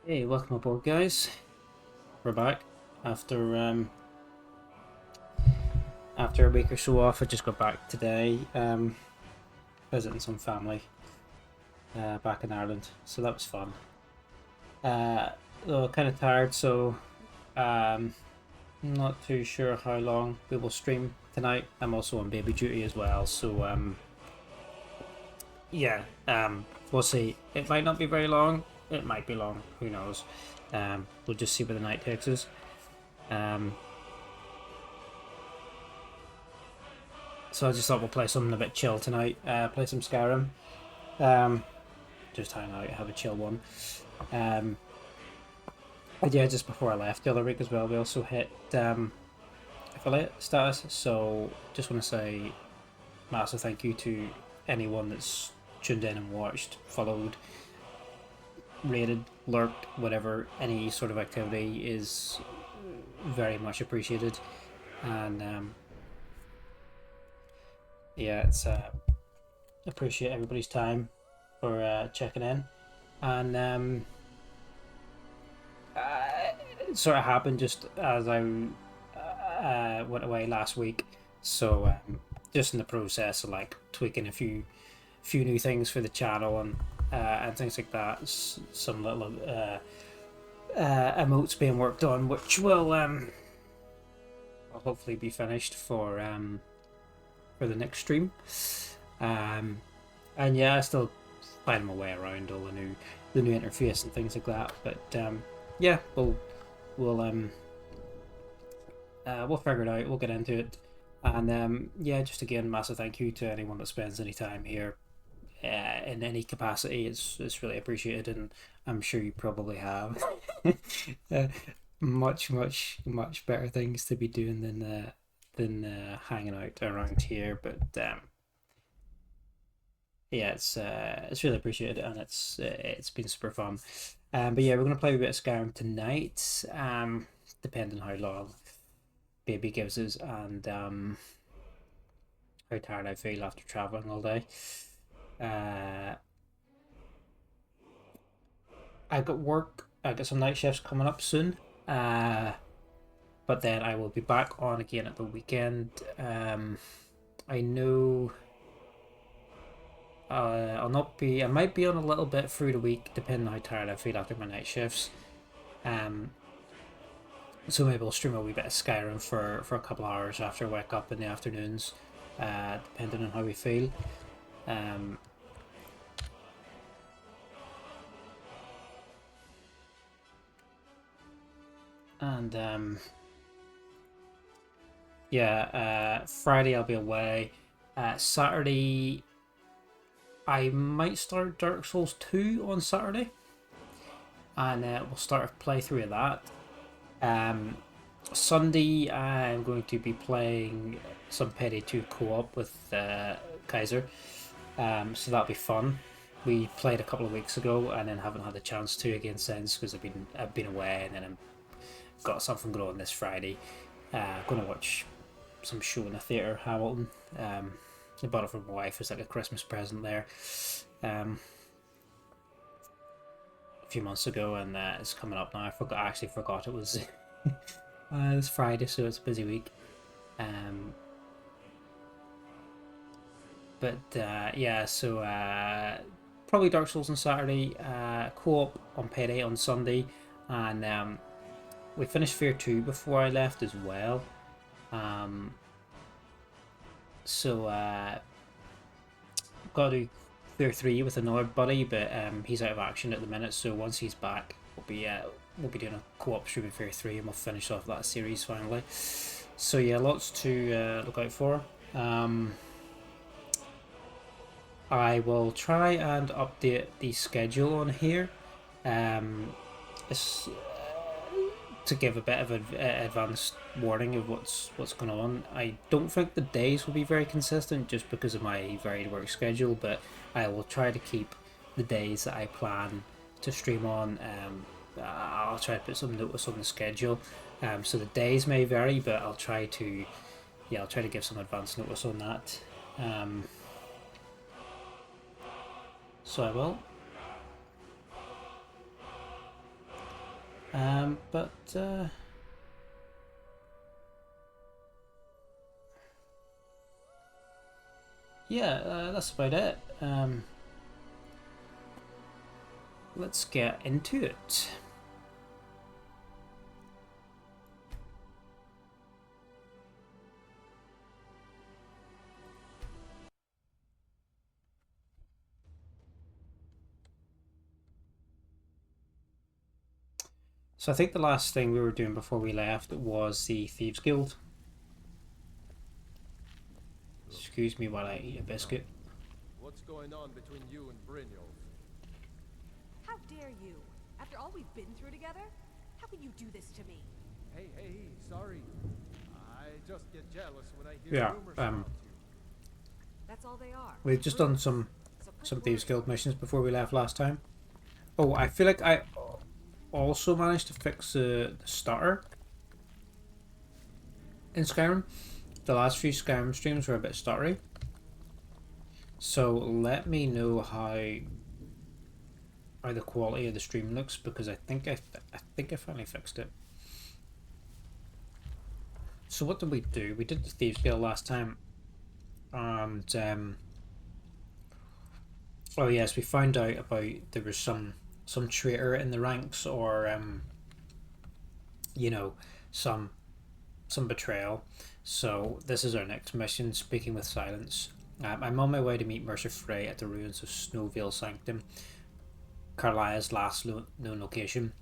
Hey, welcome aboard, guys. We're back after after a week or so off. I just got back today, visiting some family back in Ireland, so that was fun. Though kind of tired, so um, not too sure how long we will stream tonight. I'm also on baby duty as well, so yeah, we'll see. It might not be very long. It might be long. Who knows? We'll just see where the night takes us. So I just thought we'll play something a bit chill tonight. Play some Skyrim. Um, just hang out, have a chill one. Um, but yeah, just before I left the other week as well, we also hit affiliate status. So just want to say massive thank you to anyone that's tuned in and watched, followed, rated, lurked, whatever. Any sort of activity is very much appreciated. And yeah, it's appreciate everybody's time for checking in, and it sort of happened just as I went away last week, so just in the process of like tweaking a few new things for the channel and things like that. Some little emotes being worked on, which will hopefully be finished for the next stream. And yeah, I still find my way around all the new interface and things like that. But yeah, we'll figure it out. We'll get into it. And yeah, just again, massive thank you to anyone that spends any time here in any capacity. It's really appreciated, and I'm sure you probably have much better things to be doing than hanging out around here. But yeah, it's really appreciated, and it's been super fun. But yeah, we're gonna play a bit of Skyrim tonight. Depending how long baby gives us and how tired I feel after traveling all day. I got work. I got some night shifts coming up soon. But then I will be back on again at the weekend. I know. I'll not be. I might be on a little bit through the week, depending on how tired I feel after my night shifts. So maybe I'll stream a wee bit of Skyrim for a couple of hours after I wake up in the afternoons, depending on how we feel. And yeah, Friday I'll be away. Saturday I might start Dark Souls 2 on Saturday, and we'll start a playthrough of that. Sunday I'm going to be playing some Payday 2 co-op with Kaiser, so that'll be fun. We played a couple of weeks ago and then haven't had the chance to again since because I've been away, and then I've got something going on this Friday. Going to watch some show in the theatre, Hamilton. I bought it for my wife as like a Christmas present there a few months ago, and it's coming up now. I actually forgot it was it's Friday, so it's a busy week. But yeah, so probably Dark Souls on Saturday, co-op on Payday on Sunday, and we finished Fear 2 before I left as well. So got to do Fear 3 with another buddy, but he's out of action at the minute. So once he's back, we'll be doing a co-op stream in Fear 3, and we'll finish off that series finally. So yeah, lots to look out for. I will try and update the schedule on here. It's, to give a bit of an advanced warning of what's going on. I don't think the days will be very consistent just because of my varied work schedule, but I will try to keep the days that I plan to stream on. I'll try to put some notice on the schedule. So the days may vary, but I'll try to give some advance notice on that. So I will. But yeah, that's about it. Let's get into it. So I think the last thing we were doing before we left was the Thieves Guild. Excuse me while I eat a biscuit. What's going on between you and Brynjolf? How dare you? After all we've been through together? How can you do this to me? Hey, sorry. I just get jealous when I hear rumors about you. That's all they are. We've just done some Thieves Guild missions before we left last time. Oh, I feel like I also managed to fix the stutter in Skyrim. The last few Skyrim streams were a bit stuttery. So let me know how the quality of the stream looks, because I think I finally fixed it. So what did we do? We did the Thieves Guild last time, and oh yes, we found out about there was some traitor in the ranks, or you know, some betrayal. So this is our next mission, Speaking with Silence. I'm on my way to meet Mercer Frey at the ruins of Snowvale Sanctum, Carlia's last known location.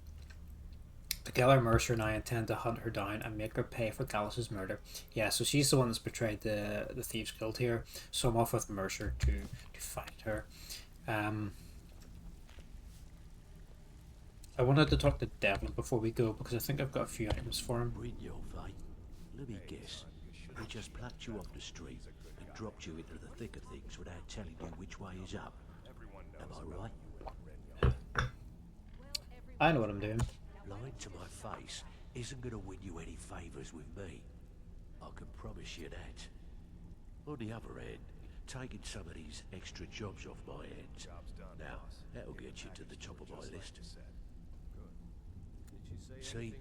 Together, Mercer and I intend to hunt her down and make her pay for Gallus's murder. Yeah, so she's the one that's betrayed the Thieves Guild here. So I'm off with Mercer to find her. I wanted to talk to Devlin before we go, because I think I've got a few items for him. Let me guess. He just plucked you off the street and dropped you into the thick of things without telling you which way is up. Am I right? I know what I'm doing. Lying to my face isn't going to win you any favours with me. I can promise you that. On the other hand, taking some of these extra jobs off my hands, now, that'll get you to the top of my list. See,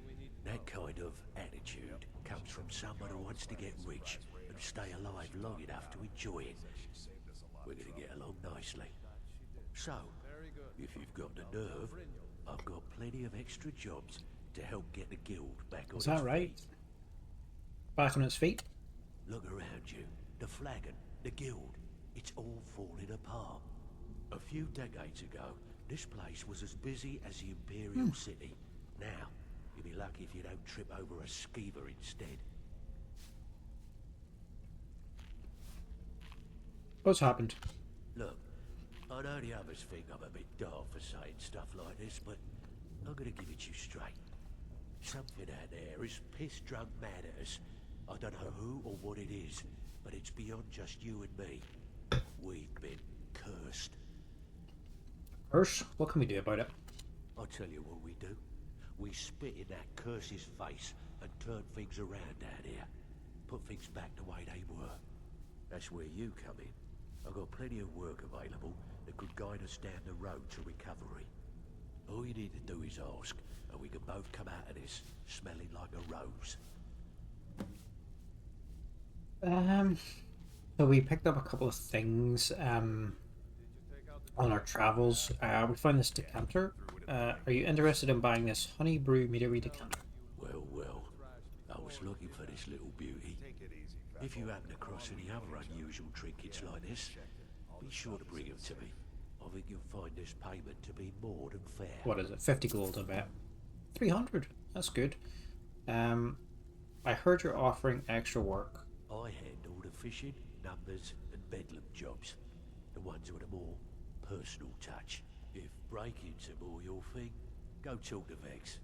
that kind of attitude comes from someone who wants to get rich and stay alive long enough to enjoy it. We're going to get along nicely. So, if you've got the nerve, I've got plenty of extra jobs to help get the guild back on its feet. Is that right? Back on its feet? Look around you. The flagon, the guild, it's all falling apart. A few decades ago, this place was as busy as the Imperial City. Now, you'll be lucky if you don't trip over a skeever instead. What's happened? Look, I know the others think I'm a bit daft for saying stuff like this, but I'm gonna give it you straight. Something out there is piss-drunk mad at us. I don't know who or what it is, but it's beyond just you and me. We've been cursed. Curse? What can we do about it? I'll tell you what we do. We spit in that curse's face and turn things around down here. Put things back the way they were. That's where you come in. I've got plenty of work available that could guide us down the road to recovery. All you need to do is ask, and we can both come out of this smelling like a rose. So we picked up a couple of things on our travels. We found this decanter. Are you interested in buying this honey brew meadery decanter? Well, I was looking for this little beauty. If you happen across any other unusual trinkets like this, be sure to bring them to me. I think you'll find this payment to be more than fair. What is it? 50 gold, I bet. 300. That's good. I heard you're offering extra work. I handle the fishing, numbers, and bedlam jobs. The ones with a more personal touch. If break-ins are more your thing, go talk to Vex.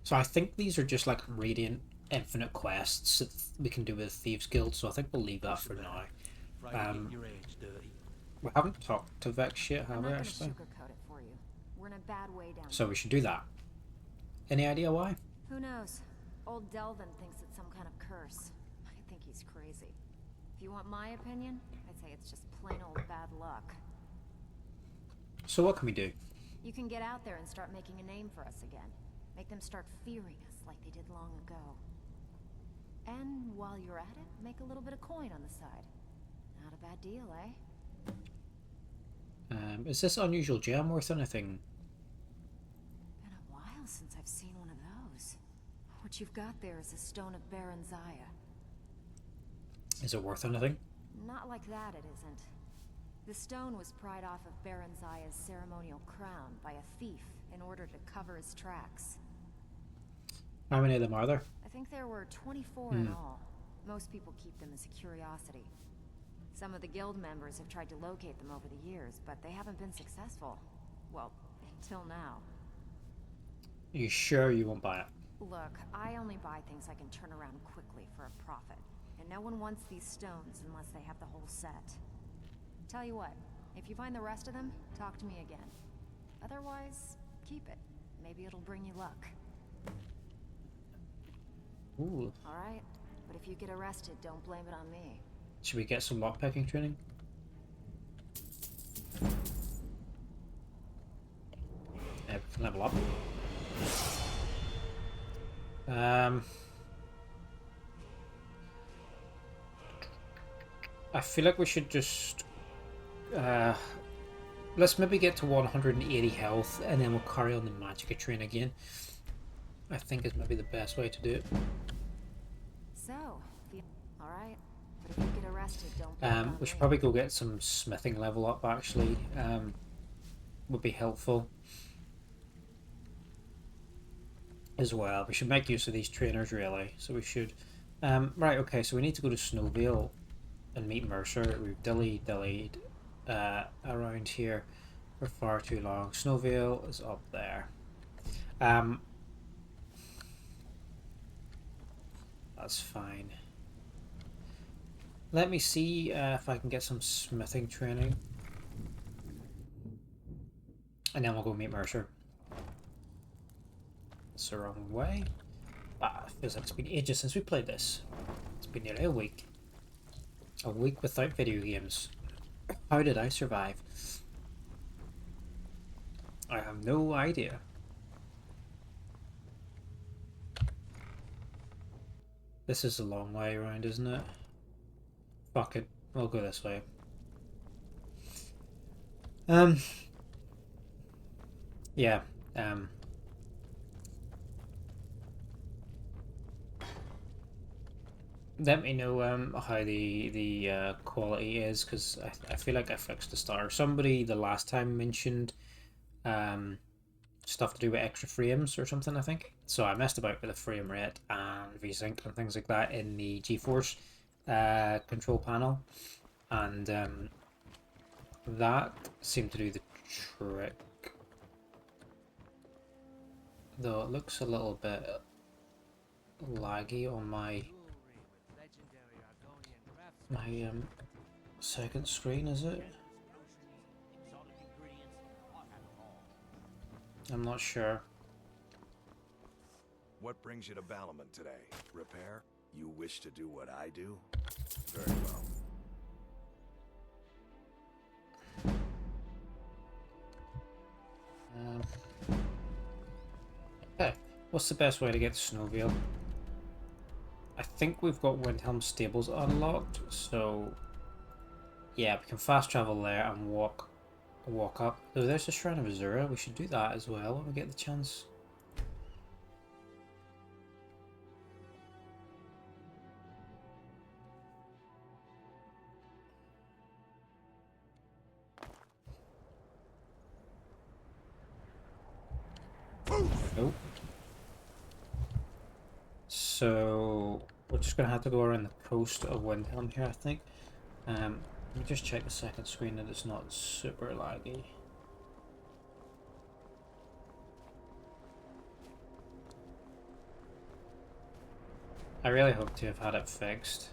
So I think these are just like Radiant Infinite quests that we can do with Thieves Guild, so I think we'll leave that for now. Your hands dirty. We haven't talked to Vex yet, have we, actually? Sugarcoat it for you. We're in a bad way down. So we should do that. Any idea why? Who knows? Old Delvin thinks it's some kind of curse. I think he's crazy. If you want my opinion, I'd say it's just plain old bad luck. So what can we do? You can get out there and start making a name for us again. Make them start fearing us like they did long ago. And while you're at it, make a little bit of coin on the side. Not a bad deal, eh? Is this unusual gem worth anything? Been a while since I've seen one of those. What you've got there is a stone of Baron Zaya. Is it worth anything? Not like that, it isn't. The stone was pried off of Baron Zaya's ceremonial crown by a thief in order to cover his tracks. How many of them are there? I think there were 24 in all. Most people keep them as a curiosity. Some of the guild members have tried to locate them over the years, but they haven't been successful. Well, until now. Are you sure you won't buy it? Look, I only buy things I can turn around quickly for a profit. And no one wants these stones unless they have the whole set. Tell you what, if you find the rest of them, talk to me again. Otherwise, keep it. Maybe it'll bring you luck. Ooh. Alright, but if you get arrested, don't blame it on me. Should we get some lockpicking training? Yeah, we can level up. I feel like we should just let's maybe get to 180 health and then we'll carry on the Magicka train again. I think is maybe the best way to do it. So, alright, but if you get arrested, don't blame it on We should me. probably go get some smithing level up actually. Would be helpful as well. We should make use of these trainers really, so we should right, okay, so we need to go to Snowvale and meet Mercer. We've dilly-dallied around here for far too long. Snowvale is up there. That's fine. Let me see if I can get some smithing training. And then we'll go meet Mercer. It's the wrong way. It feels like it's been ages since we played this. It's been nearly a week. A week without video games. How did I survive? I have no idea. This is a long way around, isn't it? Fuck it. We'll go this way. Yeah. Let me know how the quality is, because I feel like I fixed the stutter. Somebody the last time mentioned stuff to do with extra frames or something, I think. So I messed about with the frame rate and VSync and things like that in the GeForce control panel, and that seemed to do the trick. Though it looks a little bit laggy on my second screen, is it? I'm not sure. What brings you to Balamant today? Repair? You wish to do what I do? Very well. Okay, what's the best way to get to Snowvale? I think we've got Windhelm Stables unlocked, so yeah, we can fast travel there and walk up. Oh, there's the Shrine of Azura. We should do that as well when we get the chance. Nope. So we're just gonna have to go around the coast of Windhelm here, I think. Let me just check the second screen that it's not super laggy. I really hope to have had it fixed.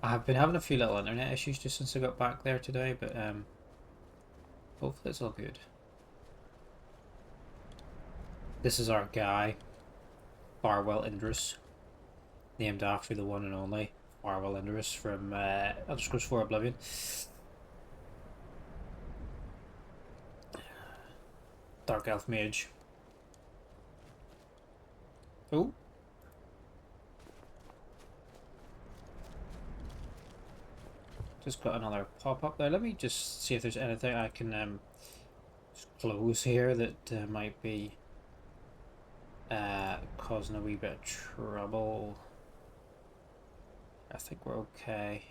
I have been having a few little internet issues just since I got back there today, but hopefully it's all good. This is our guy, Farwell Indris, named after the one and only Farwell Indris from Elder Scrolls 4 Oblivion. Dark Elf Mage. Oh. Just got another pop-up there. Let me just see if there's anything I can just close here that might be causing a wee bit of trouble. I think we're okay.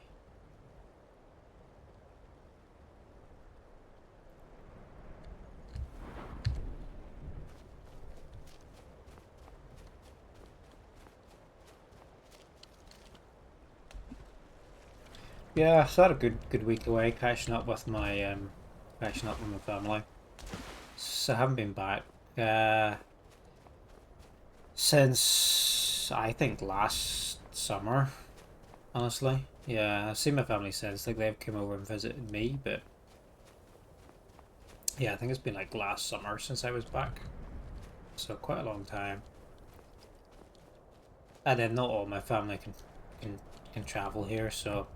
Yeah, so I had a good week away, catching up with my family. So I haven't been back since I think last summer. Honestly, yeah, I've seen my family since. Like they've come over and visited me, but yeah, I think it's been like last summer since I was back. So quite a long time. And then not all my family can travel here, so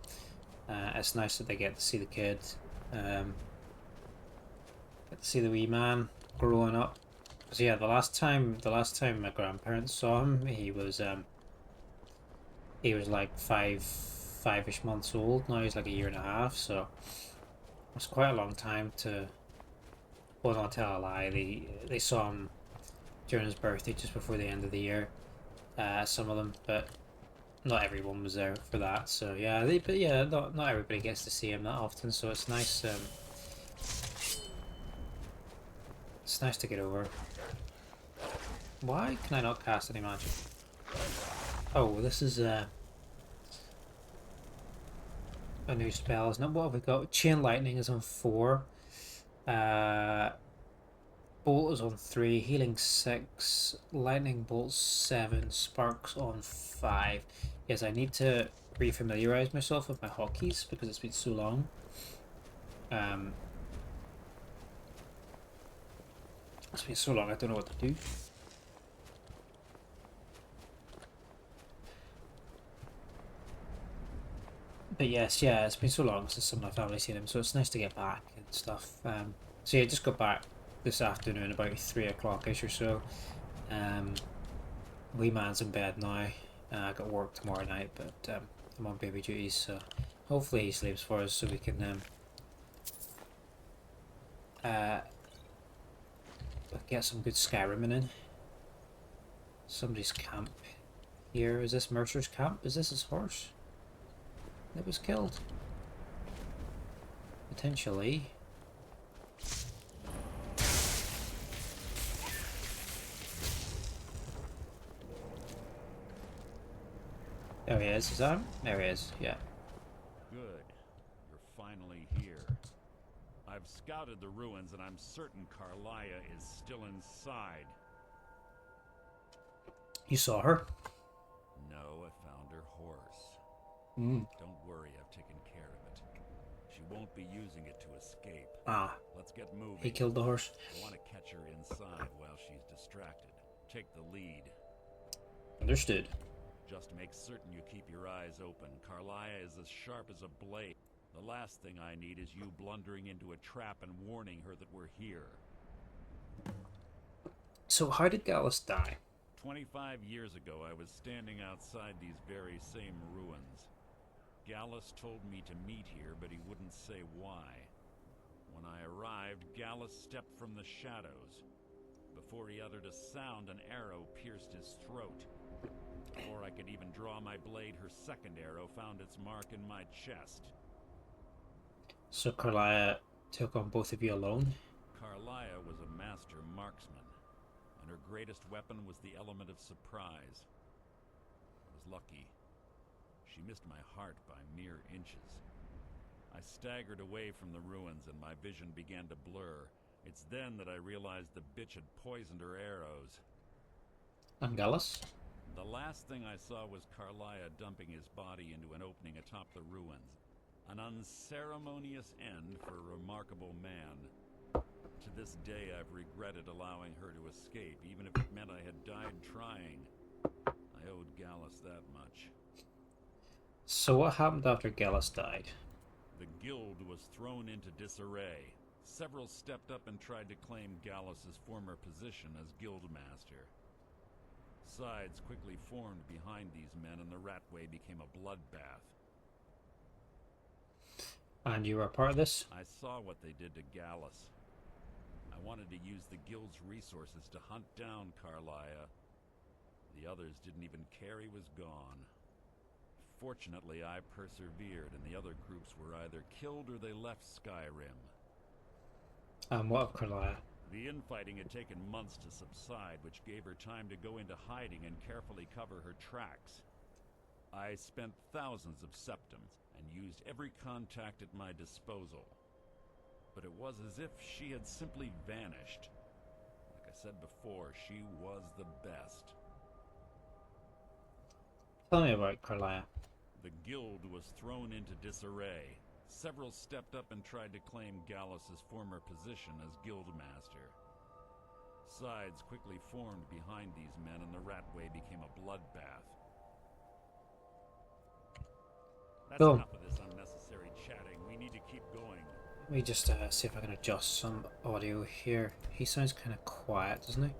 it's nice that they get to see the kid, get to see the wee man growing up. So yeah, the last time my grandparents saw him, he was like five-ish months old. Now he's like a year and a half, so it's quite a long time to. Well, not tell a lie. They saw him during his birthday, just before the end of the year. Some of them, but not everyone was there for that. So yeah, but yeah, not everybody gets to see him that often. So it's nice. It's nice to get over. Why can I not cast any magic? Oh, this is a new spell, isn't it? What have we got? Chain Lightning is on 4. Bolt is on 3. Healing 6. Lightning Bolt 7. Sparks on 5. Yes, I need to refamiliarize myself with my hotkeys because it's been so long. It's been so long I don't know what to do. But yes, yeah, it's been so long since some of my family's seen him, so it's nice to get back and stuff. So yeah, I just got back this afternoon about 3 o'clock-ish or so. Wee man's in bed now. I got work tomorrow night, but I'm on baby duties, so hopefully he sleeps for us so we can get some good Skyrim in. Somebody's camp here. Is this Mercer's camp? Is this his horse that was killed? Potentially. There he is that him? There he is, yeah. Good. You're finally here. I've scouted the ruins and I'm certain Carlia is still inside. You saw her? No, I found her horse. Don't worry, I've taken care of it. She won't be using it to escape. Ah. Let's get moving. He killed the horse. I want to catch her inside while she's distracted. Take the lead. Understood. Just make certain you keep your eyes open. Carlia is as sharp as a blade. The last thing I need is you blundering into a trap and warning her that we're here. So how did Gallus die? 25 years ago, I was standing outside these very same ruins. Gallus told me to meet here, but he wouldn't say why. When I arrived, Gallus stepped from the shadows. Before he uttered a sound, an arrow pierced his throat. Before I could even draw my blade, her second arrow found its mark in my chest. So Carlia took on both of you alone? Carlia was a master marksman, and her greatest weapon was the element of surprise. I was lucky. She missed my heart by mere inches. I staggered away from the ruins and my vision began to blur. It's then that I realized the bitch had poisoned her arrows. And Gallus? The last thing I saw was Carlia dumping his body into an opening atop the ruins. An unceremonious end for a remarkable man. To this day, I've regretted allowing her to escape, even if it meant I had died trying. I owed Gallus that much. So what happened after Gallus died? The guild was thrown into disarray. Several stepped up and tried to claim Gallus's former position as guildmaster. Sides quickly formed behind these men, and the Ratway became a bloodbath. And you were a part of this? I saw what they did to Gallus. I wanted to use the Guild's resources to hunt down Carlia. The others didn't even care he was gone. Fortunately, I persevered, and the other groups were either killed or they left Skyrim. And what of Carlia? The infighting had taken months to subside, which gave her time to go into hiding and carefully cover her tracks. I spent thousands of septims and used every contact at my disposal. But it was as if she had simply vanished. Like I said before, she was the best. Tell me about Carlia. The guild was thrown into disarray. Several stepped up and tried to claim Gallus's former position as guildmaster. Sides quickly formed behind these men, and the Ratway became a bloodbath. That's Cool. enough of this unnecessary chatting. We need to keep going. Let me just see if I can adjust some audio here. He sounds kind of quiet, doesn't he?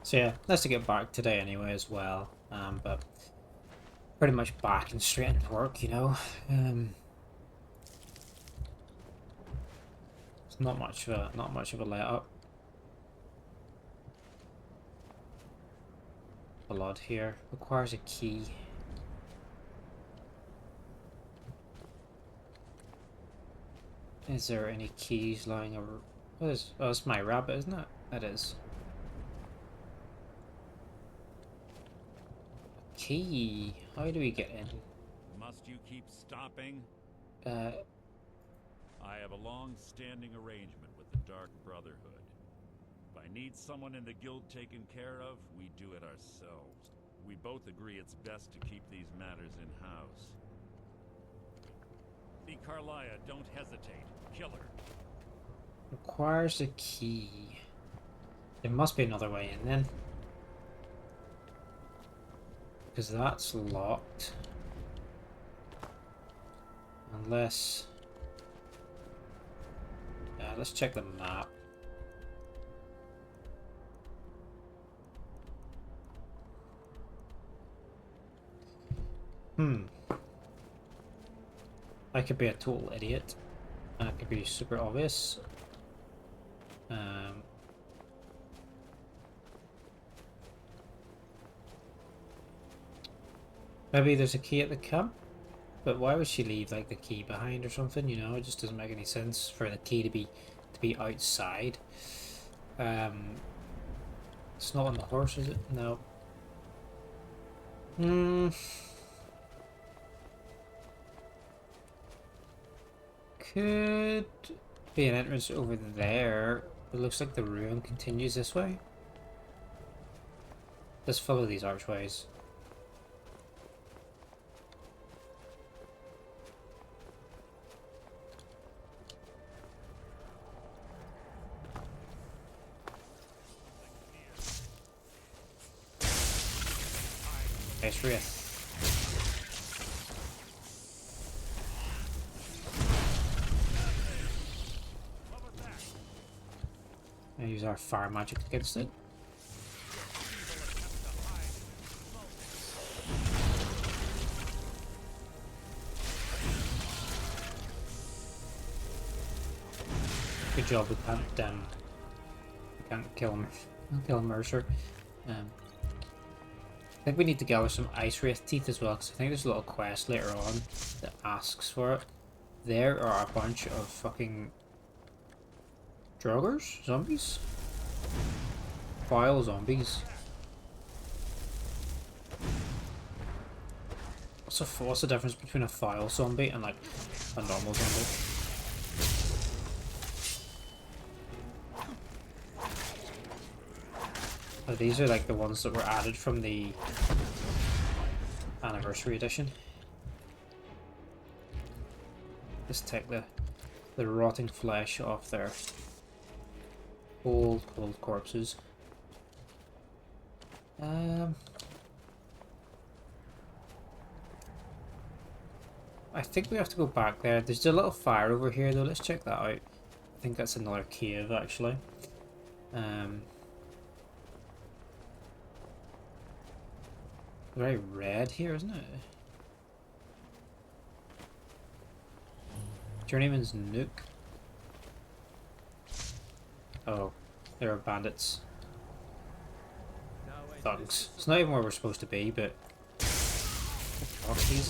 So yeah, nice to get back today anyway as well. But pretty much back and straight into work, you know. It's not much of a let up. Blood here requires a key. Is there any keys lying over? What is? Oh, it's my rabbit, isn't it? That is. Key. How do we get in? Must you keep stopping? I have a long-standing arrangement with the Dark Brotherhood. If I need someone in the guild taken care of, we do it ourselves. We both agree it's best to keep these matters in-house. See Carlia, don't hesitate. Kill her. Requires a key. There must be another way in then. Because that's locked. Unless... let's check the map. I could be a total idiot. And it could be super obvious. Maybe there's a key at the camp, but why would she leave like the key behind or something? You know, it just doesn't make any sense for the key to be outside. It's not on the horse, is it? No. Could be an entrance over there. It looks like the ruin continues this way. Let's follow these archways. Nice wrist. And use our fire magic against it. Good job, we can't kill him. Kill Mercer. I think we need to gather some Ice Wraith teeth as well, because I think there's a little quest later on that asks for it. There are a bunch of fucking Droggers? Zombies? Vile zombies. What's the difference between a vile zombie and like a normal zombie? Oh, these are like the ones that were added from the anniversary edition. Just take the rotting flesh off their cold corpses. I think we have to go back there. There's a little fire over here though. Let's check that out. I think that's another cave actually. Very red here, isn't it? Journeyman's Nook. Oh, there are bandits. Thugs. It's not even where we're supposed to be, but he's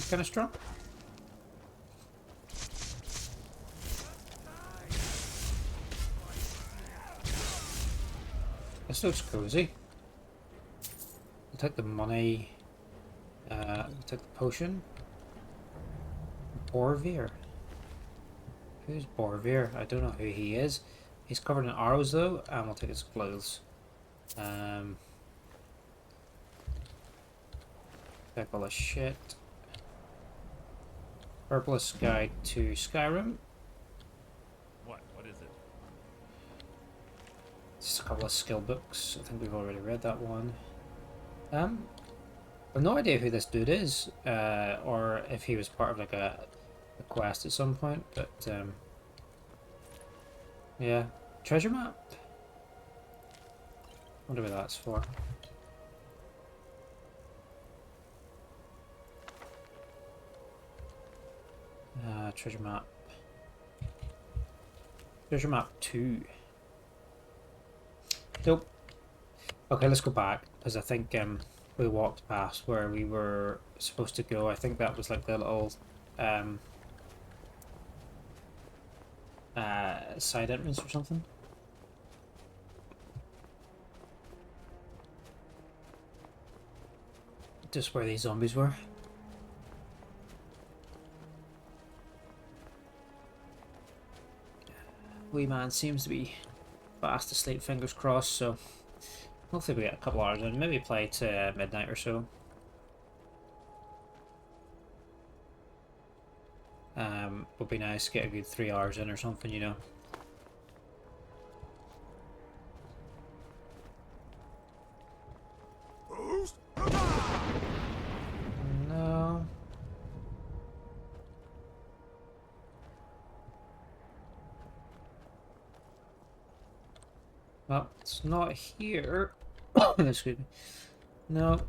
kind of strong. This looks cozy. We'll take the money. We'll take the potion. Borvir. Who's Borvir? I don't know who he is. He's covered in arrows though, and we'll take his clothes. Take all this shit. Herbalist's Guide to Skyrim. What is it? Just a couple of skill books. I think we've already read that one. I've no idea who this dude is, or if he was part of like a quest at some point, but yeah. Treasure map? Wonder what that's for. Treasure map. Treasure map 2. Nope. Okay, let's go back, because I think we walked past where we were supposed to go. I think that was like the little side entrance or something. Just where these zombies were. Wee man seems to be fast asleep, fingers crossed, so hopefully we get a couple hours in, maybe play to midnight or so. Would be nice to get a good 3 hours in or something, you know. No. Well, it's not here. Excuse me. No.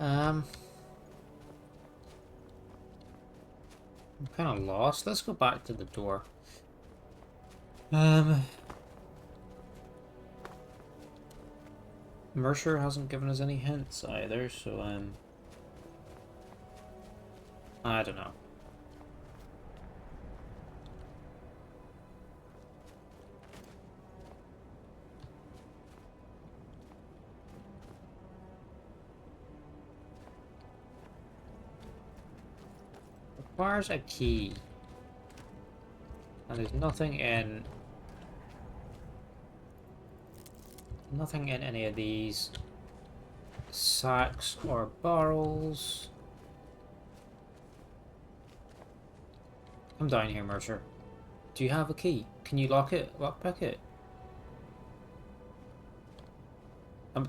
I'm kind of lost. Let's go back to the door. Mercer hasn't given us any hints either, so I don't know. Requires a key. And there's nothing in any of these sacks or barrels. Come down here, Mercer. Do you have a key? Can you lock it? Lockpick it?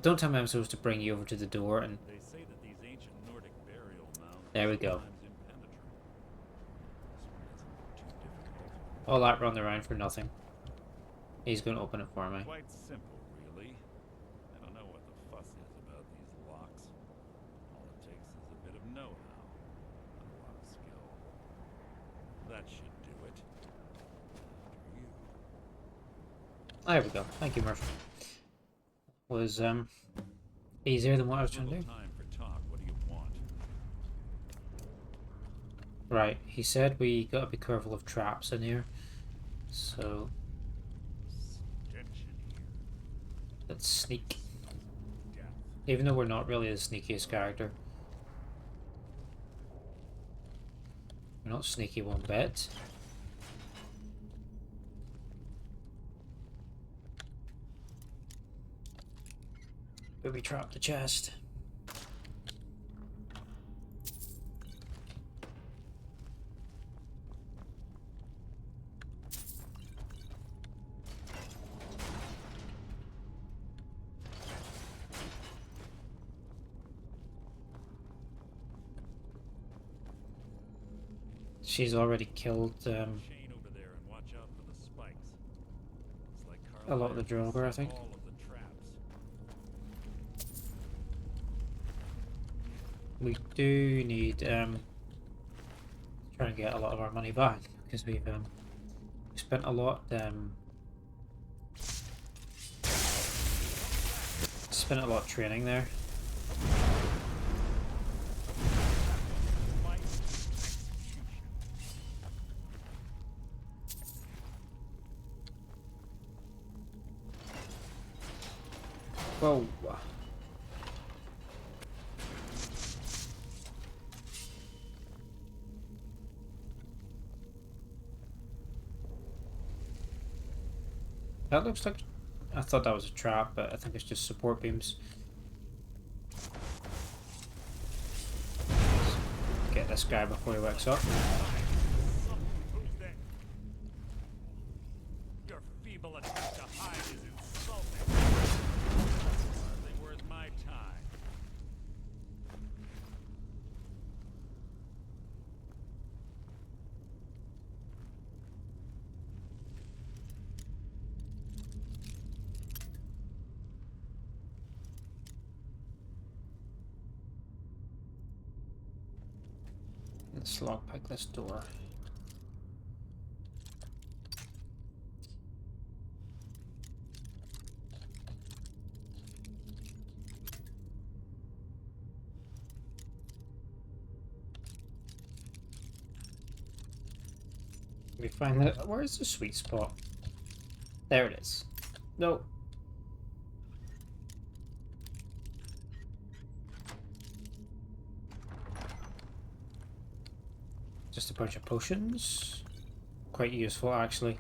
Don't tell me I'm supposed to bring you over to the door and... They say that these ancient Nordic burial mounds There we go. are sometimes impenetrable. This one isn't too difficult. All that run around for nothing. He's going to open it for me. Quite simple, really. I don't know what the fuss is about these locks. All it takes is a bit of know-how and a lot of skill. That should do it. After you. There we go. Thank you, Murphy. Was easier than what I was trying to do. Time for talk. What do you want? Right, he said we gotta be careful of traps in here. So Stench in here. let's sneak. Death. Even though we're not really the sneakiest character. We're not sneaky one bit. But we trapped the chest. She's already killed Chain over there and watch out for the spikes. Looks like a lot of the Carlisle Draugr, I think. all of the traps. We do need try and get a lot of our money back because we've spent a lot training there. Whoa. That looks like... I thought that was a trap, but I think it's just support beams. Get this guy before he wakes up. Who's there? Your feeble attempt to hide is insulting. Hardly worth my time. Let's lockpick this door. We find that. Where's the sweet spot? There it is. No. Just a bunch of potions. Quite useful actually.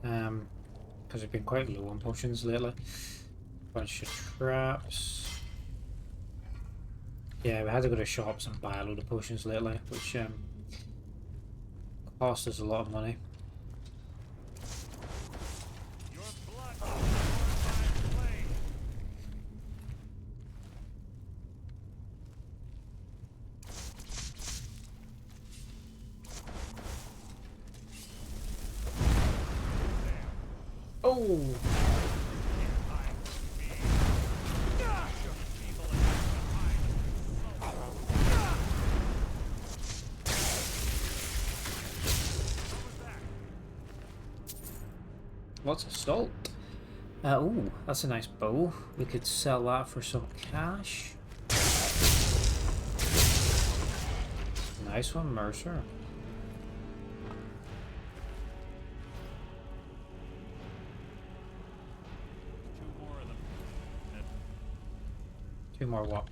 Because I've been quite low on potions lately. Bunch of traps. Yeah, we had to go to shops and buy a load of potions lately, which cost us a lot of money. Your blood is my blade. Oh! Lots of salt. Oh, that's a nice bow. We could sell that for some cash. Nice one, Mercer. Two more of them. Two more what?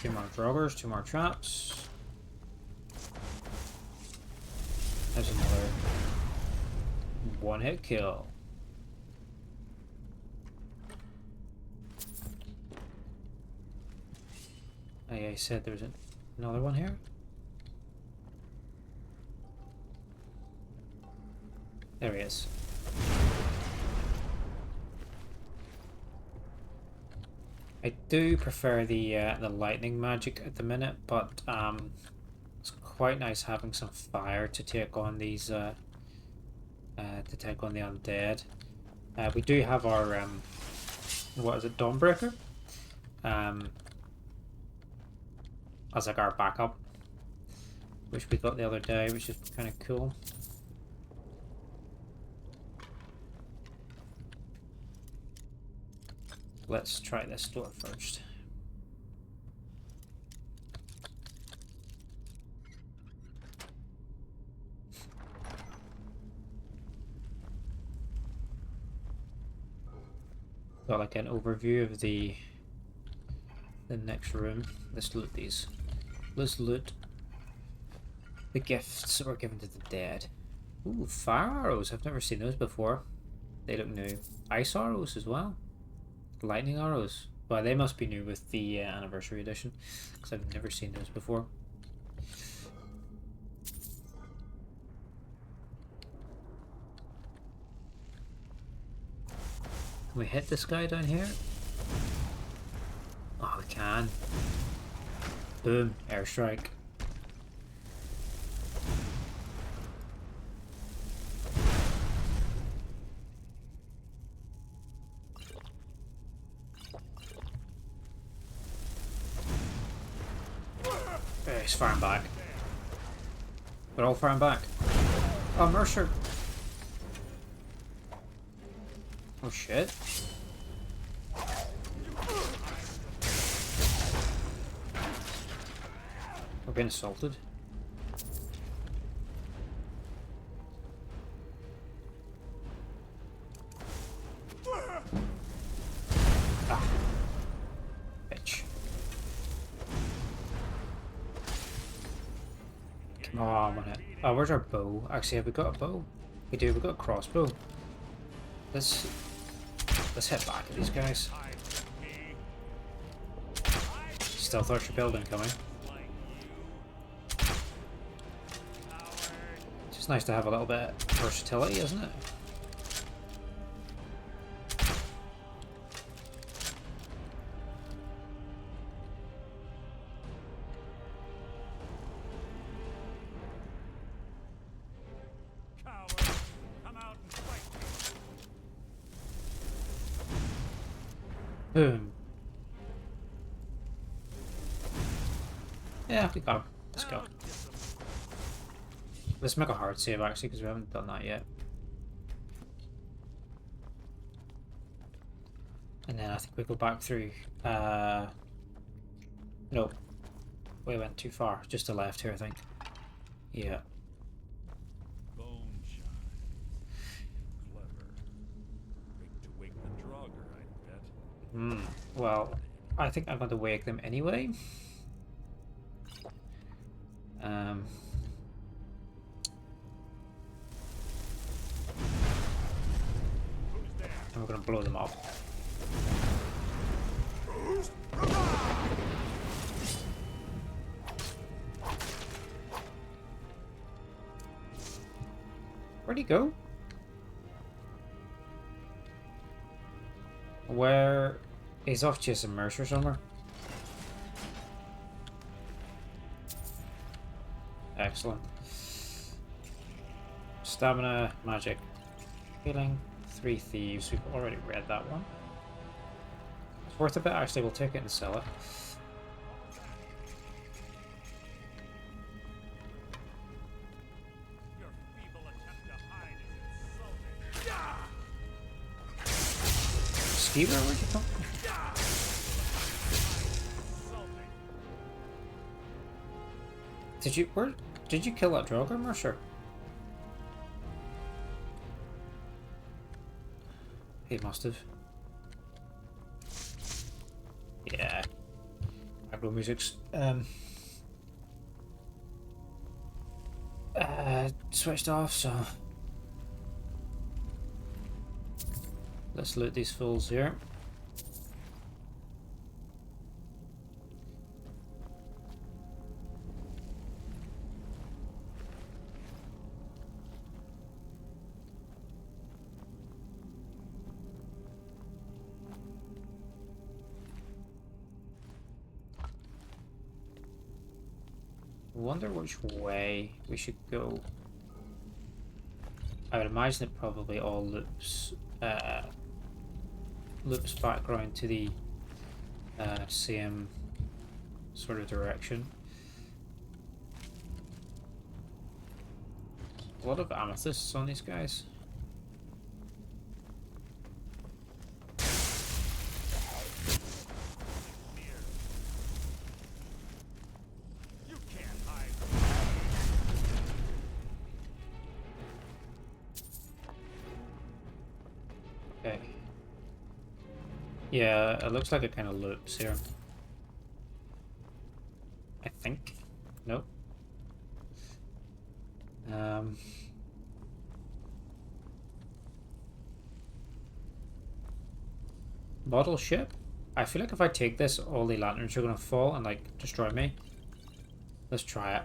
Two more Draugrs, two more traps. There's another one-hit kill. I said there's another one here. There he is. I do prefer the lightning magic at the minute, but it's quite nice having some fire to take on these to take on the undead. We do have our what is it, Dawnbreaker, as like our backup, which we got the other day, which is kind of cool. Let's try this door first. Got like an overview of the next room. Let's loot these. Let's loot the gifts that were given to the dead. Ooh, fire arrows. I've never seen those before. They look new. Ice arrows as well. Lightning arrows. Well, they must be new with the anniversary edition, because I've never seen those before. Can we hit this guy down here? Oh, we can. Boom, airstrike. He's firing back. They're all firing back. Oh, Mercer. Oh shit. We're being assaulted. Ah. Bitch. Come on, man. Oh, where's our bow? Actually, have we got a bow? We do, we've got a crossbow. Let's hit back at these guys. Stealth archer building coming. It's just nice to have a little bit of versatility, isn't it? Boom. Yeah, we got him. Let's go. Let's make a hard save actually, because we haven't done that yet. And then I think we go back through. No. We went too far. Just to the left here, I think. Yeah. Bone shine. Clever. Quick to wake the Draugr, I bet. Well, I think I'm going to wake them anyway. And we're going to blow them up. Where'd he go? Where? He's off chasing Mercer somewhere. Excellent. Stamina, magic, healing, 3 thieves. We've already read that one. It's worth a bit actually. We'll take it and sell it. Your feeble attempt to hide is insulting. Skeever, where'd you come from? Did you kill that Draugr, Mercer? He must have. Yeah. Aggro music's switched off, so let's loot these fools here. Wonder which way we should go. I would imagine it probably all loops back around to the same sort of direction. A lot of amethysts on these guys. Okay. Yeah, it looks like it kind of loops here. I think. Nope. Model ship? I feel like if I take this, all the lanterns are gonna fall and like destroy me. Let's try it.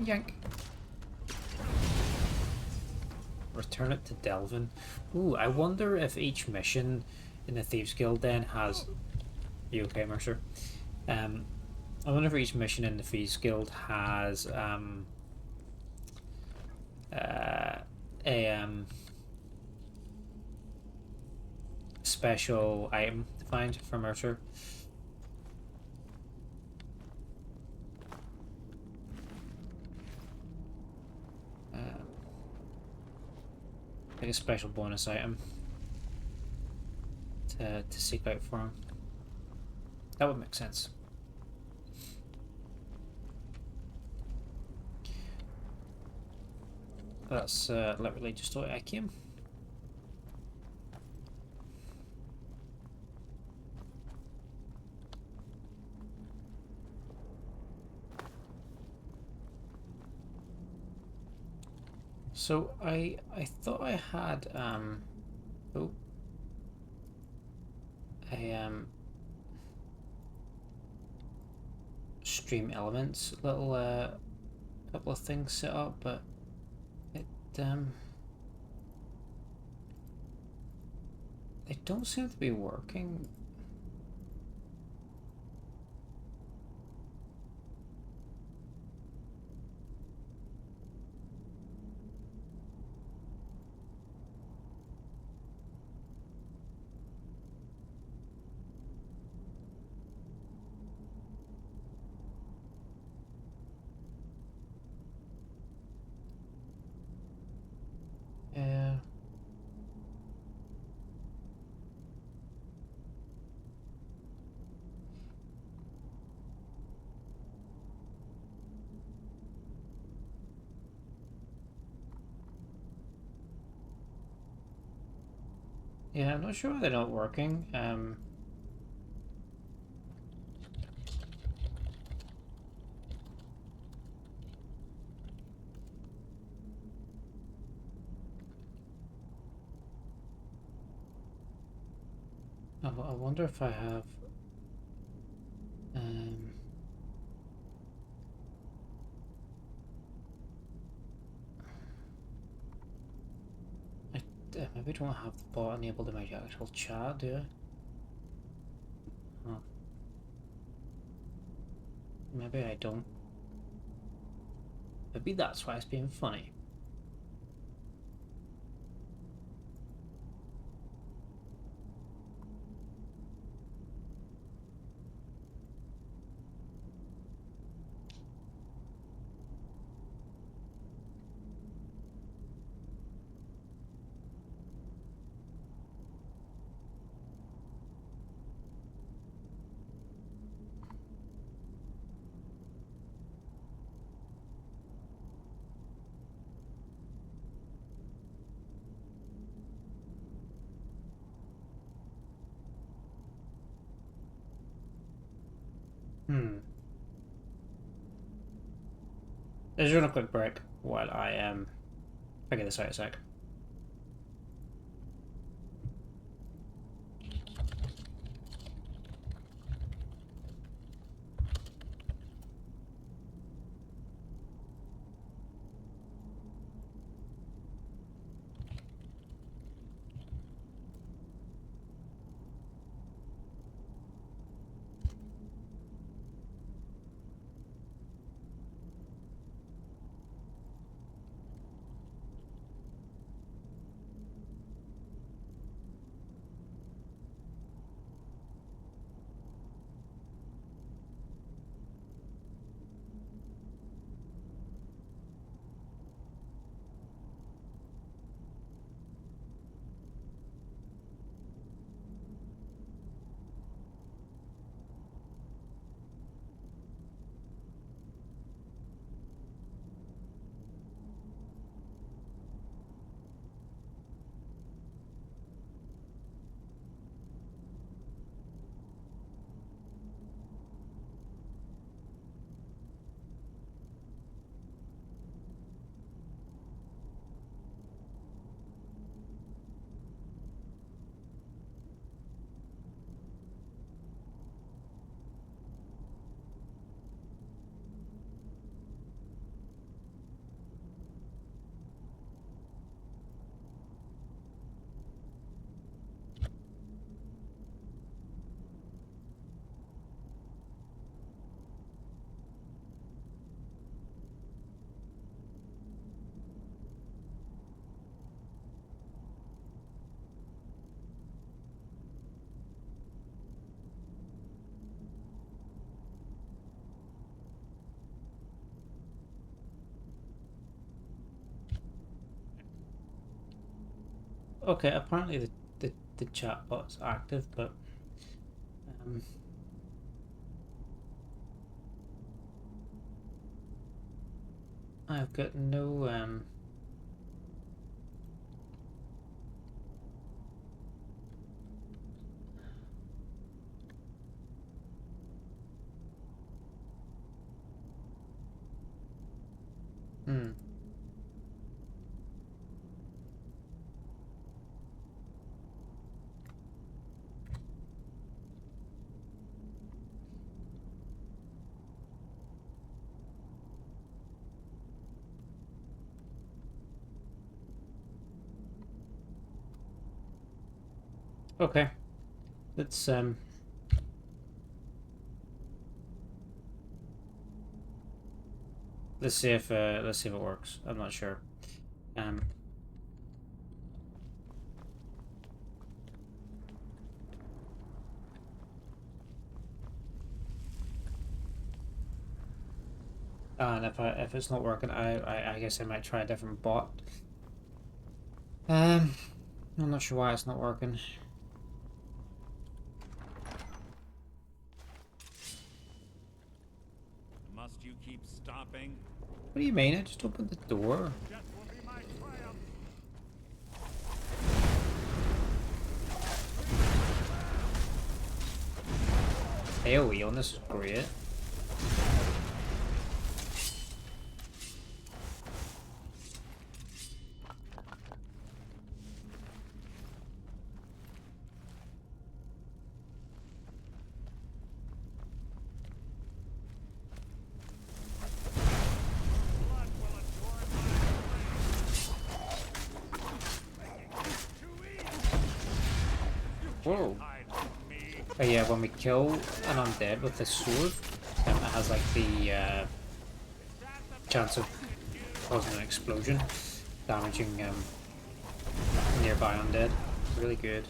Yank. Return it to Delvin. Ooh, I wonder if each mission in the Thieves Guild then has... You okay, Mercer? I wonder if each mission in the Thieves Guild has a special item to find for Mercer. Like a special bonus item to seek out for him. That would make sense. That's literally just what I came. So I thought I had oh a stream elements little couple of things set up, but it they don't seem to be working. Yeah. Yeah, I'm not sure why they're not working. I wonder if I have I maybe don't have the bot enabled in my actual chat, do I? Huh. Maybe I don't. Maybe that's why it's being funny. Let's run a quick break while I figure this out a sec. Okay, apparently the chatbot's active, but I've got no Okay. Let's see if it works. I'm not sure. And if it's not working, I guess I might try a different bot. I'm not sure why it's not working. Must you keep stopping? What do you mean? I just opened the door. Death will be my triumph. AoE on this is great. Blood will adorn my grave. Too easy. Whoa. Hide from me. Oh yeah, when we kill an undead with this sword, it has like the chance of causing an explosion, damaging nearby undead. Really good.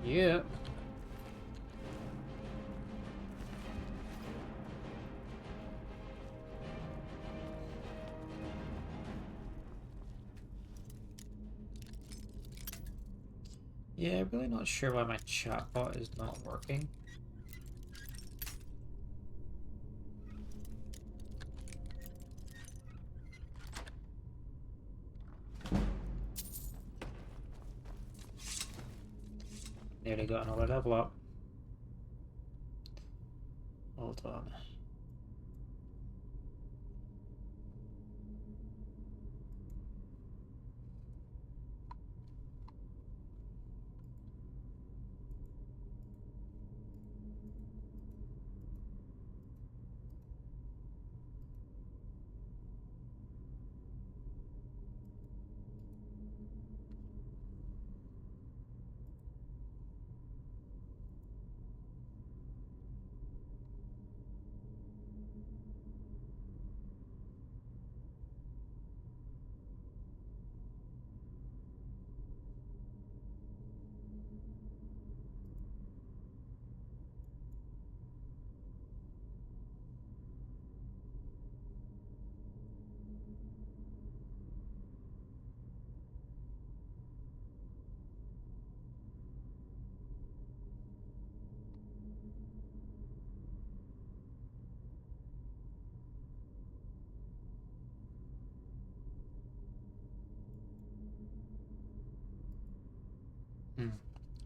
Yeah. Yeah, I'm really not sure why my chatbot is not working. Nearly got another level up. Hold on.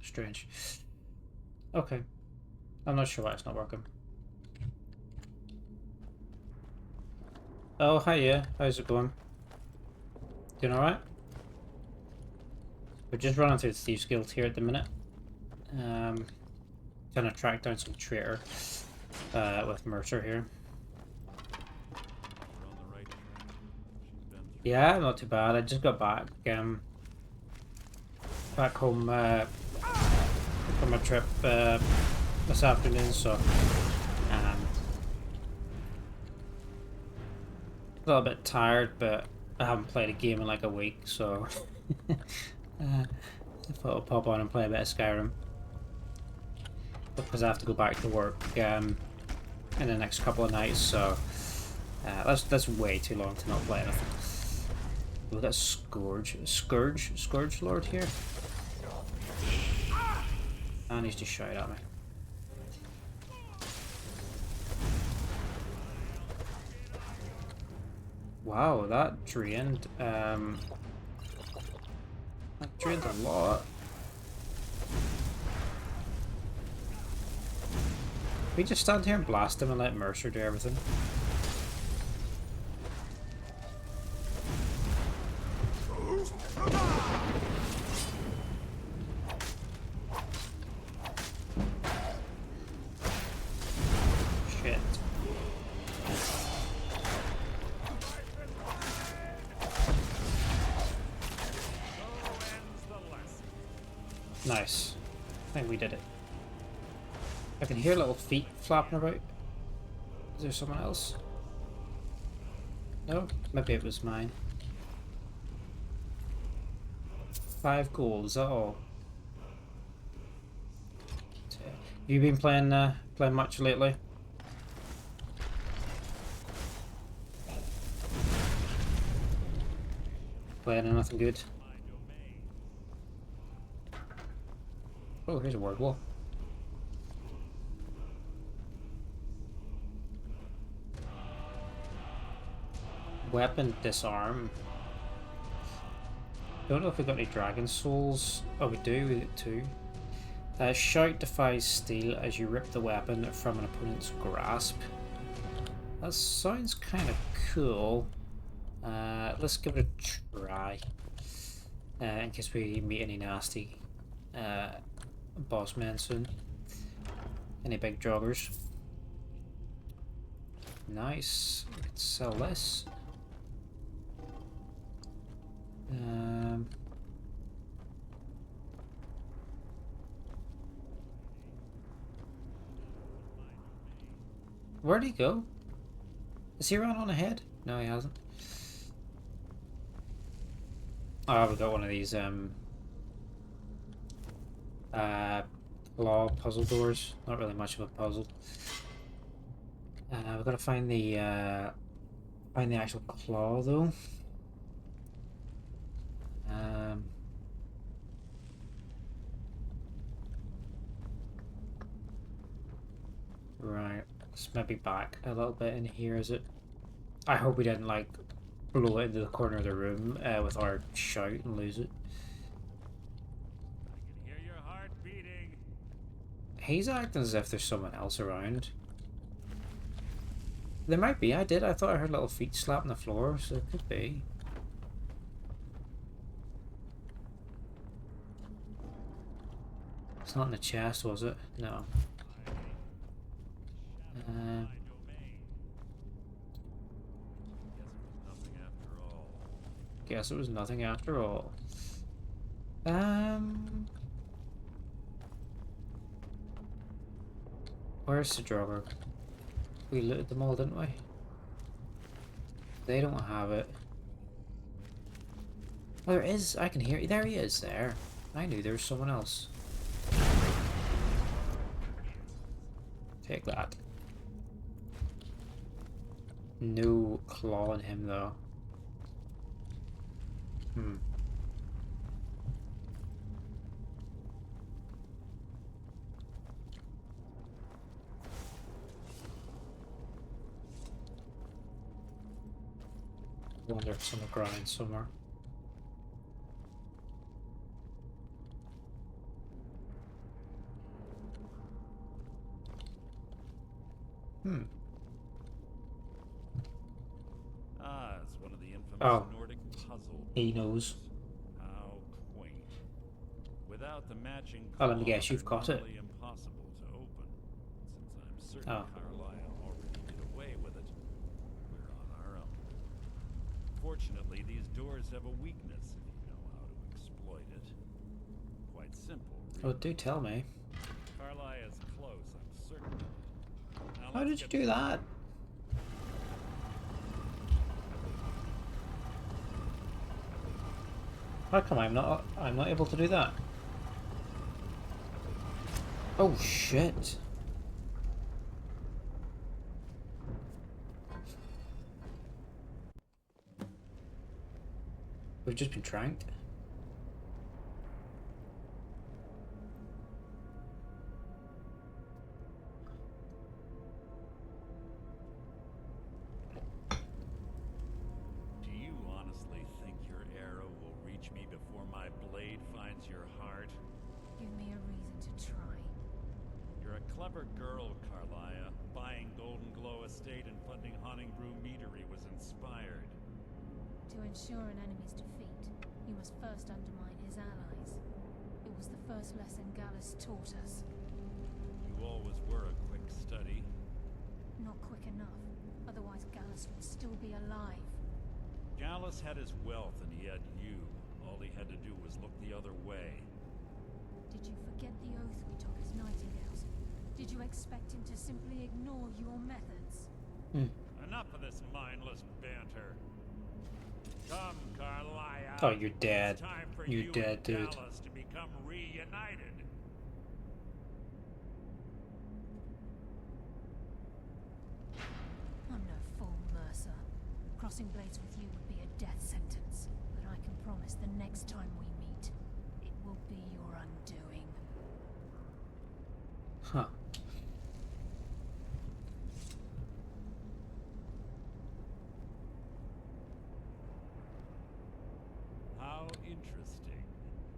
Strange. Okay. I'm not sure why it's not working. Oh, hiya. How's it going? Doing alright? We're just running through the Thieves Guild here at the minute. Trying to track down some traitor with Mercer here. We're on the right track. She's been through. Yeah, not too bad. I just got back back home from on my trip this afternoon, so a little bit tired, but I haven't played a game in like a week, so I thought I'll pop on and play a bit of Skyrim because I have to go back to work in the next couple of nights, so that's way too long to not play anything. We've got Scourge Lord here. And he's just shouting at me. Wow, that drained a lot. We just stand here and blast him and let Mercer do everything. Shit. Nice. I think we did it. I can hear little feet flapping about. Is there someone else? No? Maybe it was mine. 5 gold, is that all? Have you been playing much lately? Playing anything good? Oh, here's a word wall. Weapon disarm. Don't know if we got any dragon souls. Oh, we do. We get 2. Shout defies steel as you rip the weapon from an opponent's grasp. That sounds kind of cool. Let's give it a try. In case we meet any nasty boss men soon. Any big joggers. Nice. We can sell this. Where'd he go? Has he run on ahead? No, he hasn't. Oh, we've got one of these claw puzzle doors. Not really much of a puzzle. We've got to find the actual claw though. Right, let's maybe back a little bit in here, is it? I hope we didn't like blow it into the corner of the room with our shout and lose it. I can hear your heart beating. He's acting as if there's someone else around. There might be. I thought I heard little feet slapping the floor, so it could be. It's not in the chest, was it? No. Guess it was nothing after all. Where's the drawer? We looted them all, didn't we? They don't have it. Oh, there is. I can hear. There he is. There. I knew there was someone else. Take that. No claw in him though. I wonder if it's on the ground somewhere. Ah, it's one of the infamous Nordic puzzle. He knows. How quaint. Without the matching Oh, let me guess, you've got it. Impossible to open. Since I'm certain Carlisle already did away with it, we're on our own. Fortunately, these doors have a weakness if you know how to exploit it. Quite simple. Oh, do tell me. Carlia's close, I'm certain. Now How let's did you get do that? How come I'm not able to do that? Oh shit. We've just been tranked. Do you honestly think your arrow will reach me before my blade finds your heart? Give me a reason to try. You're a clever girl, Carlia. Buying Golden Glow Estate and funding Haunting Brew Meadery was inspired. To ensure an enemy's defeat, you must first undermine his allies. It was the first lesson Gallus taught us. You always were a quick study. Not quick enough, otherwise Gallus would still be alive. Gallus had his wealth and he had you. All he had to do was look the other way. Did you forget the oath we took as nightingales? Did you expect him to simply ignore your methods? Enough of this mindless banter. Come, Carlia. Oh, you're dead. It's time for You're you dead, and dude. Gallus to become reunited. I'm no fool, Mercer. Crossing blades with you would be a death sentence. But I can promise the next time we meet, it will be your undoing. Huh. How interesting.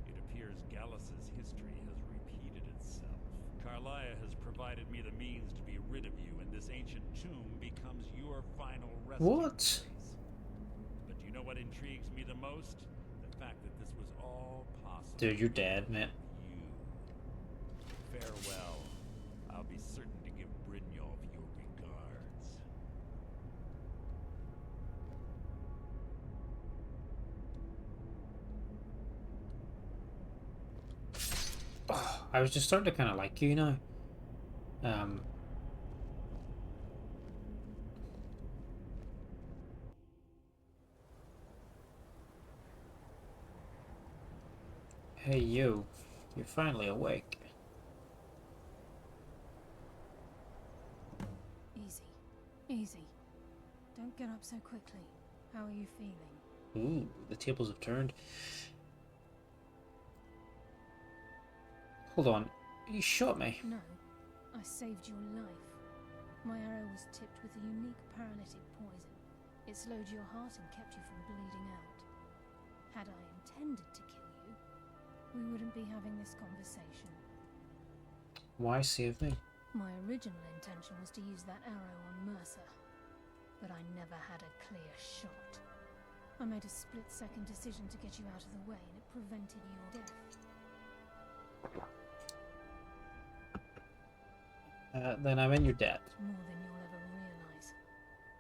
It appears Gallus's history has repeated itself. Carlia has provided me the means to be rid of you, and this ancient tomb becomes your final resting What? place. But you know what intrigues me the most? The fact that this was all possible. Dude, you're dead, man. You. Farewell. I'll be certain to give Brynjolf your regards. Oh, I was just starting to kind of like you now. Hey you, you're finally awake. Easy. Easy. Don't get up so quickly. How are you feeling? Ooh, the tables have turned. Hold on, you shot me. No. I saved your life. My arrow was tipped with a unique paralytic poison. It slowed your heart and kept you from bleeding out. Had I intended to kill you, we wouldn't be having this conversation. Why save me? My original intention was to use that arrow on Mercer, but I never had a clear shot. I made a split-second decision to get you out of the way, and it prevented your death. Then I'm in your debt. More than you'll ever realize.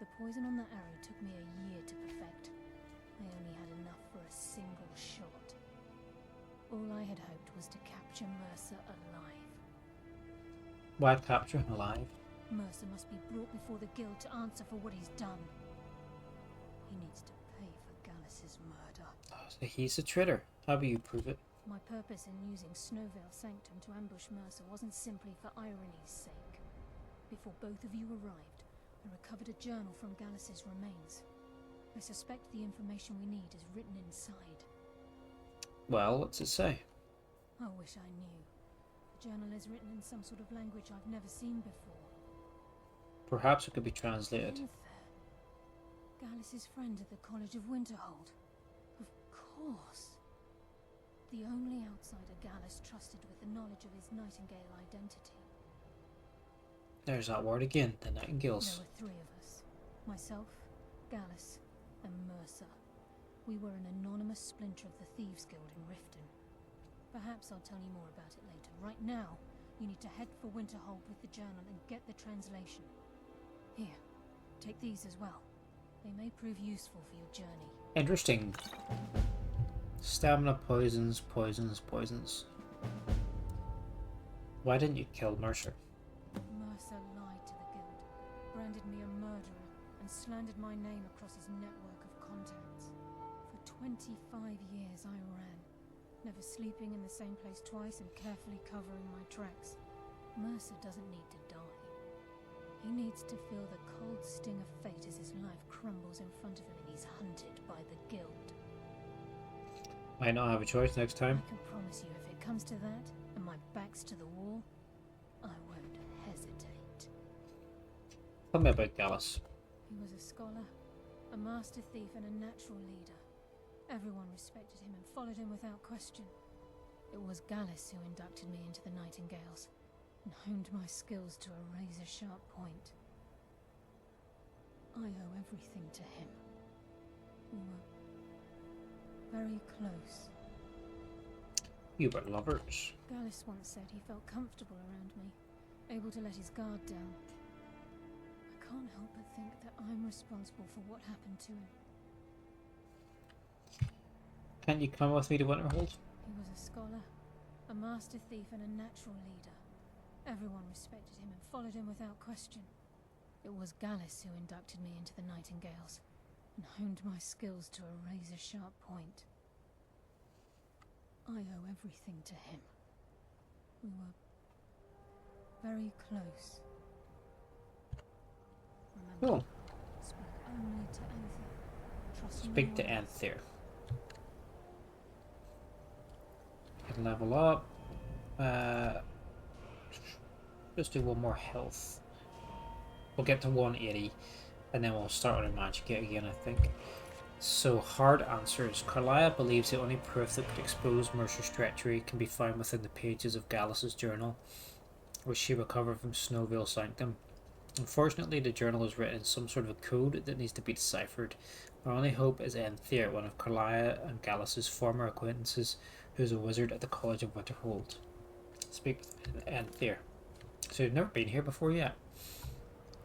The poison on that arrow took me a year to perfect. I only had enough for a single shot. All I had hoped was to capture Mercer alive. Why capture him alive? Mercer must be brought before the guild to answer for what he's done. He needs to pay for Gallus's murder. Oh, so he's a traitor. How will you prove it? My purpose in using Snowvale Sanctum to ambush Mercer wasn't simply for irony's sake. Before both of you arrived, I recovered a journal from Gallus's remains. I suspect the information we need is written inside. Well, what's it say? I wish I knew. The journal is written in some sort of language I've never seen before. Perhaps it could be translated. Uther. Gallus's friend at the College of Winterhold. Of course. The only outsider Gallus trusted with the knowledge of his Nightingale identity. There's that word again, the Nightingales. There were three of us. Myself, Gallus, and Mercer. We were an anonymous splinter of the Thieves Guild in Riften. Perhaps I'll tell you more about it later. Right now, you need to head for Winterhold with the journal and get the translation. Here, take these as well. They may prove useful for your journey. Interesting. Stamina, poisons, poisons, poisons. Why didn't you kill Mercer? Mercer lied to the guild, branded me a murderer, and slandered my name across his network of contacts. For 25 years I ran, never sleeping in the same place twice and carefully covering my tracks. Mercer doesn't need to die. He needs to feel the cold sting of fate as his life crumbles in front of him and he's hunted by the guild. Might not have a choice next time. I can promise you, if it comes to that, and my back's to the wall, I won't hesitate. Tell me about Gallus. He was a scholar, a master thief and a natural leader. Everyone respected him and followed him without question. It was Gallus who inducted me into the Nightingales, and honed my skills to a razor-sharp point. I owe everything to him. We were very close. You were lovers. Gallus once said he felt comfortable around me, able to let his guard down. I can't help but think that I'm responsible for what happened to him. Can't you come with me to Winterhold? He was a scholar, a master thief and a natural leader. Everyone respected him and followed him without question. It was Gallus who inducted me into the Nightingales, and honed my skills to a razor-sharp point. I owe everything to him. We were very close. Remember, Cool. speak only to Anther. Trust Speak to no one else. Anther. Can level up. Just do one more health. We'll get to 180 and then we'll start on a magic kit again, I think. So, hard answers. Carlia believes the only proof that could expose Mercer's treachery can be found within the pages of Gallus's journal, which she recovered from Snowvale Sanctum. Unfortunately, the journal is written in some sort of a code that needs to be deciphered. Our only hope is Anther, one of Carlia and Gallus's former acquaintances, who is a wizard at the College of Winterhold. Speak with Anther. So you've never been here before yet?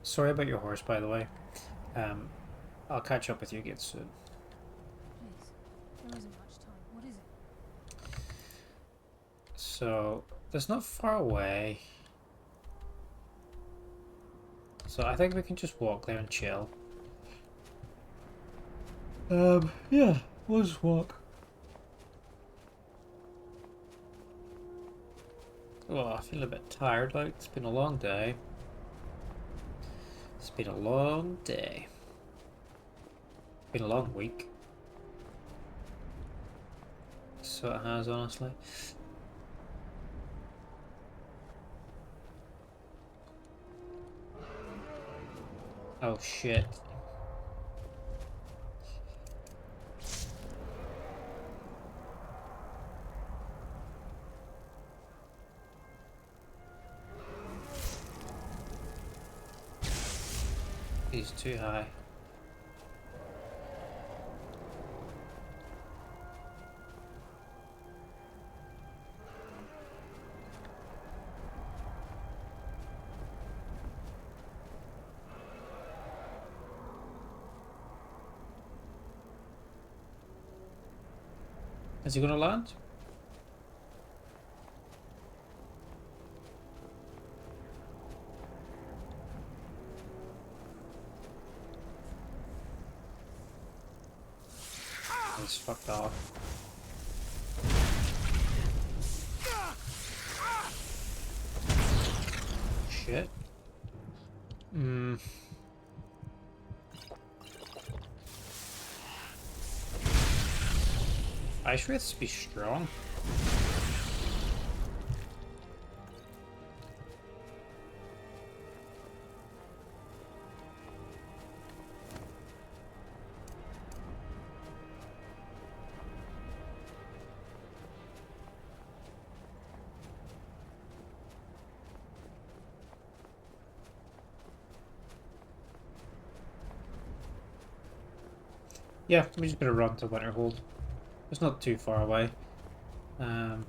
Sorry about your horse, by the way. I'll catch up with you again soon. Please, there isn't much time. What is it? So, that's not far away. So I think we can just walk there and chill. Yeah, we'll just walk. Oh, I feel a bit tired, like, it's been a long day. It's been a long day. Been a long week. So it has, honestly. Oh shit. He's too high. Is he gonna land? He's fucked off. Shit. Ice Wraiths be strong. Yeah, we're just gonna run to Winterhold. It's not too far away. There's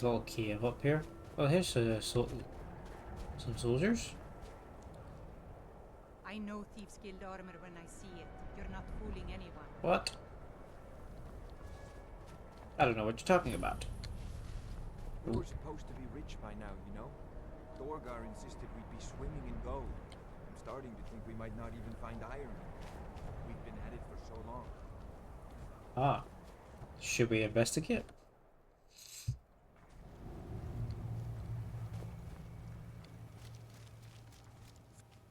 a little cave up here. Oh, here's some soldiers. I know Thieves Guild armor when I see it. You're not fooling anyone. What? I don't know what you're talking about. We were supposed to be rich by now, you know? Thorgar insisted we'd be swimming in gold. I'm starting to think we might not even find iron. We've been at it for so long. Ah. Should we investigate?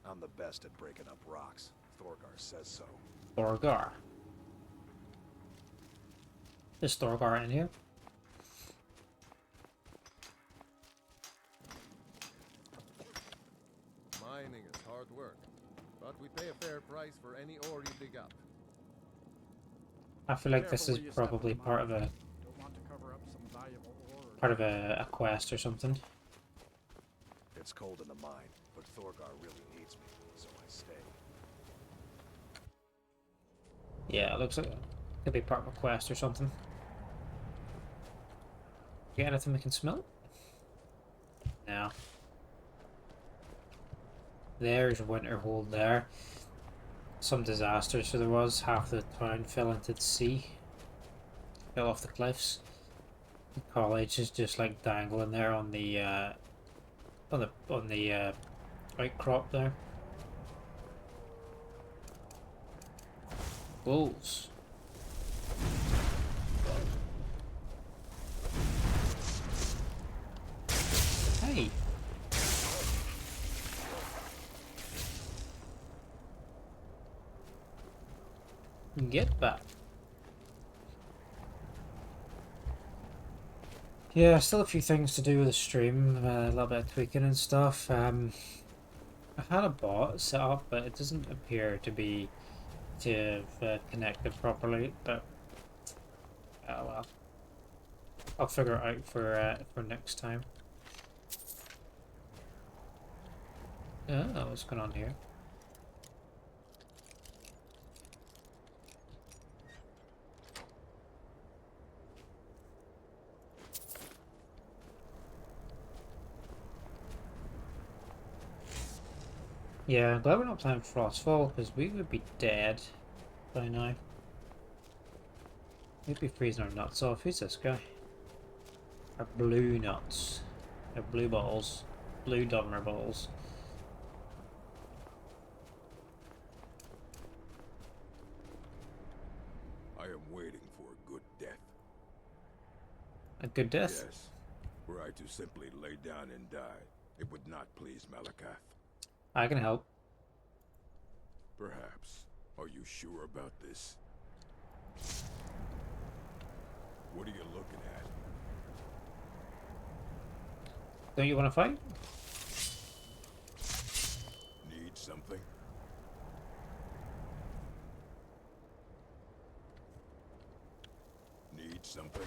I'm the best at breaking up rocks. Thorgar says so. Thorgar. Is Thorgar in here? Mining is hard work, but we pay a fair price for any ore you dig up. I feel like this is probably part of a Don't want to cover up some valuable ore. part of a quest or something. It's cold in the mine, but Thorgar really needs me, so I stay. Yeah, it looks like it could be part of a quest or something. You got anything we can smell? No. There's Winterhold there. Some disaster, so there was. Half the town fell into the sea. Fell off the cliffs. The college is just like dangling there on the outcrop there. Wolves. Hey. Get back. Yeah, still a few things to do with the stream, a little bit of tweaking and stuff. I've had a bot set up, but it doesn't appear to have connected properly. But oh well, I'll figure it out for next time. Oh, what's going on here? Yeah, I'm glad we're not playing Frostfall, because we would be dead by now. We'd be freezing our nuts off. Who's this guy? Our blue nuts. Our blue balls. Blue dumber balls. I am waiting for a good death. A good death? Yes. Were I to simply lay down and die, it would not please Malakath. I can help. Perhaps. Are you sure about this? What are you looking at? Don't you want to fight? Need something? Need something?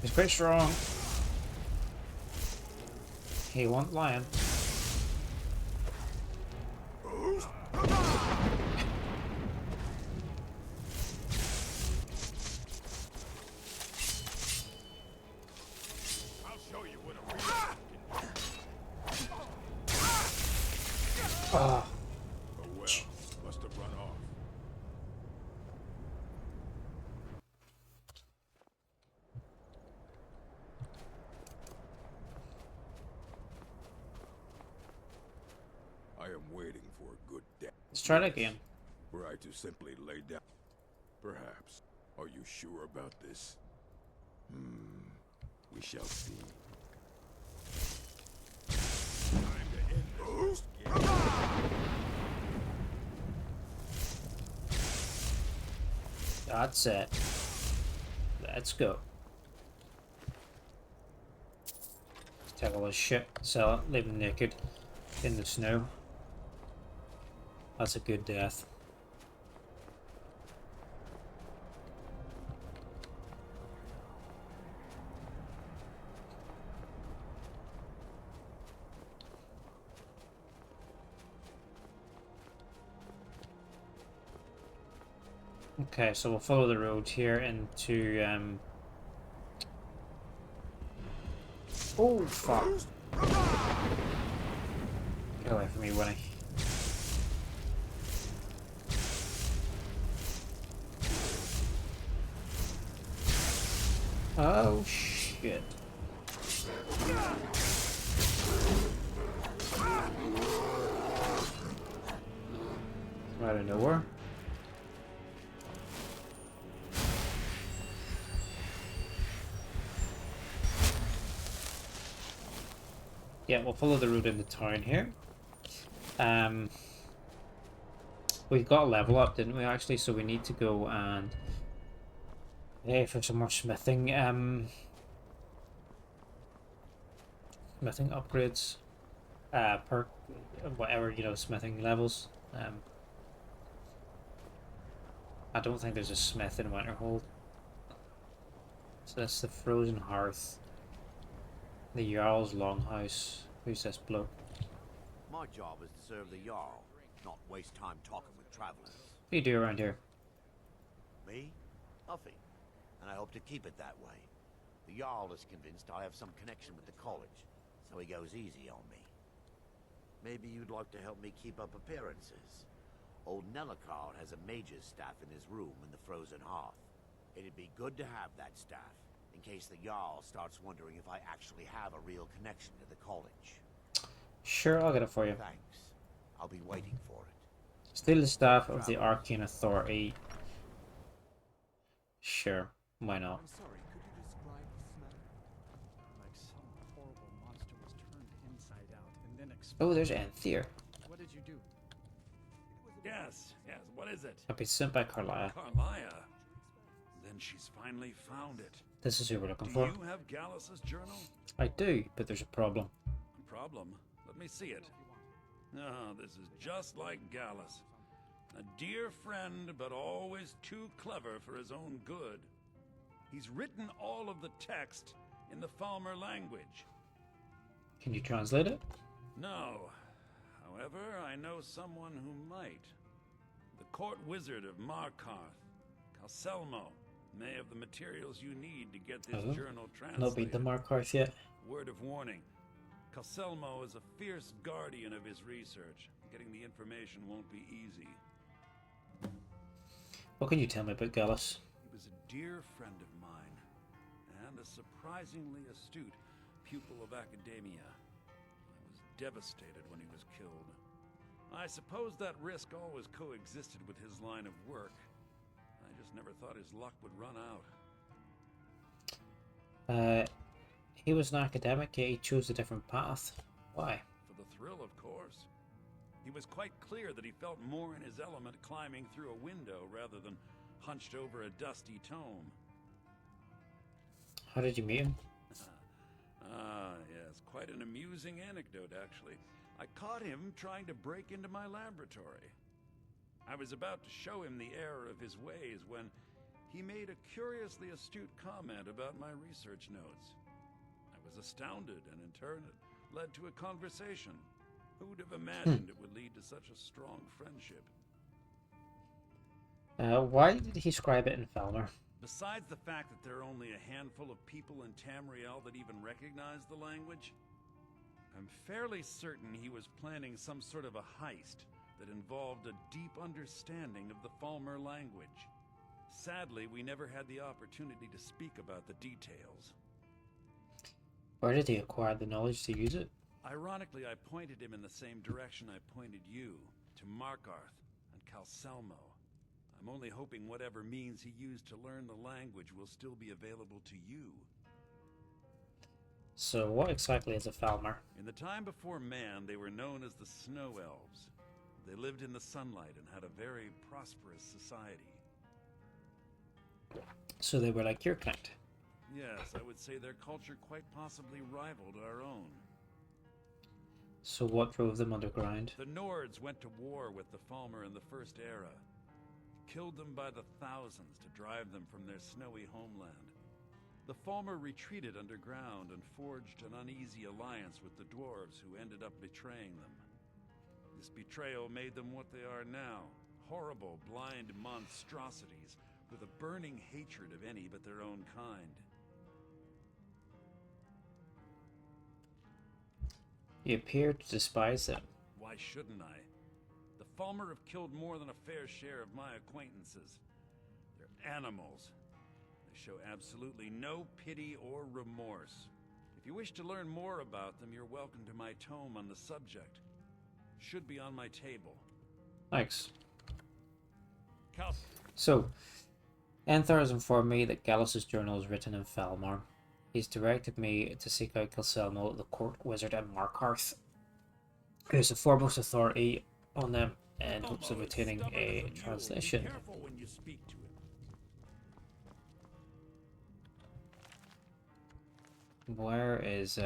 He's pretty strong. He won't lion. I'll show you what a real can do. Ah. Oh well, must have run off. I am waiting for a good death. Let's try it again. Were I to simply lay down, perhaps. Are you sure about this? We shall see. Time to end this game. That's it. Let's go. Let's take all this shit, sell it, leave him naked in the snow. That's a good death. Okay, so we'll follow the road here into oh fuck. Get away from me, Winnie. Oh shit. Out of nowhere. Yeah, we'll follow the route into town here. We got a level up, didn't we, actually? So we need to go and pay for some more smithing smithing upgrades. Per whatever, you know, smithing levels. I don't think there's a smith in Winterhold. So that's the Frozen Hearth. The Jarl's Longhouse. Who's this bloke? My job is to serve the Jarl, not waste time talking with travelers. What do you do around here? Me? Nothing. And I hope to keep it that way. The Jarl is convinced I have some connection with the college, so he goes easy on me. Maybe you'd like to help me keep up appearances. Old Nellicard has a mage's staff in his room in the Frozen Hearth. It'd be good to have that staff, in case the Jarl starts wondering if I actually have a real connection to the college. Sure, I'll get it for you. Thanks. I'll be waiting for it. Steal the staff of the Arcane Authority. Sure, why not? I'm sorry, could you describe the smell? Like some horrible monster was turned inside out and then exploded. Oh, there's Anthea. What did you do? Yes, what is it? I've been sent by Carlia. Carlia? Then she's finally found it. This is who we're looking Do for. you have Gallus's journal? I do, but there's a problem. A problem? Let me see it. Ah, this is just like Gallus. A dear friend, but always too clever for his own good. He's written all of the text in the Falmer language. Can you translate it? No. However, I know someone who might. The court wizard of Markarth, Calselmo, may have the materials you need to get this journal translated. Not beat the Markarth yet. Word of warning. Calselmo is a fierce guardian of his research. Getting the information won't be easy. What can you tell me about Gallus? He was a dear friend of mine, and a surprisingly astute pupil of academia. I was devastated when he was killed. I suppose that risk always coexisted with his line of work. I just never thought his luck would run out. He was an academic, yet he chose a different path. Why? For the thrill, of course. He was quite clear that he felt more in his element climbing through a window rather than hunched over a dusty tome. How did you meet him? Yes, quite an amusing anecdote, actually. I caught him trying to break into my laboratory. I was about to show him the error of his ways when he made a curiously astute comment about my research notes. I was astounded, and in turn it led to a conversation. Who would have imagined it would lead to such a strong friendship? Why did he scribe it in Falmer? Besides the fact that there are only a handful of people in Tamriel that even recognize the language, I'm fairly certain he was planning some sort of a heist that involved a deep understanding of the Falmer language. Sadly, we never had the opportunity to speak about the details. Where did he acquire the knowledge to use it? Ironically, I pointed him in the same direction I pointed you, to Markarth and Calselmo. I'm only hoping whatever means he used to learn the language will still be available to you. So what exactly is a Falmer? In the time before man, they were known as the Snow Elves. They lived in the sunlight and had a very prosperous society. So they were like your kind? Yes, I would say their culture quite possibly rivaled our own. So what drove them underground? The Nords went to war with the Falmer in the First Era. Killed them by the thousands to drive them from their snowy homeland. The Falmer retreated underground and forged an uneasy alliance with the dwarves who ended up betraying them. This betrayal made them what they are now, horrible, blind monstrosities with a burning hatred of any but their own kind. You appear to despise them. Why Why shouldn't I? The Falmer have killed more than a fair share of my acquaintances. They're animals. They show absolutely no pity or remorse. If you wish to learn more about them, you're welcome to my tome on the subject. Should be on my table. Thanks. Cal So, Enthar has informed me that Gallus's journal is written in Falmar. He's directed me to seek out Kilselmo, the court wizard in Markarth, who is the foremost authority on them, in hopes of obtaining a translation. Be careful when you speak to him. Where is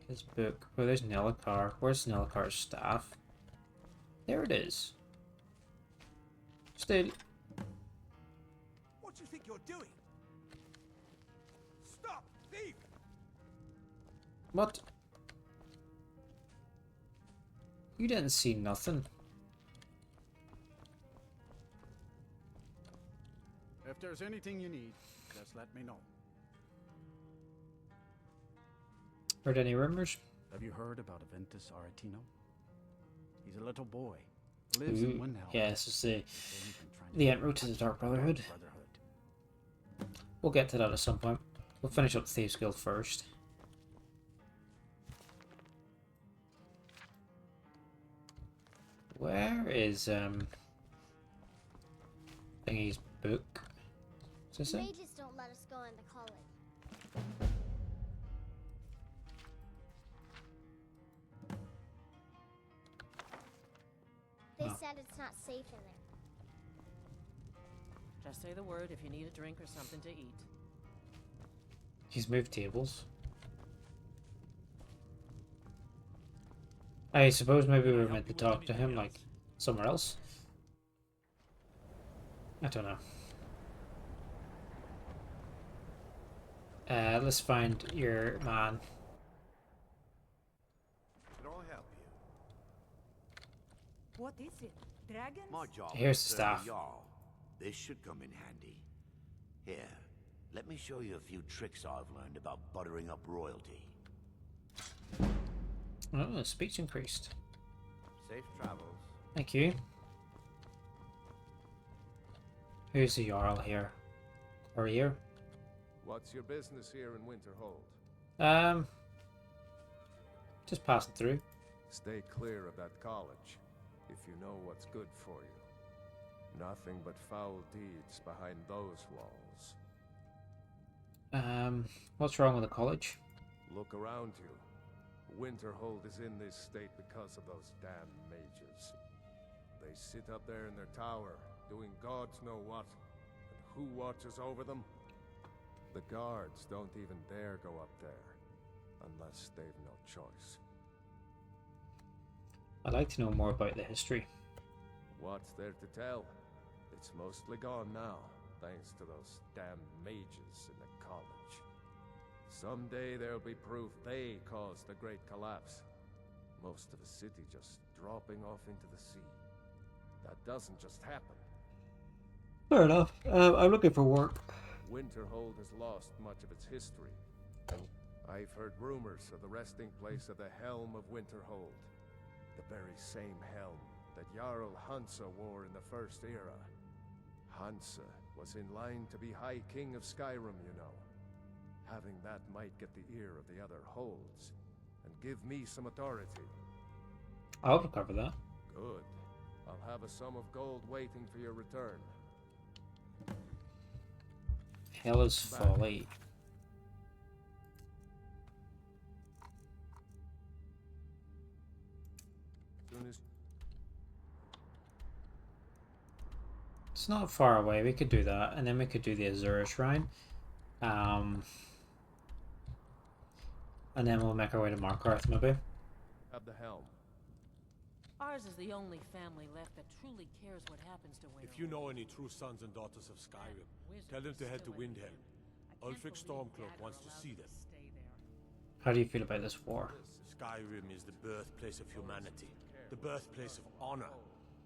his book? Oh, there's Nelacar. Where's Nelacar's staff? There it is. Still. What do you think you're doing? Stop, thief! What? You didn't see nothing. If there's anything you need, just let me know. Heard any rumors? Have you heard about Aventus Aretino? He's a little boy. Lives in Winterhold. Yeah, this is the intro to the Dark Brotherhood. We'll get to that at some point. We'll finish up Thieves Guild first. Where is Thingy's book? Is this it? Mages don't let us go into college. They said it's not safe in there. Just say the word if you need a drink or something to eat. He's moved tables. I suppose maybe we were meant to talk to him like somewhere else. I don't know. Let's find your man. Can I help you? What is it? Dragons? My job Here's is the to staff. Jarl. This should come in handy. Here, let me show you a few tricks I've learned about buttering up royalty. Oh, speech increased. Safe travels. Thank you. Who's the Jarl here? Or here? What's your business here in Winterhold? Just passing through. Stay clear of that college, if you know what's good for you. Nothing but foul deeds behind those walls. What's wrong with the college? Look around you. Winterhold is in this state because of those damn mages. They sit up there in their tower, doing gods know what. And who watches over them? The guards don't even dare go up there, unless they've no choice. I'd like to know more about the history. What's there to tell? It's mostly gone now, thanks to those damn mages in the college. Someday there'll be proof they caused the Great Collapse. Most of a city just dropping off into the sea. That doesn't just happen. Fair enough. I'm looking for work. Winterhold has lost much of its history. I've heard rumors of the resting place of the Helm of Winterhold. The very same helm that Jarl Hansa wore in the First Era. Hansa was in line to be High King of Skyrim, you know. Having that might get the ear of the other holds, and give me some authority. I'll recover that. Good. I'll have a sum of gold waiting for your return. Hell is folly. Soon as It's not far away. We could do that, and then we could do the Azura Shrine. And then we'll make our way to Markarth, maybe. have the helm. Ours is the only family left that truly cares what happens to Winterhold. If you know any true sons and daughters of Skyrim, tell them to head to Windhelm. Ulfric Stormcloak wants to see them. How do you feel about this war? Skyrim is the birthplace of humanity, the birthplace of honor,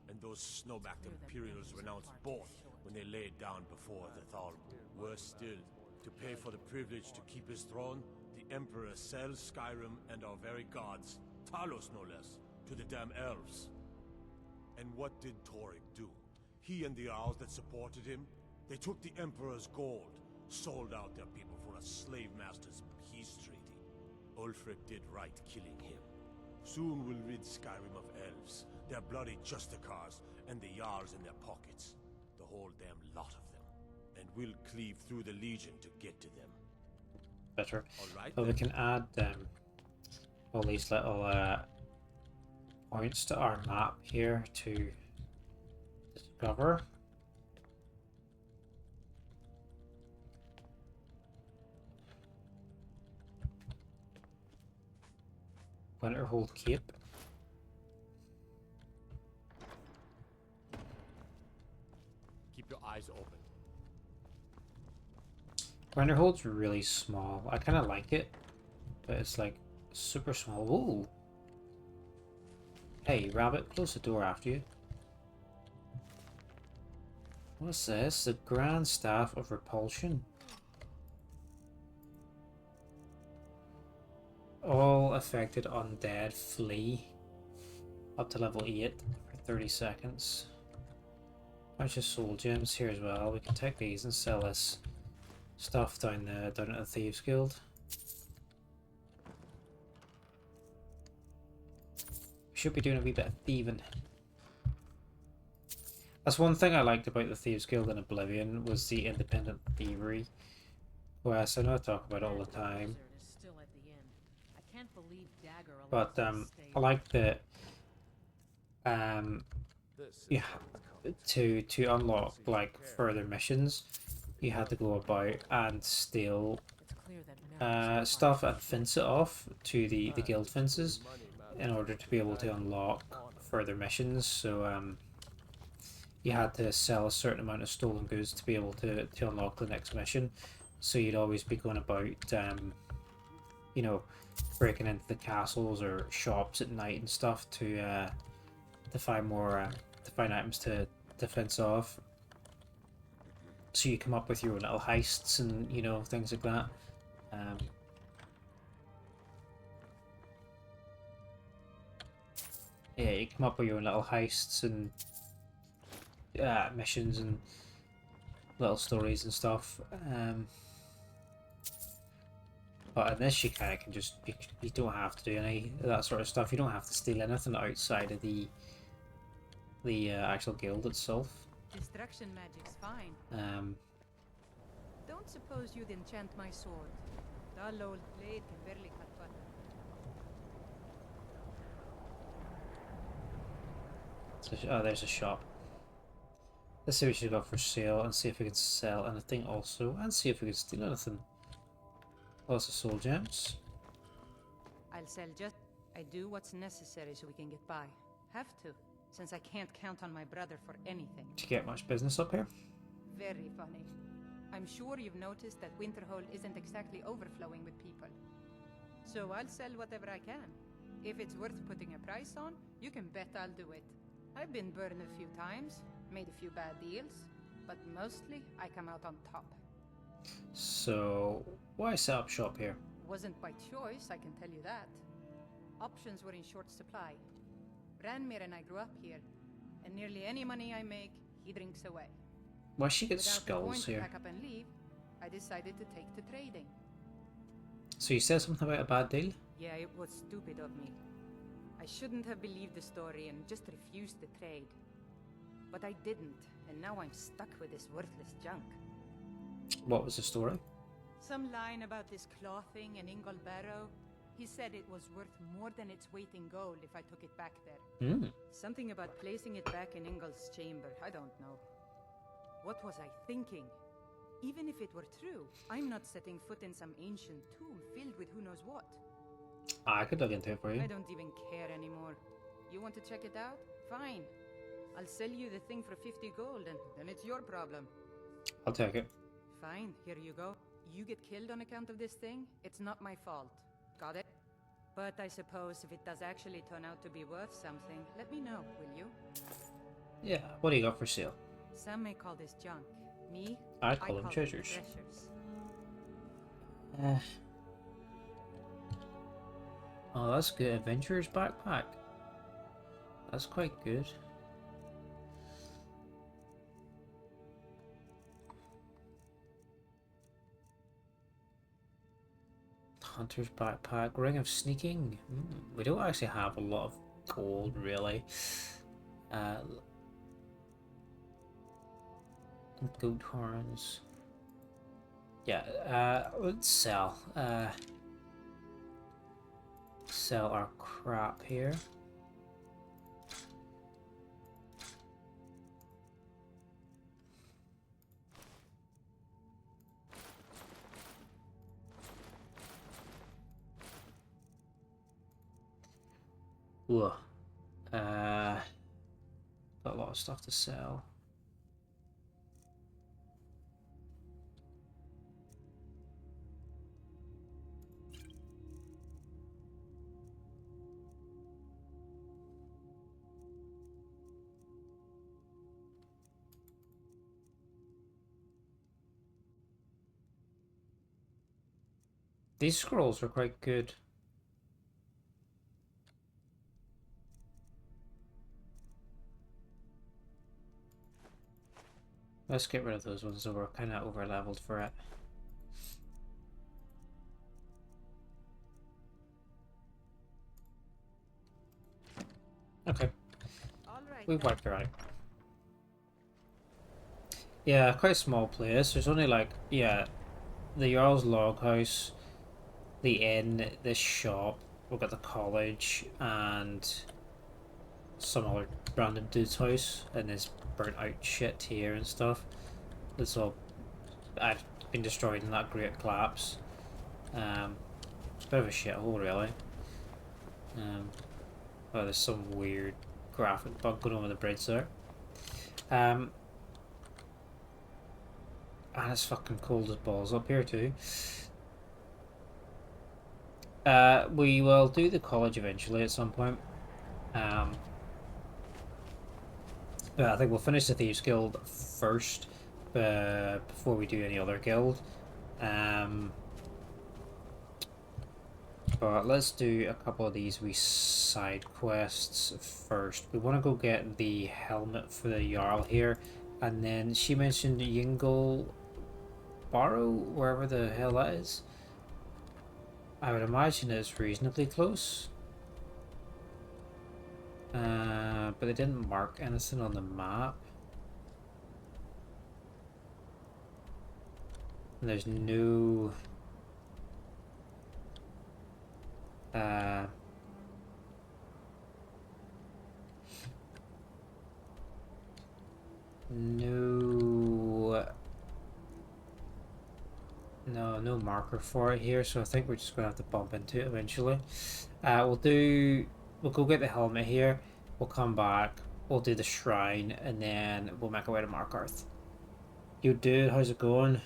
and those snow-backed Imperials renounced both when they laid down before the Thrall. Worse still, to pay for the privilege to keep his throne, the Emperor sells Skyrim and our very gods, Talos no less, to to the damn elves. And what did Torek do? He and the owls that supported him, they took the Emperor's gold, sold out their people for a slave master's peace treaty. Ulfric did right killing him. Soon we'll rid Skyrim of elves, their bloody justicars, and the Jarls in their pockets. The whole damn lot of them. And we'll cleave through the Legion to get to them. Better. All right, But we can add all these little points to our map here to discover. Winterhold Cape. Keep your eyes open. Winterhold's really small. I kind of like it, but it's like super small. Ooh. Hey, rabbit, close the door after you. What's this? The Grand Staff of Repulsion. All affected undead flee. Up to level 8 for 30 seconds. Bunch of soul gems here as well. We can take these and sell this stuff down at the Thieves Guild. We should be doing a wee bit of thieving. That's one thing I liked about the Thieves Guild in Oblivion, was the independent thievery quest. I know I talk about it all the time. But I like that yeah, to unlock like further missions, you had to go about and steal stuff and fence it off to the guild fences in order to be able to unlock further missions. So you had to sell a certain amount of stolen goods to be able to unlock the next mission. So you'd always be going about you know, breaking into the castles or shops at night and stuff to find more to find items to fence off. So you come up with your own little heists and, you know, things like that. Yeah, you come up with your own little heists and missions and little stories and stuff. But in this, you kind of can just, you don't have to do any of that sort of stuff. You don't have to steal anything outside of the actual guild itself. Destruction magic's fine. Don't suppose you'd enchant my sword. Dull old blade can barely cut butter. So, oh, there's a shop. Let's see what she's got for sale and see if we can sell anything also, and see if we can steal anything. Lots of soul gems. I'll sell just... I do what's necessary so we can get by. Have to, since I can't count on my brother for anything. Do you get much business up here? Very funny. I'm sure you've noticed that Winterhold isn't exactly overflowing with people. So I'll sell whatever I can. If it's worth putting a price on, you can bet I'll do it. I've been burned a few times, made a few bad deals, but mostly I come out on top. So, why set up shop here? Wasn't by choice, I can tell you that. Options were in short supply. Ranmir and I grew up here, and nearly any money I make, he drinks away. Why she gets Without the point skulls to here? pack up and leave, I decided to take to trading. So you said something about a bad deal? Yeah, it was stupid of me. I shouldn't have believed the story and just refused the trade. But I didn't, and now I'm stuck with this worthless junk. What was the story? Some line about this clothing in Ingol Barrow. He said it was worth more than its weight in gold if I took it back there. Something about placing it back in Ingol's chamber, I don't know. What was I thinking? Even if it were true, I'm not setting foot in some ancient tomb filled with who knows what. I could look into it for you. I don't even care anymore. You want to check it out? Fine. I'll sell you the thing for 50 gold and then it's your problem. I'll take it. Fine, here you go. You get killed on account of this thing, it's not my fault. Got it? But I suppose if it does actually turn out to be worth something, let me know, will you? Yeah, what do you got for sale? Some may call this junk. Me, I call them treasures. treasures. Oh, that's good. Adventurer's backpack. That's quite good. Hunter's backpack, ring of sneaking. We don't actually have a lot of gold, really. Goat horns. Yeah, let's sell. Sell our crap here. Ooh. Got a lot of stuff to sell. These scrolls are quite good. Let's get rid of those ones that were kind of over leveled for it. Okay. We wiped her out. Yeah, quite a small place. There's only like, yeah, the Jarl's Log House, the inn, this shop, we've got the college, and some other random dude's house, and this burnt out shit here and stuff. It's all I've been destroyed in that great collapse. It's a bit of a shithole, really. Oh, there's some weird graphic bug going on with the bridge there. And it's fucking cold as balls up here too. We will do the college eventually at some point. But I think we'll finish the Thieves Guild first before we do any other guild. But let's do a couple of these wee side quests first. We want to go get the helmet for the Jarl here, and then she mentioned Yingle Barrow, wherever the hell that is. I would imagine it's reasonably close. But they didn't mark anything on the map. And there's no... no marker for it here, so I think we're just gonna have to bump into it eventually. We'll go get the helmet here, we'll come back, we'll do the shrine, and then we'll make our way to Markarth. You dude, how's it going?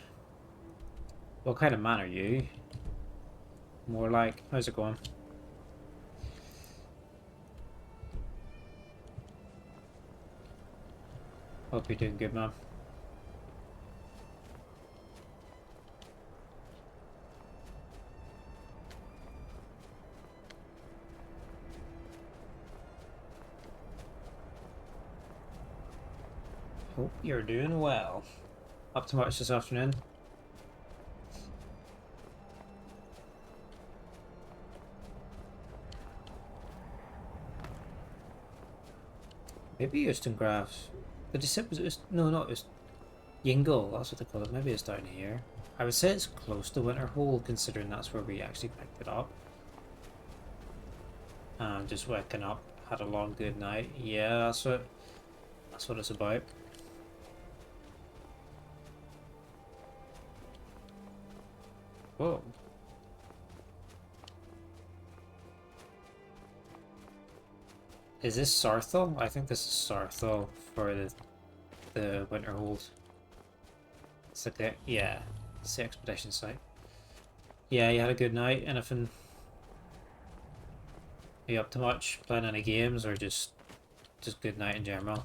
What kind of man are you? More like, how's it going? Hope you're doing good, man. Hope you're doing well. Up to much this afternoon? Maybe Ustengraves. But it was no, not it was Yingle, that's what they call it. Maybe it's down here. I would say it's close to Winterhold, considering that's where we actually picked it up. Just waking up, had a long good night. Yeah, that's what it's about. Whoa. Is this Sarthal? I think this is Sarthal for the Winterhold. It's like the, yeah, it's the expedition site. Yeah, you had a good night. Anything? Are you up to much? Playing any games or just good night in general?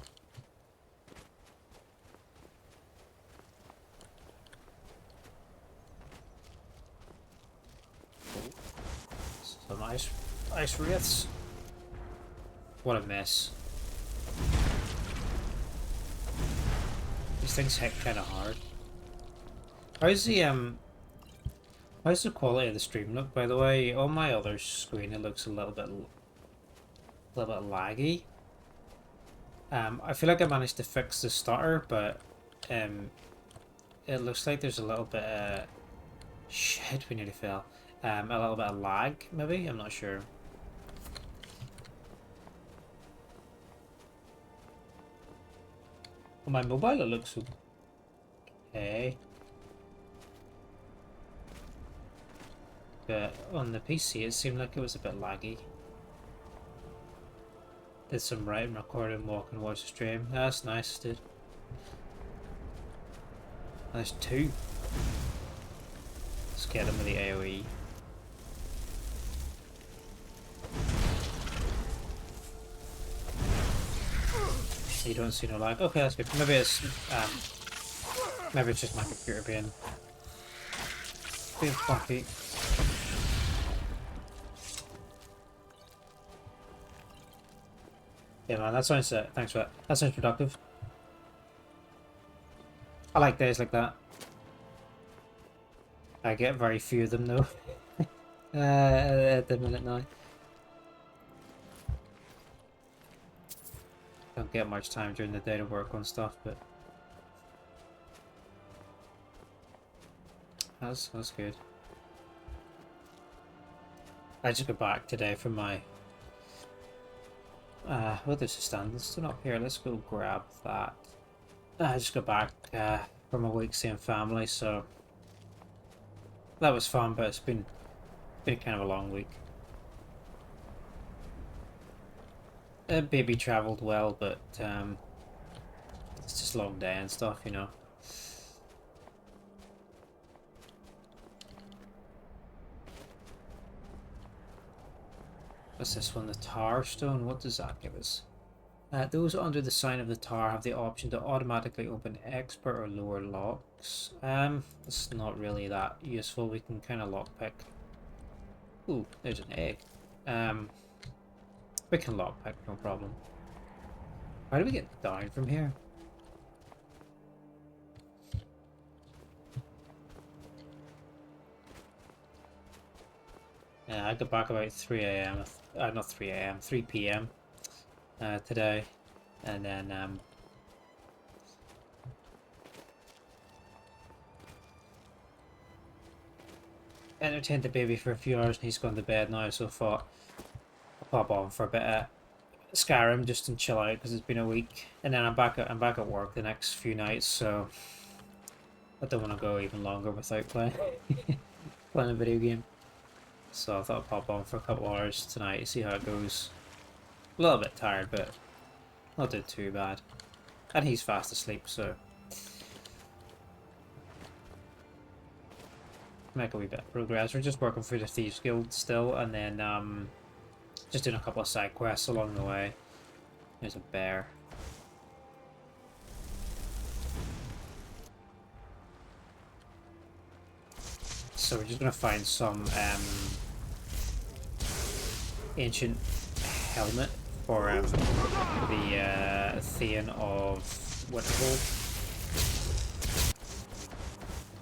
Some ice wraiths. What a mess. These things hit kind of hard. How's the quality of the stream look, by the way? On my other screen it looks a little bit laggy. I feel like I managed to fix the stutter, but it looks like there's a little bit of shit, we nearly fell. A little bit of lag, maybe? I'm not sure. On my mobile it looks okay. But on the PC it seemed like it was a bit laggy. Did some writing, recording, walk and watch the stream. That's nice, dude. There's 2. Let's get him with the AoE. You don't see no lag. Okay, that's good. Maybe it's just my computer being funky. Yeah, man, that sounds. Thanks for that. That sounds productive. I like days like that. I get very few of them though. At the minute now. Don't get much time during the day to work on stuff, but that's good. I just got back today from my well, there's a stand still up here. Let's go grab that. I just got back from a week seeing family, so that was fun, but it's been kind of a long week. Baby travelled well, but it's just a long day and stuff, you know. What's this one? The Tower Stone? What does that give us? Those under the sign of the tower have the option to automatically open expert or lower locks. It's not really that useful. We can kind of lockpick. Ooh, there's an egg. We can lockpick, no problem. How do we get down from here? Yeah, I got back about 3 AM. Not 3 AM, 3 PM today. And then entertained the baby for a few hours and he's gone to bed now, so I thought I'll pop on for a bit of Skyrim just to chill out because it's been a week. And then I'm back at work the next few nights, so I don't want to go even longer without playing playing a video game. So I thought I'd pop on for a couple hours tonight, see how it goes. A little bit tired, but not doing too bad. And he's fast asleep, so make a wee bit of progress. We're just working through the Thieves Guild still, and then just doing a couple of side quests along the way. There's a bear. So we're just gonna find some ancient helmet for the Thean of Winterhold,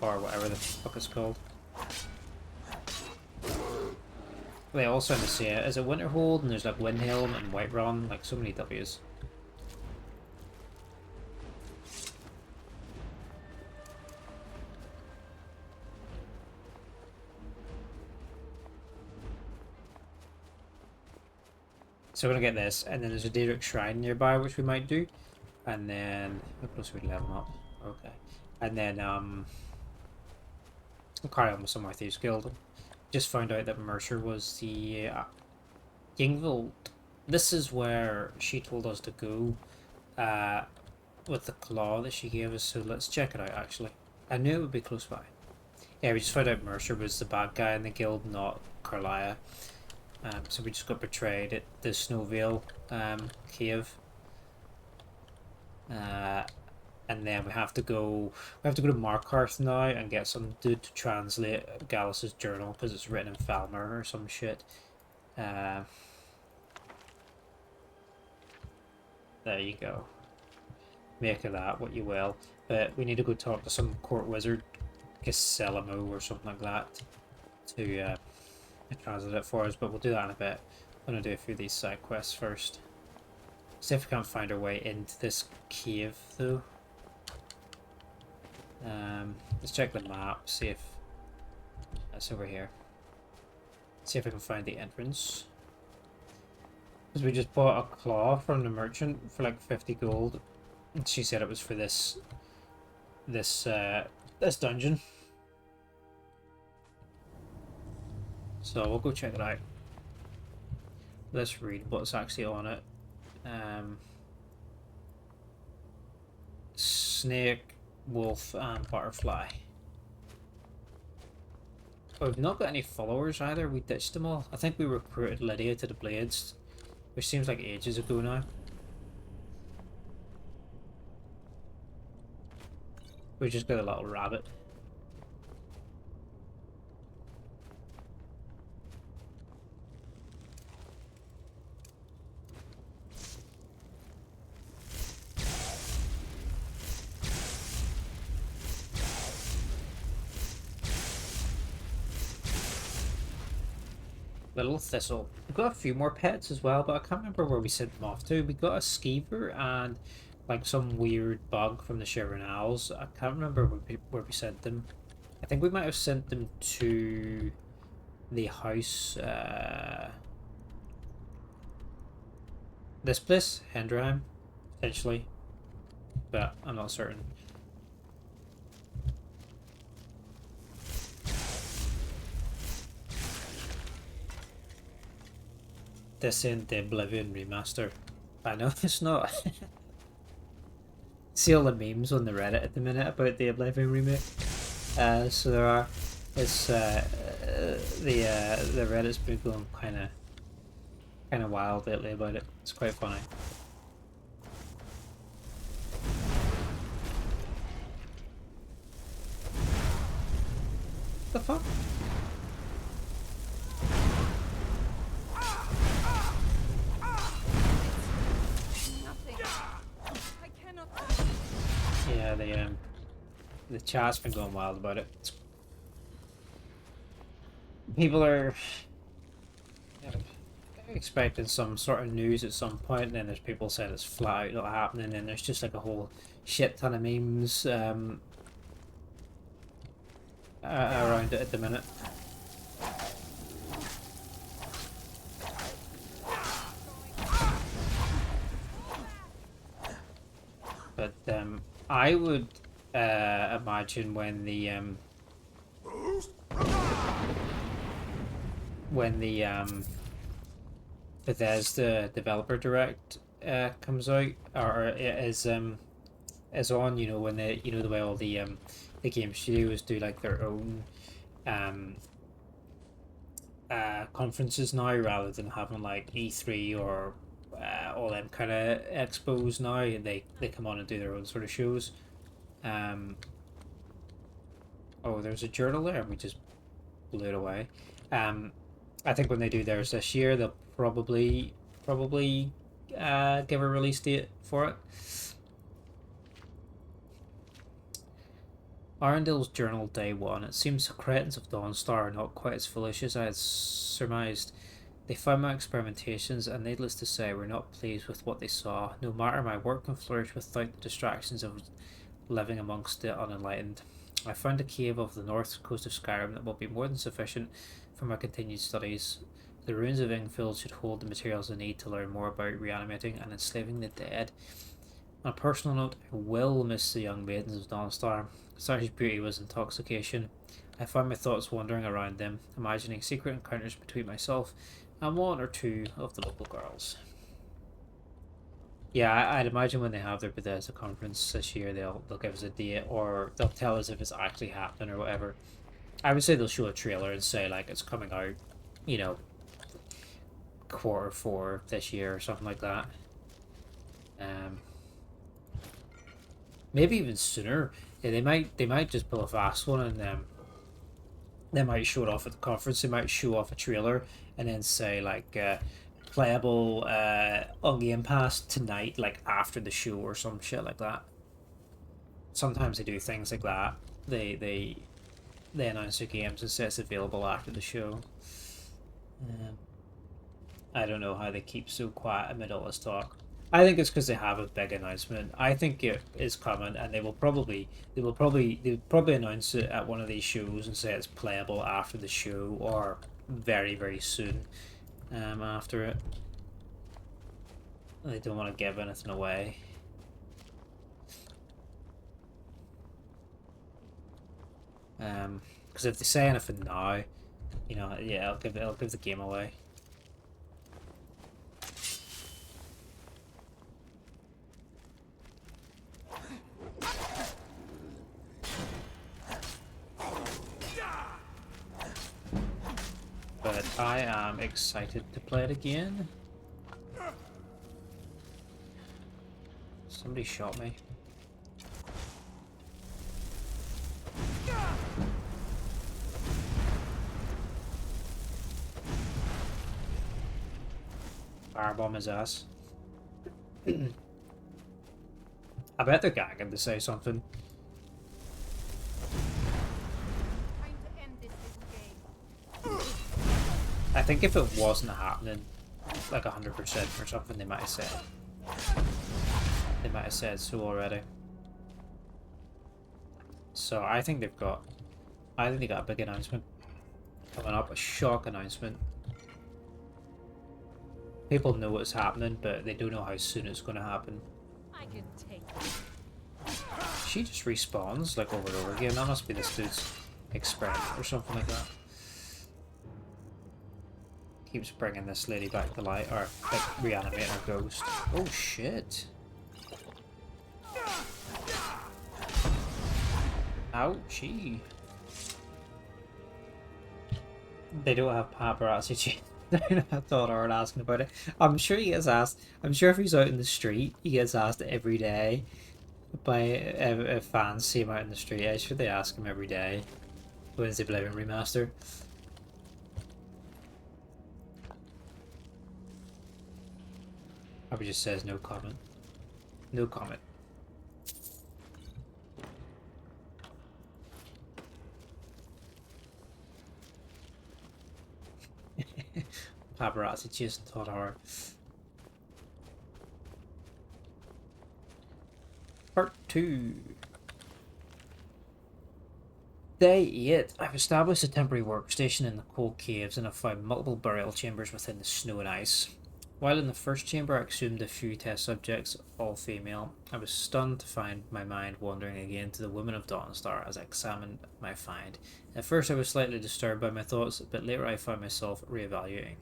or whatever the fuck it's called. They all sound the same. Is it Winterhold? And there's like Windhelm and Whiterun, like so many W's. So we're gonna get this, and then there's a Daedric Shrine nearby, which we might do, and then how close are we to level up? Okay, and then we'll carry on with some more Thieves Guild. Just found out that Mercer was the Yingvold. This is where she told us to go with the claw that she gave us. So let's check it out. Actually, I knew it would be close by. Yeah, we just found out Mercer was the bad guy in the guild, not Carlia. So we just got betrayed at the Snowvale cave, and then we have to go to Markarth now and get some dude to translate Gallus's journal because it's written in Falmer or some shit. There you go. Make of that what you will. But we need to go talk to some court wizard, Giselimo or something like that, to translate it for us. But we'll do that in a bit. I'm gonna do a few of these side quests first. See if we can't find our way into this cave though. Let's check the map. See if that's over here. See if I can find the entrance. Because we just bought a claw from the merchant for like 50 gold. And she said it was for this dungeon. So we'll go check it out. Let's read what's actually on it. Snake, wolf, and butterfly. Oh, we've not got any followers either. We ditched them all. I think we recruited Lydia to the Blades, which seems like ages ago now. We just got a little rabbit. Little thistle. We've got a few more pets as well, but I can't remember where we sent them off to. We got a skeever and like some weird bug from the Shivering Owls. I can't remember where we sent them. I think we might have sent them to the house. This place, Hendrheim, potentially, but I'm not certain. This ain't the Oblivion remaster. I know it's not. See all the memes on the Reddit at the minute about the Oblivion remake. So there are. It's the Reddit's been going kind of wild lately about it. It's quite funny. The fuck? Yeah, the chat's been going wild about it. People are expecting some sort of news at some point, and then there's people saying it's flat out not happening, and there's just like a whole shit ton of memes around it at the minute. But I would imagine when the Bethesda developer direct comes out, or is on, you know, when the way all the game studios do like their own conferences now, rather than having like E3 or all them kind of expos now, and they come on and do their own sort of shows. Oh, there's a journal there and we just blew it away. I think when they do theirs this year, they'll probably give a release date for it. Arundel's journal day 1. It seems the cretins of Dawnstar are not quite as foolish as I had surmised. They found my experimentations, and needless to say, were not pleased with what they saw. No matter, my work can flourish without the distractions of living amongst the unenlightened. I found a cave off the north coast of Skyrim that will be more than sufficient for my continued studies. The ruins of Ingfield should hold the materials I need to learn more about reanimating and enslaving the dead. On a personal note, I will miss the young maidens of Dawnstar. Such beauty was intoxication. I found my thoughts wandering around them, imagining secret encounters between myself and one or two of the local girls. Yeah, I'd imagine when they have their Bethesda conference this year, they'll give us a date, or they'll tell us if it's actually happening or whatever. I would say they'll show a trailer and say like it's coming out, you know, Q4 this year or something like that. Maybe even sooner. Yeah, they might just pull a fast one, and they might show it off at the conference. They might show off a trailer and then say like playable on Game Pass tonight, like after the show or some shit like that. sometimes they do things like that. They announce their games and say it's available after the show. I don't know how they keep so quiet amid all this talk. I think it's because they have a big announcement. I think it is coming, and they'll probably announce it at one of these shows and say it's playable after the show or very, very soon after it. They don't want to give anything away. Because if they say anything now, you know, yeah, it'll give the game away. But I am excited to play it again. Somebody shot me. Firebomb his ass. I bet they're gagging to say something. I think if it wasn't happening, like 100% or something, they might have said. They might have said so already. So I think they've got. I think they got a big announcement coming up, a shock announcement. People know what's happening, but they don't know how soon it's going to happen. I can take She just respawns like over and over again. That must be this dude's experiment or something like that. Keeps bringing this lady back to life, or like reanimating her ghost. Oh shit! Ouchie! They don't have paparazzi chasing. I thought I was asking about it. I'm sure he gets asked. I'm sure if he's out in the street, he gets asked every day by if fans see him out in the street. I'm sure they ask him every day. When's the Oblivion remaster? Probably just says no comment. No comment. Paparazzi chasing Todd Howard. Part 2. Day 8. I've established a temporary workstation in the cold caves and have found multiple burial chambers within the snow and ice. While in the first chamber I exhumed a few test subjects, all female, I was stunned to find my mind wandering again to the women of Dawnstar as I examined my find. At first I was slightly disturbed by my thoughts, but later I found myself re-evaluating.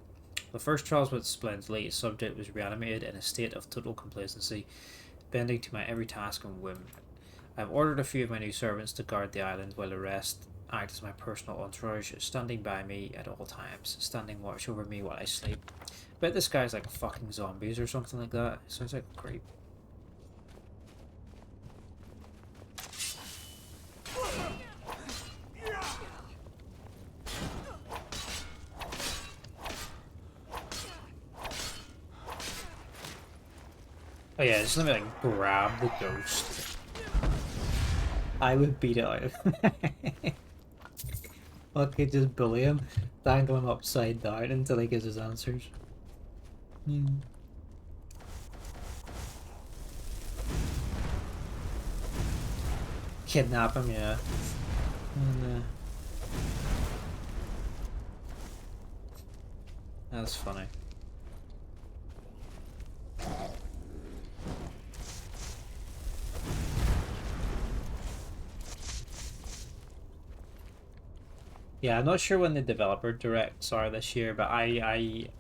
The first trials went splendidly. A subject was reanimated in a state of total complacency, bending to my every task and whim. I have ordered a few of my new servants to guard the island while the rest act as my personal entourage, standing by me at all times, standing watch over me while I sleep. I bet this guy's like fucking zombies or something like that. It sounds like a creep. Oh yeah, just let me like grab the ghost. I would beat it out of him. Okay, just bully him, dangle him upside down until he gives his answers. Kidnap him, yeah. And, that's funny. Yeah, I'm not sure when the developer directs are this year, but I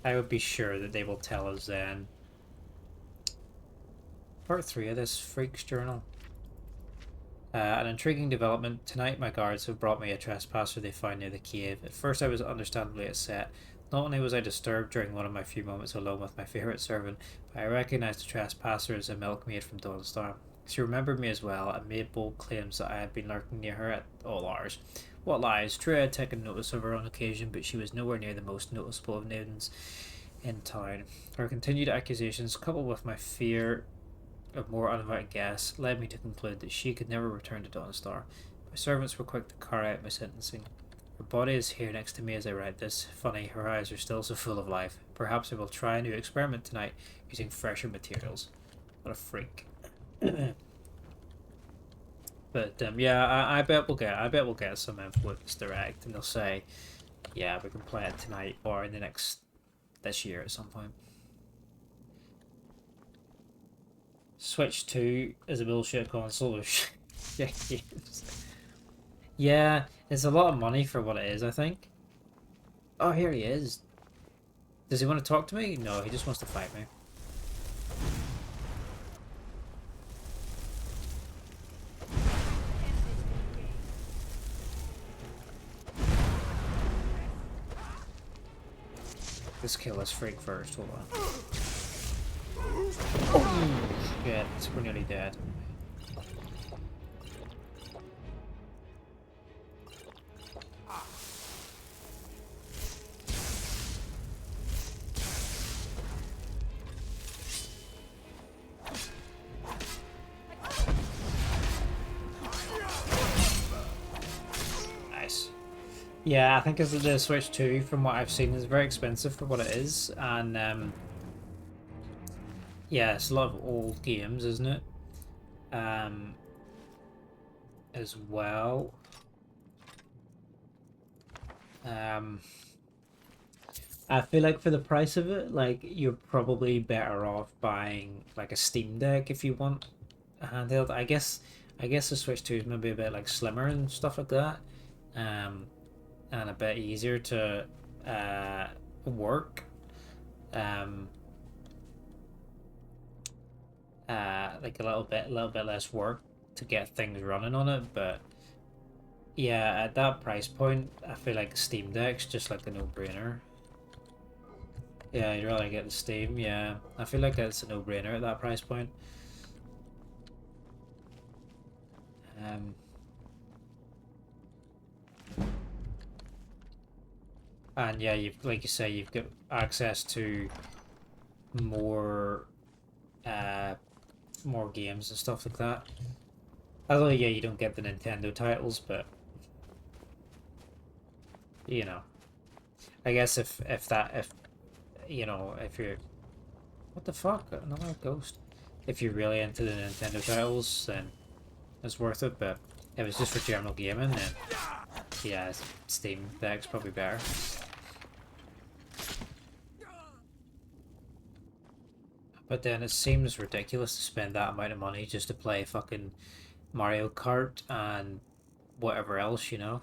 would be sure that they will tell us then. Part 3 of this Freak's Journal. An intriguing development. Tonight my guards have brought me a trespasser they found near the cave. At first I was understandably upset. Not only was I disturbed during one of my few moments alone with my favourite servant, but I recognised the trespasser as a milkmaid from Dawnstar. She remembered me as well and made bold claims that I had been lurking near her at all hours. What lies? True, I had taken notice of her on occasion, but she was nowhere near the most noticeable of maidens in town. Her continued accusations, coupled with my fear of more uninvited guests led me to conclude that she could never return to Dawnstar. My servants were quick to carry out my sentencing. Her body is here next to me as I write this. Funny, her eyes are still so full of life. Perhaps I will try a new experiment tonight using fresher materials. What a freak. But yeah, I bet we'll get some influence direct, and they'll say, yeah, we can play it tonight or in this year at some point. Switch 2 is a bullshit console. Yeah, it's a lot of money for what it is, I think. Oh, here he is. Does he want to talk to me? No, he just wants to fight me. Let's kill this freak first, hold on. Oh, shit, we're nearly dead. Nice. Yeah, I think as the Switch 2, from what I've seen, is very expensive for what it is, and yeah, it's a lot of old games, isn't it? As well. I feel like for the price of it, like, you're probably better off buying like a Steam Deck if you want a handheld. I guess the Switch 2 is maybe a bit like slimmer and stuff like that, and a bit easier to work. Like a little bit less work to get things running on it, but yeah, at that price point, I feel like Steam Deck's just like a no-brainer. Yeah, you'd rather get the Steam, yeah. I feel like it's a no-brainer at that price point. And yeah, you've, like you say, you've got access to more more games and stuff like that. Although yeah, you don't get the Nintendo titles, but you know, I guess if you know, if you're, what the fuck, another ghost. If you're really into the Nintendo titles, then it's worth it. But if it's just for general gaming, then yeah, Steam Deck's probably better. But then it seems ridiculous to spend that amount of money just to play fucking Mario Kart and whatever else, you know?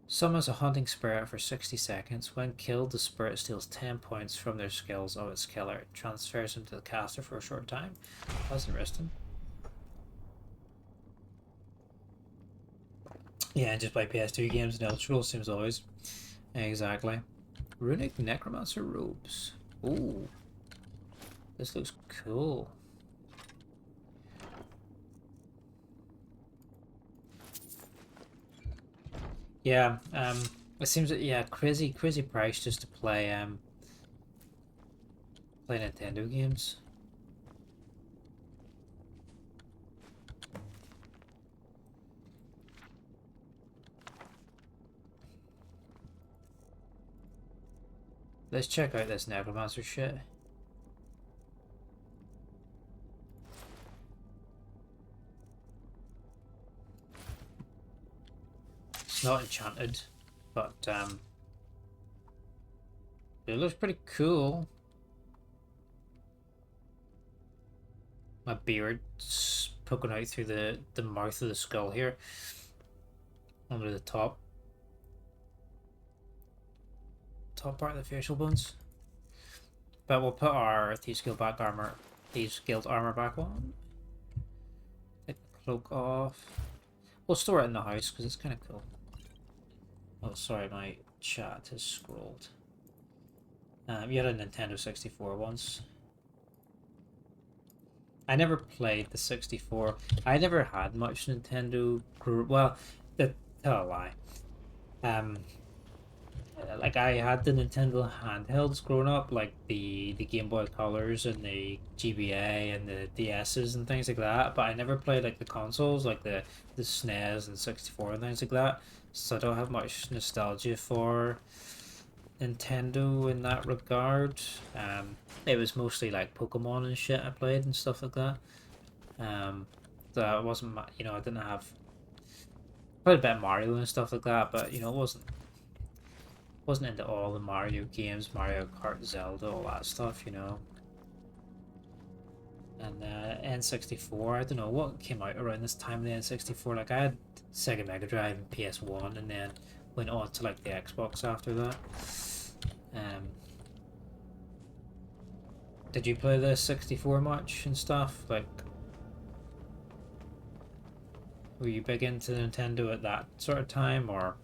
Summons a hunting spirit for 60 seconds. When killed, the spirit steals 10 points from their skills of its killer. It transfers them to the caster for a short time. That's interesting. Yeah, and just play PS2 games and Elder Scrolls seems always. Exactly. Runic Necromancer robes. Ooh. This looks cool. Yeah, it seems that, yeah, crazy price just to play play Nintendo games. Let's check out this Necromancer shit. It's not enchanted, but it looks pretty cool. My beard's poking out through the mouth of the skull here, under the top part of the facial bones. But we'll put our Thieves Guild armor back on. Take the cloak off. We'll store it in the house because it's kind of cool. Oh, sorry, my chat has scrolled. You had a Nintendo 64 once. I never played the 64. I never had much Nintendo. Well, tell a lie. like I had the Nintendo handhelds growing up, like the Game Boy Colors and the GBA and the DSs and things like that. But I never played like the consoles, like the SNES and 64 and things like that. So I don't have much nostalgia for Nintendo in that regard. It was mostly like Pokemon and shit I played and stuff like that. So I wasn't, you know, I didn't have played a bit of Mario and stuff like that, but you know, it wasn't into all the Mario games, Mario Kart, Zelda, all that stuff, you know. And N64, I don't know what came out around this time of the N64. Like I had Sega Mega Drive and PS1, and then went on to like the Xbox after that. Did you play the 64 much and stuff? Like, were you big into Nintendo at that sort of time, or?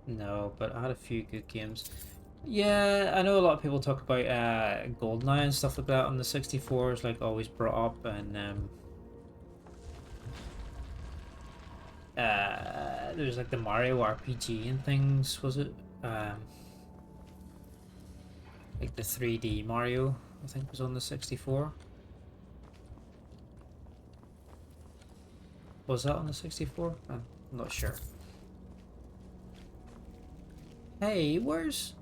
No, but I had a few good games. Yeah, I know a lot of people talk about GoldenEye and stuff like that on the 64 is like always brought up, and there's like the Mario RPG and things, was it? Like the 3D Mario, I think, was on the 64. Was that on the 64? I'm not sure. Hey, where's...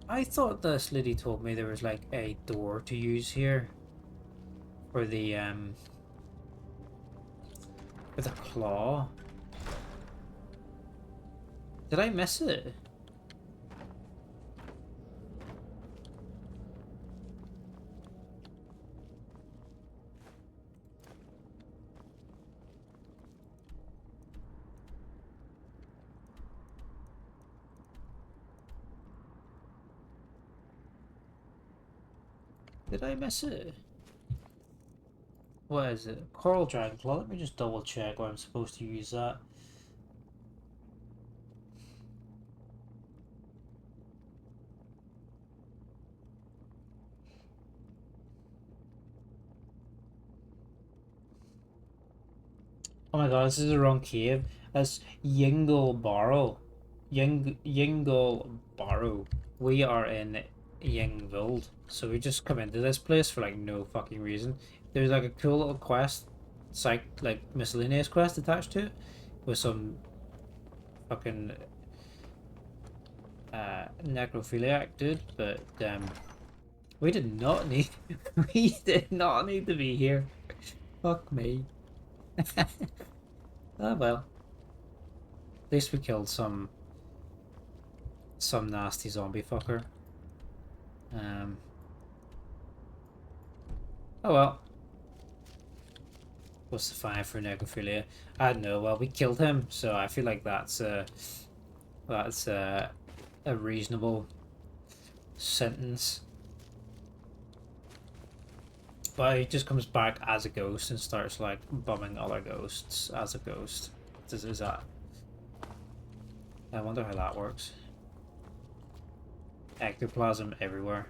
I thought this lady told me there was like a door to use here for the claw. Did I miss it? Did I miss it? What is it? Coral Dragon Claw. Let me just double check where I'm supposed to use that. Oh my god, this is the wrong cave. That's Yingle Barrow. Yingle Barrow. We are in Yingvild. So we just come into this place for like no fucking reason. There's like a cool little quest, like miscellaneous quest attached to it, with some fucking necrophiliac dude, but we did not need we did not need to be here. Fuck me. Oh well. At least we killed some nasty zombie fucker. Oh well. What's the fine for necrophilia? I don't know. Well, we killed him, so I feel like that's a reasonable sentence. But he just comes back as a ghost and starts like bumming other ghosts as a ghost. Is that? I wonder how that works. Ectoplasm everywhere.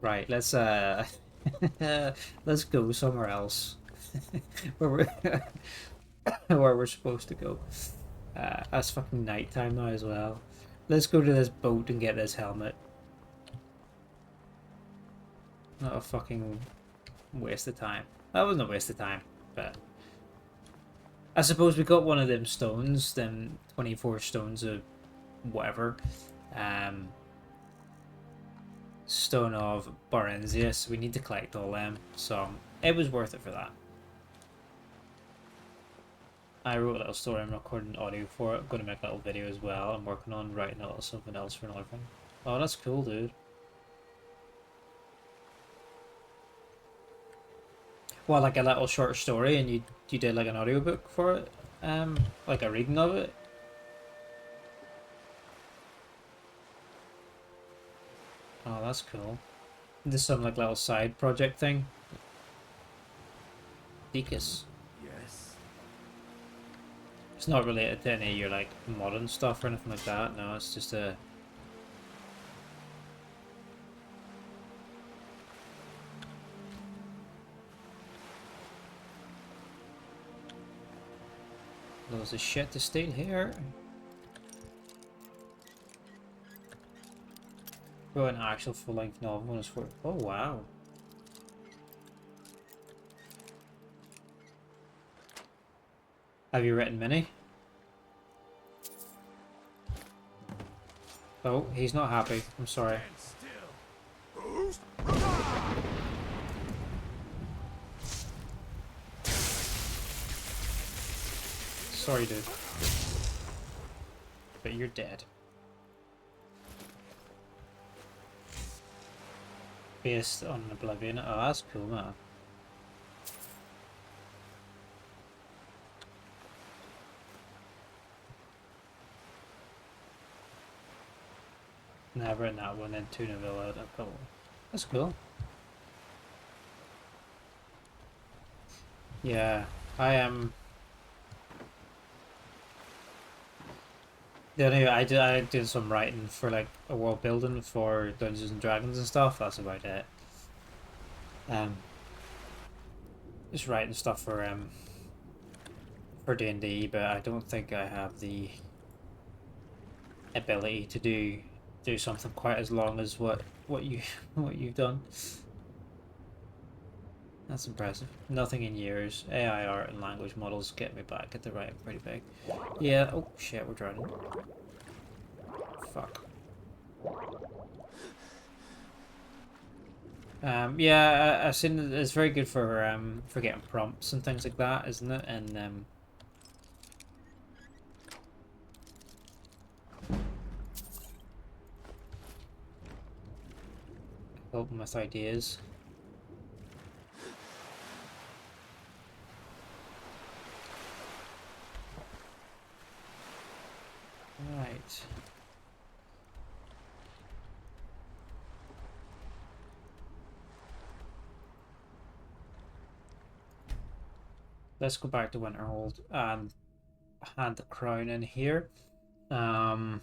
Right, let's let's go somewhere else. where we're supposed to go. That's fucking nighttime now as well. Let's go to this boat and get this helmet. Not a fucking waste of time. That wasn't a waste of time, but I suppose we got one of them stones, them 24 stones of whatever. Stone of Barenzius. We need to collect all them, so it was worth it for that. I wrote a little story. I'm recording audio for it. I'm going to make a little video as well. I'm working on writing a little something else for another thing. Oh, that's cool, dude. Well, like a little short story, and you did like an audiobook for it, like a reading of it. Oh, that's cool. This is some like little side project thing. Deacus. Yes. It's not related to any of your like modern stuff or anything like that. No, it's just a. Loads of shit to steal here. Oh, an actual full-length novel is for. Oh wow. Have you written many? Oh, he's not happy. I'm sorry. Sorry, dude. But you're dead. Based on Oblivion. Oh, that's cool, man. Never in that one, then 2 novel out. Oh, that's cool. Yeah, I am. I did some writing for like a world building for Dungeons and Dragons and stuff. That's about it. Just writing stuff for D&D, but I don't think I have the ability to do something quite as long as what you've done. That's impressive. Nothing in years. AI art and language models get me back at the writing pretty big. Yeah. Oh shit, we're drowning. Fuck. Yeah, I've seen it's very good for getting prompts and things like that, isn't it? And helping with ideas. Right. Let's go back to Winterhold and hand the crown in here. And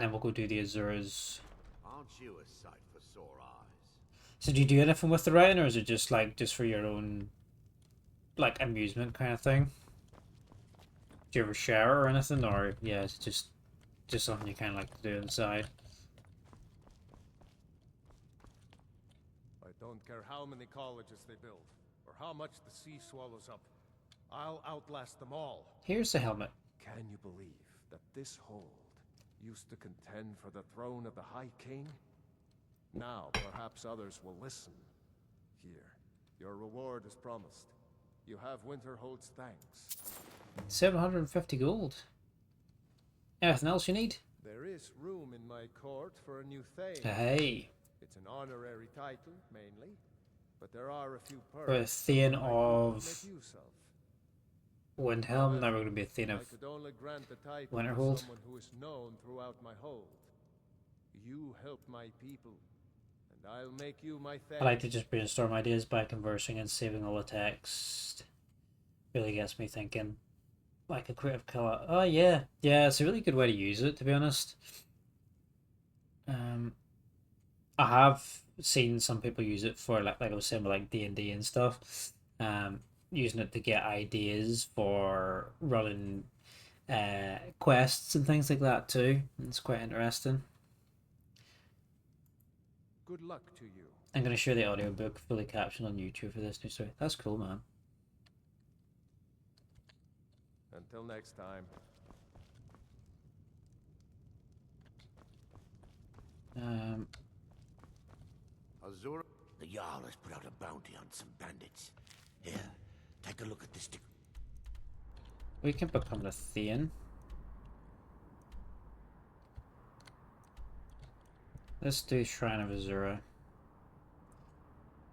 then we'll go do the Azura's. Aren't you a sight for sore eyes? So do you do anything with the writing, or is it just like just for your own like amusement kind of thing? Do you ever share or anything, or yeah, it's just something you kind of like to do inside? I don't care how many colleges they build, or how much the sea swallows up. I'll outlast them all. Here's the helmet. Can you believe that this hold used to contend for the throne of the High King? Now, perhaps others will listen. Here, your reward is promised. You have Winterhold's thanks. 750 gold. Anything else you need? There is room in my court for a new Thane. Hey. It's an honorary title, mainly, but there are a few perks. For a Thane of Windhelm, now we're going to be a Thane of I could only grant the title Winterhold. to someone who is known throughout my hold. You help my people, and I'll make you my Thane. I like to just brainstorm ideas by conversing and saving all the text. Really gets me thinking. Like a creative killer. Oh yeah, yeah, it's a really good way to use it, to be honest. I have seen some people use it for like I was saying with like D&D and stuff. Using it to get ideas for running quests and things like that too. It's quite interesting. Good luck to you. I'm going to share the audiobook fully captioned on YouTube for this new story. That's cool, man. Until next time. Azura? The Jarl has put out a bounty on some bandits. Here, take a look at this. We can become the Thane. Let's do Shrine of Azura.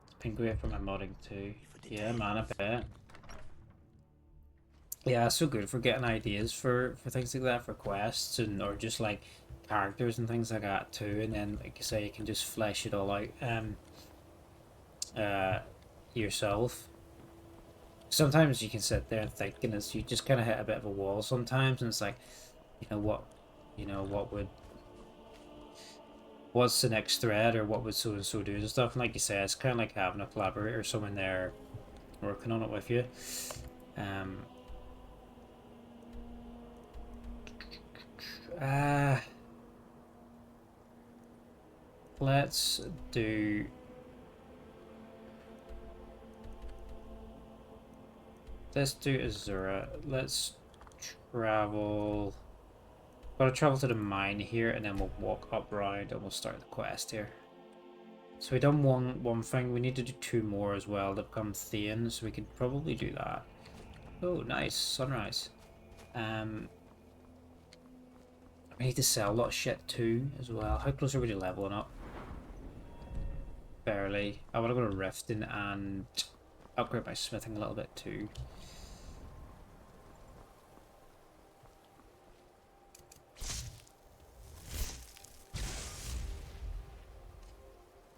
It's been great for my modding too. Yeah, man, I bet. Yeah, it's so good for getting ideas for things like that, for quests and or just like characters and things like that too. And then, like you say, you can just flesh it all out. yourself. Sometimes you can sit there and think, and it's, you just kind of hit a bit of a wall sometimes, and it's like, what's the next thread, or what would so and so do and stuff. And like you say, it's kind of like having a collaborator, someone there working on it with you. Let's do. Let's do Azura. Let's travel. Gotta travel to the mine here, and then we'll walk up round and we'll start the quest here. So we done one thing. We need to do 2 more as well to become Thean, so we could probably do that. Oh, nice sunrise. We need to sell a lot of shit too as well. How close are we to leveling up? Barely. I want to go to Riften and upgrade my smithing a little bit too.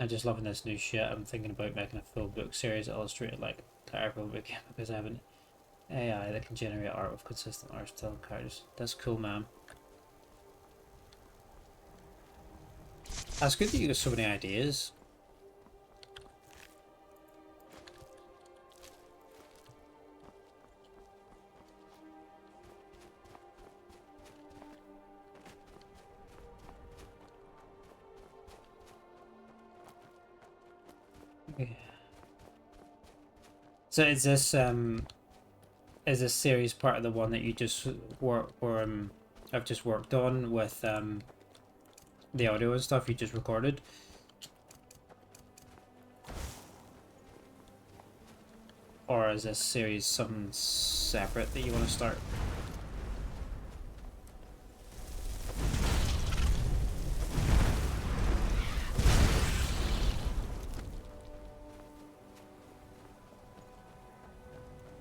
I'm just loving this new shit. I'm thinking about making a full book series illustrated like Clarify book because I have an AI that can generate art with consistent art style characters. That's cool, man. That's good that you got so many ideas. Okay. So is this series part of the one that you just I've just worked on with the audio and stuff you just recorded? Or is this series something separate that you want to start?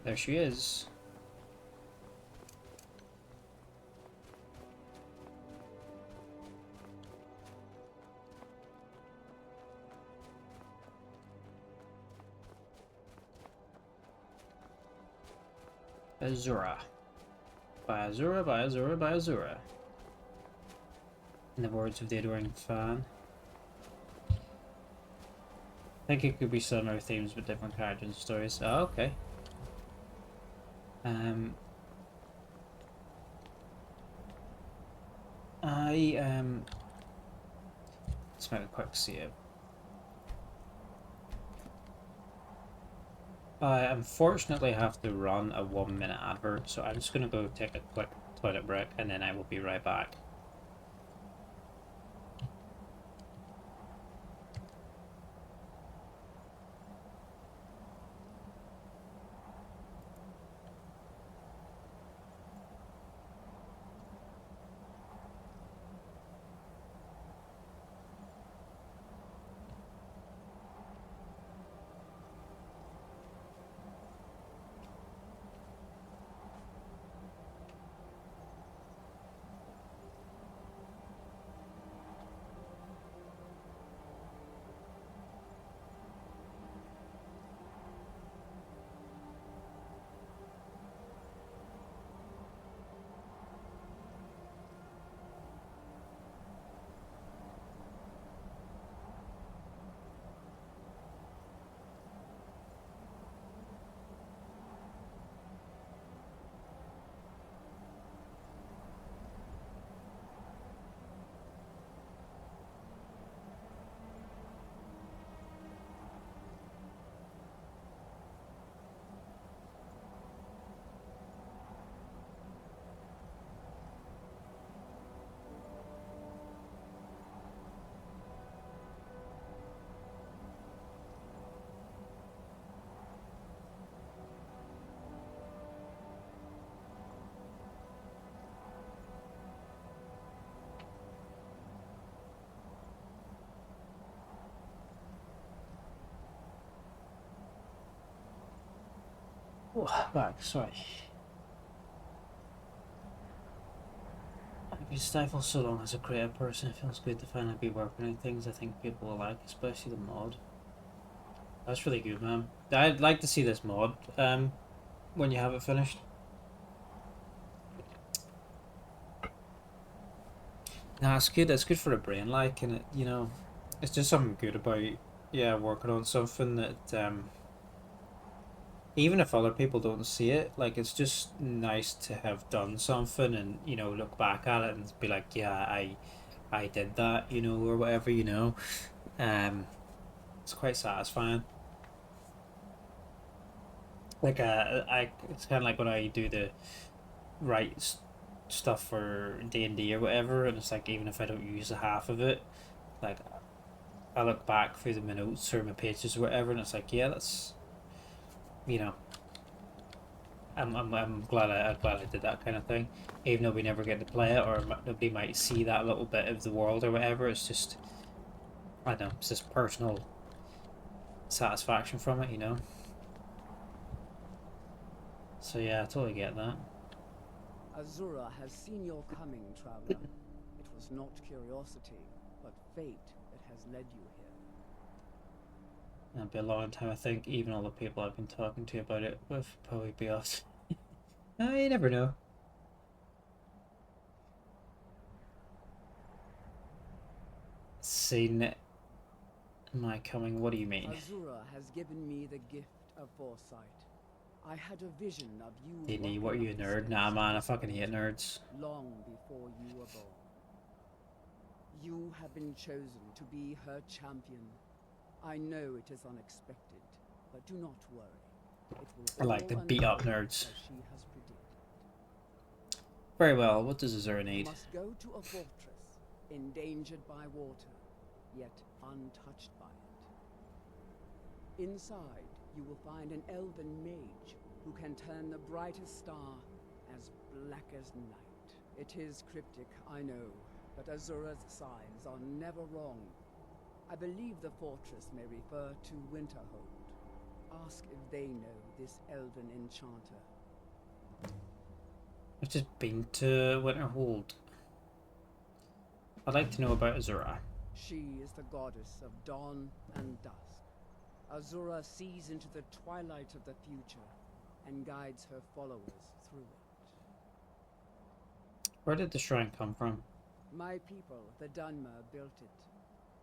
There she is. Azura. By Azura, by Azura, by Azura. In the words of the adoring fan. I think it could be similar themes but different characters and stories. Oh, okay. Let's make a quick save. I unfortunately have to run a 1-minute advert, so I'm just gonna go take a quick toilet break and then I will be right back. Oh, back, sorry. I've been stifled so long as a creative person, it feels good to finally be working on things I think people will like, especially the mod. That's really good, man. I'd like to see this mod when you have it finished. Nah, it's good. It's good for the brain, like, and it, you know, it's just something good about, yeah, working on something that even if other people don't see it, like, it's just nice to have done something and, you know, look back at it and be like, yeah, I did that, you know, or whatever, you know. It's quite satisfying. Like, it's kind of like when I do the right stuff for D&D or whatever, and it's like, even if I don't use the half of it, like, I look back through my notes or my pages or whatever, and it's like, yeah, that's, you know, I'm glad I did that kind of thing, even though we never get to play it or nobody might see that little bit of the world or whatever. It's just, I don't know, it's just personal satisfaction from it, you know. So yeah, I totally get that. Azura has seen your coming, traveler. It was not curiosity, but fate that has led you here. It'll be a long time, I think. Even all the people I've been talking to about it will probably be off. You never know. Seen my coming? What do you mean? Azura has given me the gift of foresight. I had a vision of you. D&D, what are you, a nerd? Nah, man, I fucking hate nerds. Long before you were born. You have been chosen to be her champion. I know it is unexpected, but do not worry. It will I like to beat up nerds. she has predicted. Very well, what does Azura need? You must go to a fortress, endangered by water, yet untouched by it. Inside, you will find an elven mage who can turn the brightest star as black as night. It is cryptic, I know, but Azura's signs are never wrong. I believe the fortress may refer to Winterhold. Ask if they know this elven enchanter. I've just been to Winterhold. I'd like to know about Azura. She is the goddess of dawn and dusk. Azura sees into the twilight of the future and guides her followers through it. Where did the shrine come from? My people, the Dunmer, built it.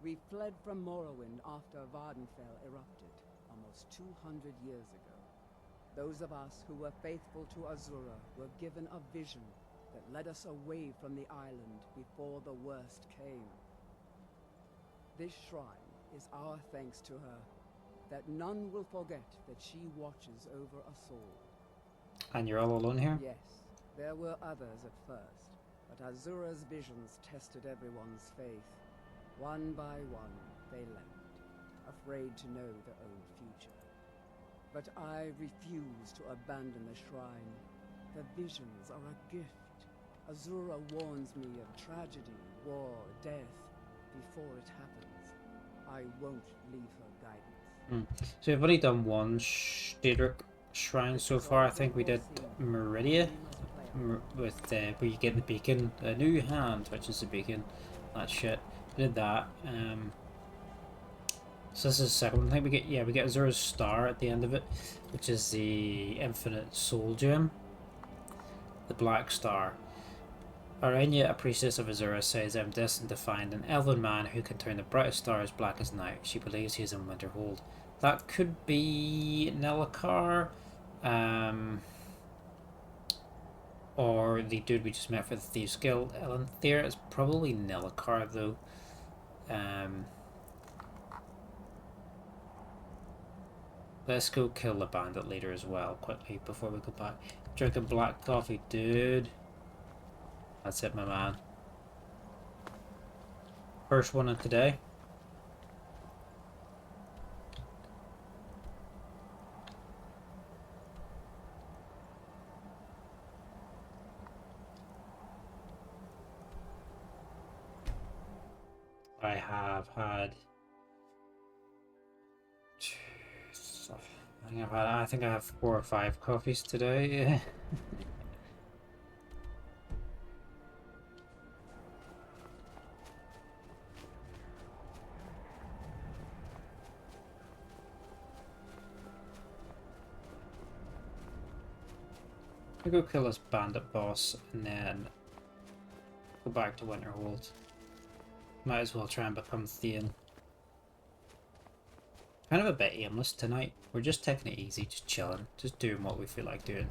We fled from Morrowind after Vardenfell erupted, almost 200 years ago. Those of us who were faithful to Azura were given a vision that led us away from the island before the worst came. This shrine is our thanks to her, that none will forget that she watches over us all. And you're all alone here? Yes, there were others at first, but Azura's visions tested everyone's faith. One by one, they left, afraid to know their own future. But I refuse to abandon the shrine. The visions are a gift. Azura warns me of tragedy, war, death, before it happens. I won't leave her guidance. So we've only done one Daedric shrine so far. I think we did Meridia, with where you get the beacon, a new hand, which is the beacon. That shit. We did that. So this is the second one. I think we get Azura's star at the end of it, which is the infinite soul gem, the black star. Arenya, a priestess of Azura, says, "I'm destined to find an elven man who can turn the brightest star as black as night." She believes he is in Winterhold. That could be Nelacar, or the dude we just met for the Thieves Guild. Elanthir is probably Nelacar though. Let's go kill the bandit leader as well quickly before we go back. Drinking black coffee, dude. That's it, my man. First one of today. I have had. I think I have 4 or 5 coffees today. I'll go kill this bandit boss and then go back to Winterhold. Might as well try and become Thane. Kind of a bit aimless tonight. We're just taking it easy, just chilling, just doing what we feel like doing.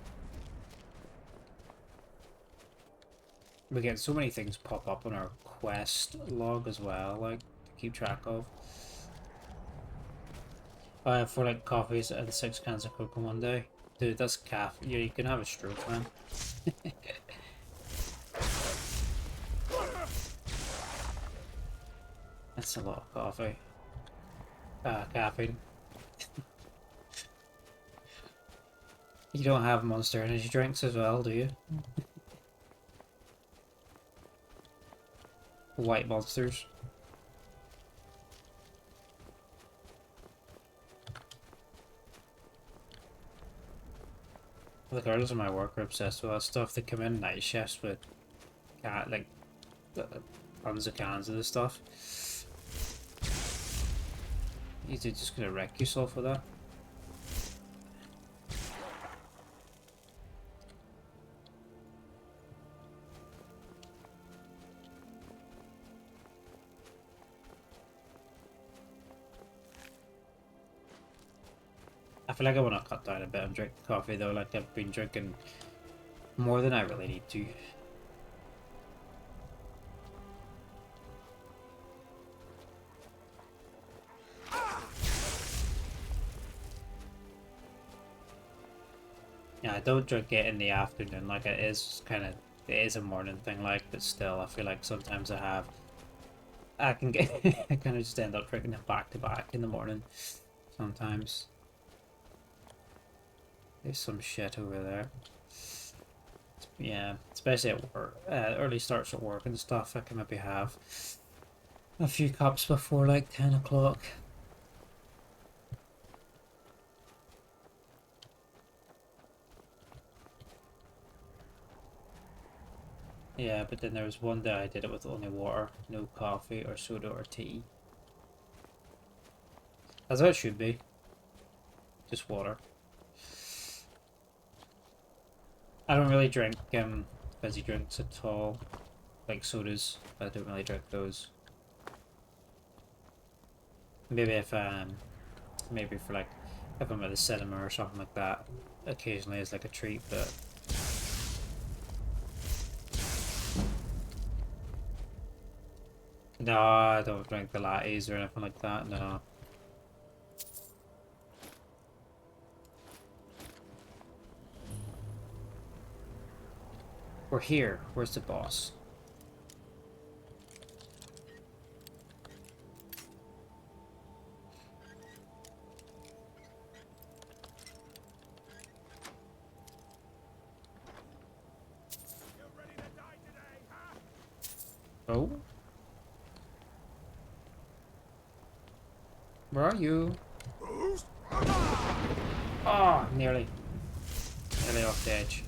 We get so many things pop up on our quest log as well, like to keep track of. For like coffees and 6 cans of Coke in one day. Dude, that's caffeine. Yeah, you can have a stroke, man. That's a lot of coffee. Caffeine. You don't have Monster Energy drinks as well, do you? White monsters. The girls in my work are obsessed with that stuff. They come in night shifts with like tons of cans of this stuff. You're just gonna wreck yourself with that. I feel like I want to cut down a bit on drinking coffee though, like I've been drinking more than I really need to. Yeah, I don't drink it in the afternoon, like it is a morning thing, like, but still I feel like sometimes I can get I kind of just end up drinking it back to back in the morning sometimes. There's some shit over there. Yeah, especially at work, early starts at work and stuff. I can maybe have a few cups before like 10 o'clock. Yeah, but then there was one day I did it with only water, no coffee or soda or tea. As it should be. Just water. I don't really drink fizzy drinks at all. Like sodas, I don't really drink those. Maybe if maybe for like if I'm at the cinema or something like that, occasionally as like a treat, but no, I don't drink the lattes or anything like that, no. We're here. Where's the boss? Oh? Where are you? Oh, nearly. Nearly off the edge.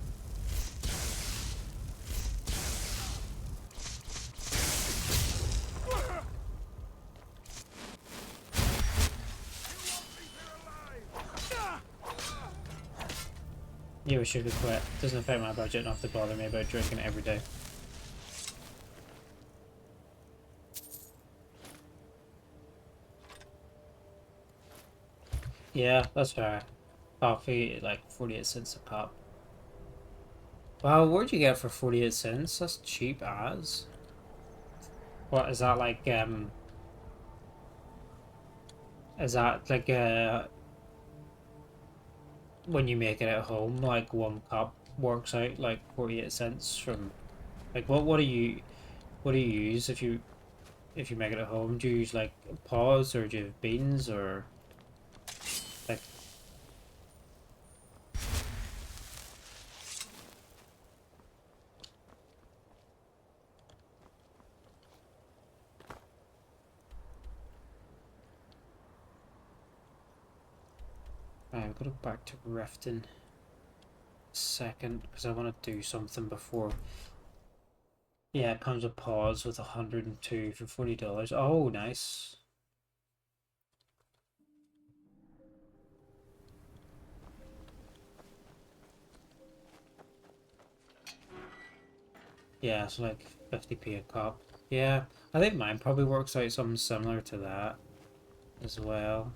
Yeah, we should have quit. Doesn't affect my budget enough to bother me about drinking it every day. Yeah, that's fair. Coffee, like 48 cents a cup. Wow, what'd you get for 48 cents? That's cheap as. What, is that like, is that like, when you make it at home, like one cup works out like 48 cents from, like, what do you use if you make it at home? Do you use like pods or do you have beans or like? I've got to go back to Riften second because I want to do something before. Yeah, it comes with pods with 102 for $40. Oh, nice. Yeah, it's like 50p a cup. Yeah, I think mine probably works out something similar to that as well.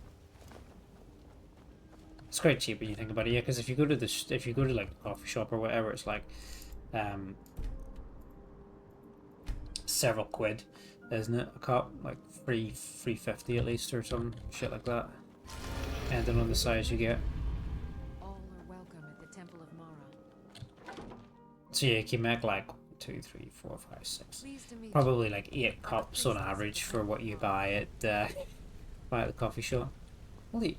It's quite cheap when you think about it, yeah. Because if you go to if you go to like a coffee shop or whatever, it's like several quid, isn't it? A cup, like 350 at least, or some shit like that. Depending on the size you get. All are welcome at the Temple of Mara. So yeah, you can make like 2, 3, 4, 5, 6, Pleased to meet probably like 8 cups on average for what you buy at the coffee shop. Holy,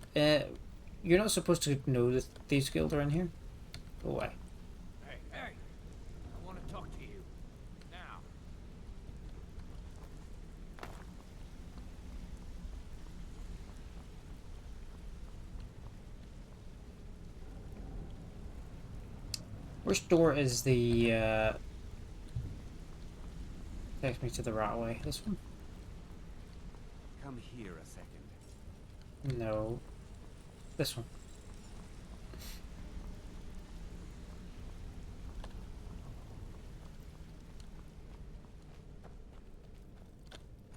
you're not supposed to know that Thieves Guild are in here. Go away. Hey, hey! I want to talk to you. Now. Which door is the takes me to the right way? This one? Come here a second. No. This one.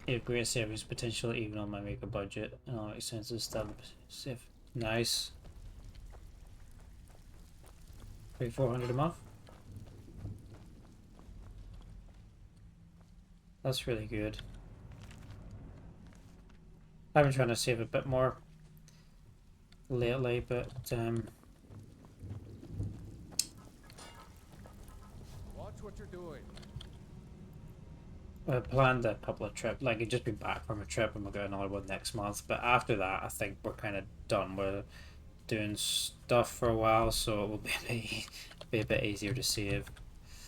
Yeah, great savings potential even on my maker budget. And all makes sense this stuff. Save. Nice. 300-400 a month. That's really good. I've been trying to save a bit more lately, but Watch what you're doing. I planned a couple of trips. Like, I'd just been back from a trip and we'll get another one next month. But after that, I think we're kind of done with doing stuff for a while, so it will be a bit easier to save.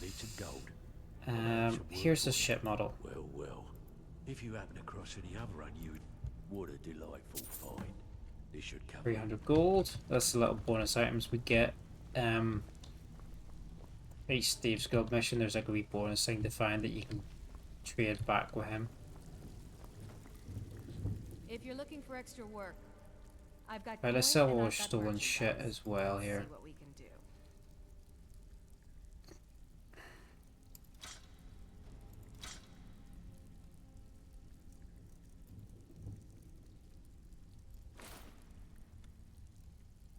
Need some gold. Here's the ship model. Well. If you happen across any other unusual, what a delightful find. This should come. 300 gold. That's the little bonus items we get. Each Thieves Guild mission, there's like a wee bonus thing to find that you can trade back with him. If you're looking for extra work, I've got. Right, let's sell all our stolen shit as well here. See what we can do.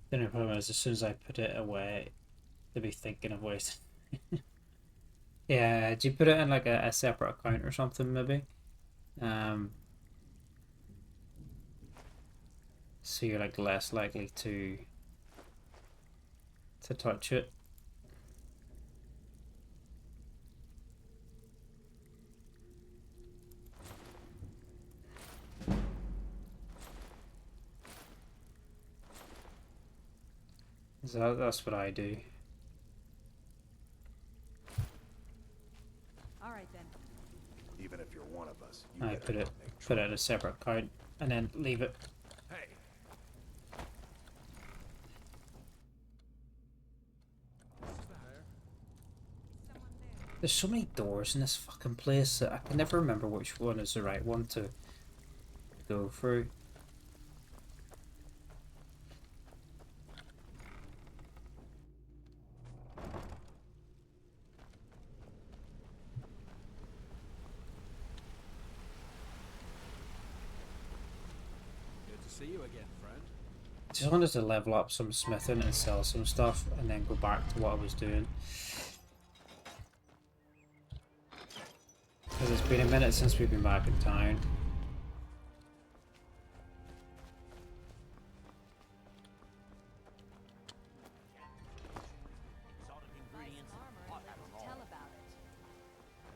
The only problem is as soon as I put it away, they'll be thinking of ways. Yeah, do you put it in like a separate account or something maybe? So you're like less likely to touch it. So that's what I do. All right then. Even if you're one of us, you I better put it not make in a separate account and then leave it. Hey! There's so many doors in this fucking place that I can never remember which one is the right one to go through. Good to see you again, friend. I just wanted to level up some smithing and sell some stuff and then go back to what I was doing. Because it's been a minute since we've been back in town.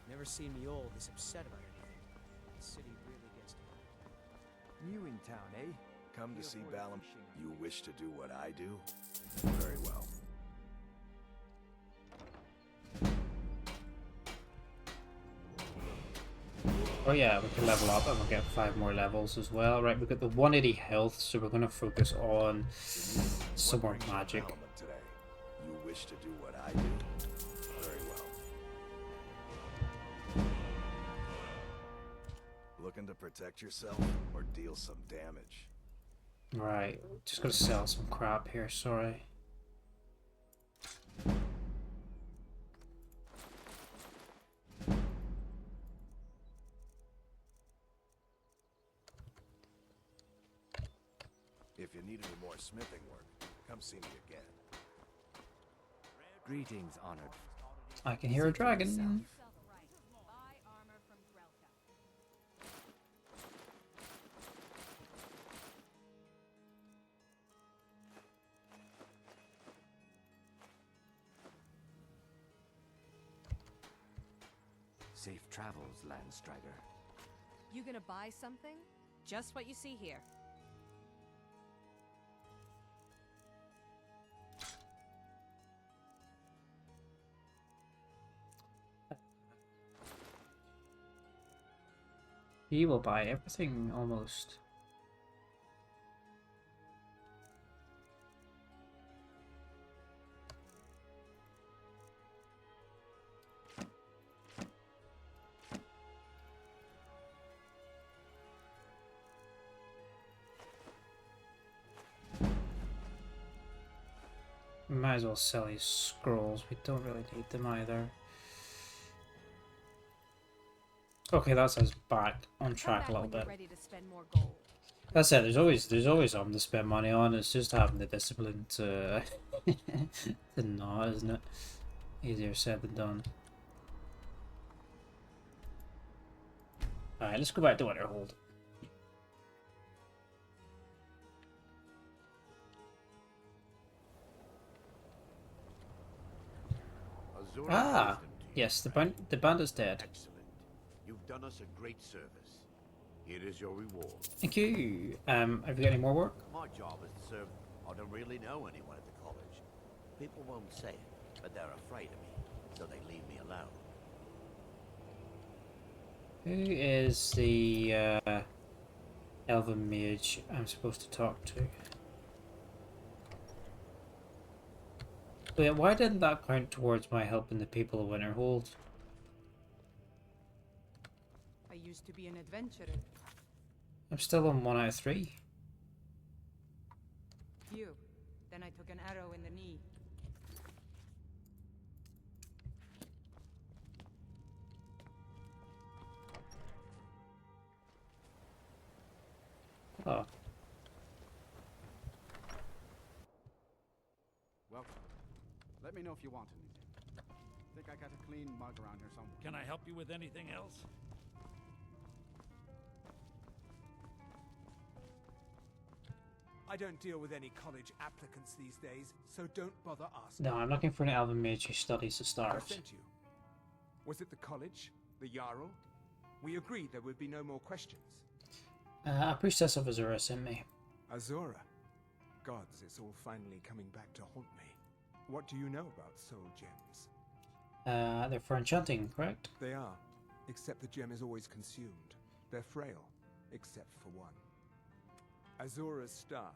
Never seen me all this upset about anything. The city really gets to me. New in town, eh? Come to see Balam. You wish to do what I do? Very well. Oh yeah, we can level up and we'll get 5 more levels as well. Right, we've got the 180 health, so we're going to focus on some more magic. Today. You wish to do what I do? Very well. Looking to protect yourself or deal some damage? Right, just gotta sell some crap here, sorry. if you need any more smithing work, come see me again. Greetings, honored. I can hear a dragon. Safe travels, Landstrider. You gonna buy something? Just what you see here. He will buy everything almost. Might as well sell these scrolls. We don't really need them either. Okay, that's us back on track a little bit. That's it. There's always something to spend money on. It's just having the discipline to to not, isn't it? Easier said than done. All right, let's go back to Winterhold. Ah, yes, the bandit's dead. Excellent. You've done us a great service. Here is your reward. Thank you. Have you got any more work? My job is to serve. I don't really know anyone at the college. People won't say it, but they're afraid of me, so they leave me alone. Who is the elven mage I'm supposed to talk to? Wait, why didn't that count towards my helping the people of Winterhold? I used to be an adventurer. I'm still on 1 out of 3. Phew. Then I took an arrow in the knee. Oh. Welcome. Let me know if you want anything. Think I got a clean mug around here somewhere. Can I help you with anything else? I don't deal with any college applicants these days, so don't bother asking. No, I'm looking for an elven mage who studies the I stars. sent you. Was it the college? The Jarl? We agreed there would be no more questions. A priestess of Azura sent me. Azura? Gods, it's all finally coming back to haunt me. What do you know about soul gems? They're for enchanting, correct? They are, except the gem is always consumed. They're frail, except for one. Azura's Star,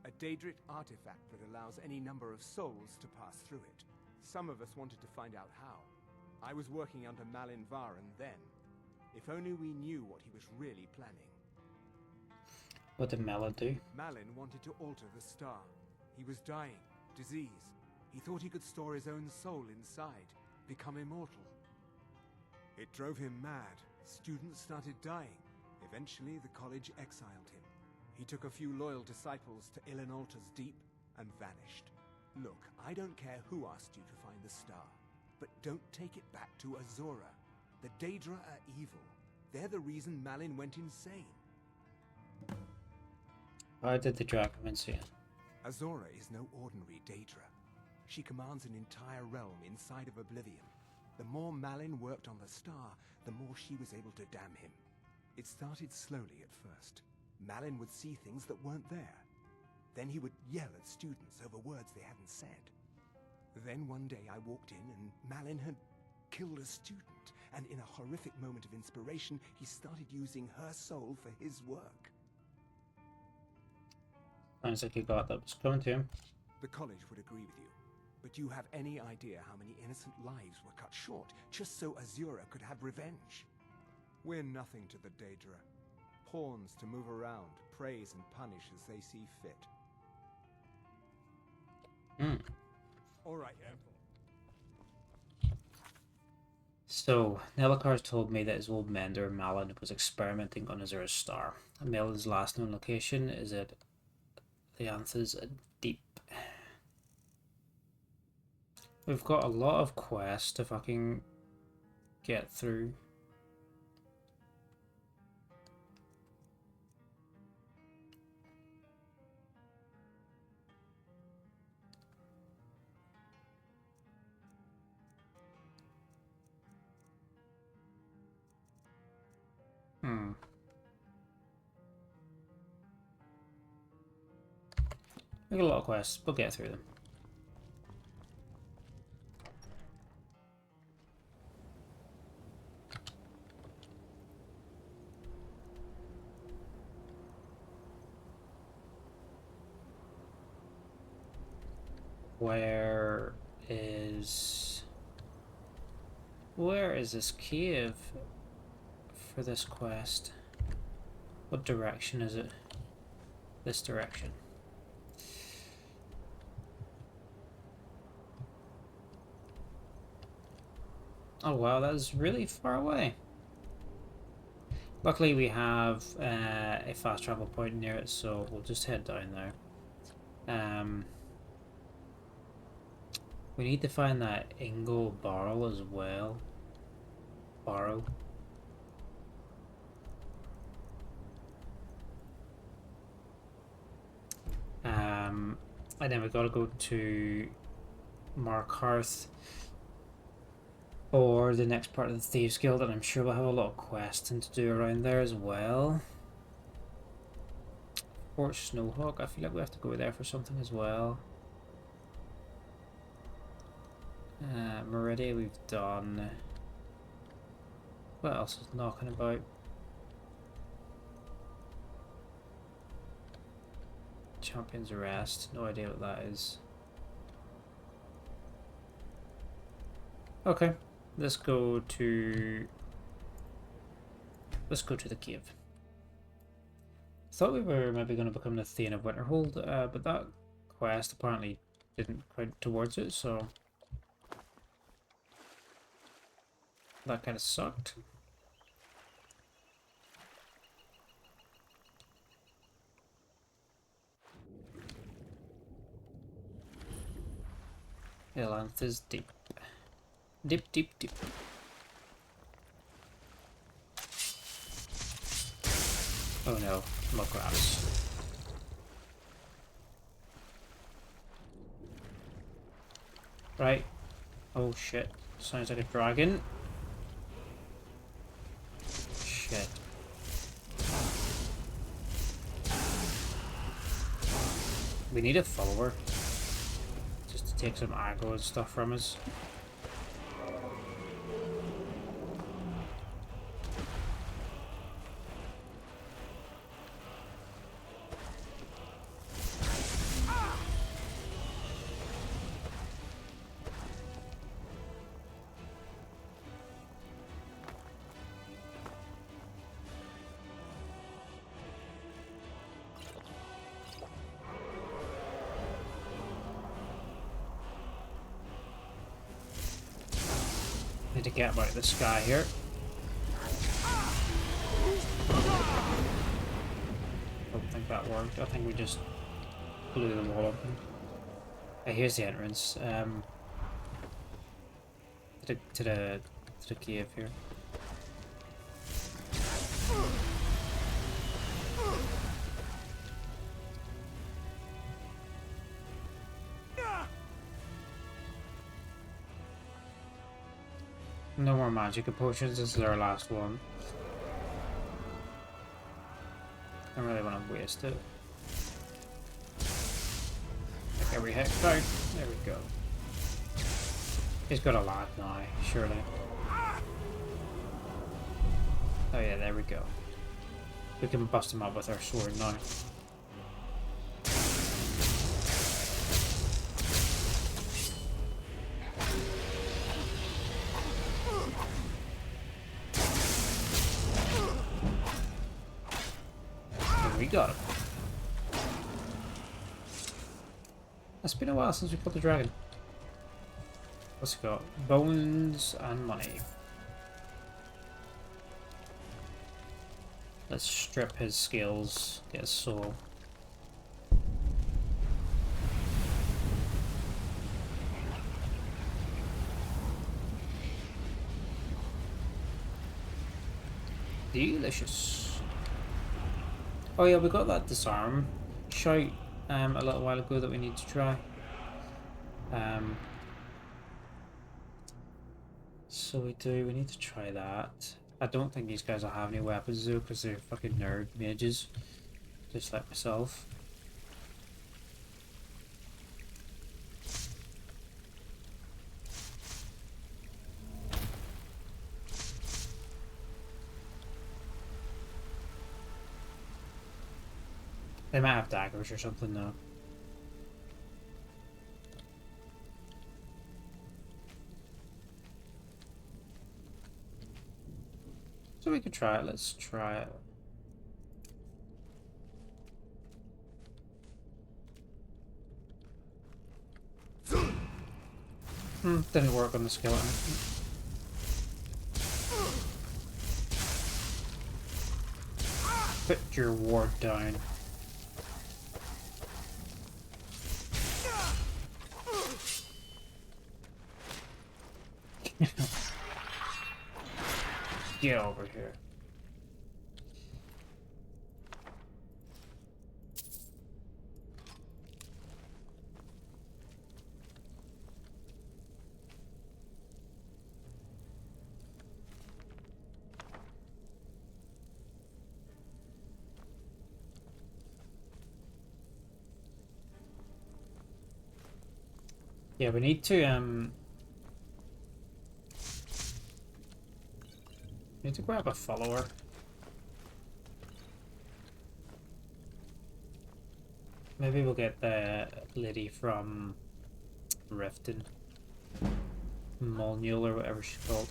a Daedric artifact that allows any number of souls to pass through it. Some of us wanted to find out how. I was working under Malin Varen then. If only we knew what he was really planning. What did Malin do? Malin wanted to alter the star. He was dying, disease. He thought he could store his own soul inside, become immortal. It drove him mad. Students started dying. Eventually, the college exiled him. He took a few loyal disciples to Illinalta's Deep and vanished. Look, I don't care who asked you to find the star, but don't take it back to Azura. The Daedra are evil. They're the reason Malin went insane. Why did the dragon insane? Azura is no ordinary Daedra. She commands an entire realm inside of Oblivion. The more Malin worked on the star, the more she was able to damn him. It started slowly at first. Malin would see things that weren't there. Then he would yell at students over words they hadn't said. Then one day I walked in and Malin had killed a student, and in a horrific moment of inspiration, he started using her soul for his work. Sounds like he got that was coming to him. The college would agree with you, but do you have any idea how many innocent lives were cut short just so Azura could have revenge? We're nothing to the Daedra. Pawns to move around, praise and punish as they see fit. All right, then. So, Nelakar's told me that his old mentor Malin was experimenting on Azura's star. Malin's last known location is at The answer's deep. We've got a lot of quests to fucking get through. We got a lot of quests. We'll get through them. Where is this cave for this quest? What direction is it? This direction. Oh wow, that's really far away. Luckily we have a fast travel point near it, so we'll just head down there. We need to find that Ingle barrel as well. Barrow. And then we gotta go to Markarth or the next part of the Thieves Guild, and I'm sure we'll have a lot of questing to do around there as well. Fort Snowhawk, I feel like we have to go there for something as well. Meridia we've done. What else is knocking about? Champion's Rest, no idea what that is. Okay, let's go to the cave. Thought we were maybe going to become the Thane of Winterhold, but that quest apparently didn't count towards it, so that kind of sucked. Elanth is deep. Deep, deep, deep. Oh no, muckraps. Right. Oh shit. Sounds like a dragon. Shit. We need a follower. Just to take some aggro and stuff from us. Need to get about this guy here. Don't think that worked. I think we just blew the wall open. Here's the entrance. To the cave here. No more magic potions, this is our last one. I don't really want to waste it. Like every hit down. There we go. He's got a lot now, surely. Oh yeah, there we go. We can bust him up with our sword now. We got him. It's been a while since we killed the dragon. What's it got? Bones and money. Let's strip his scales, get his soul. Delicious. Oh yeah, we got that disarm shout a little while ago that we need to try. So we need to try that. I don't think these guys will have any weapons though, because they're fucking nerd mages, just like myself. They might have daggers or something though. So we could try it. Let's try it. Didn't work on the skeleton. Put your ward down. Get over here. Yeah, we need to grab a follower. Maybe we'll get the lady from Riften. Molnule or whatever she's called.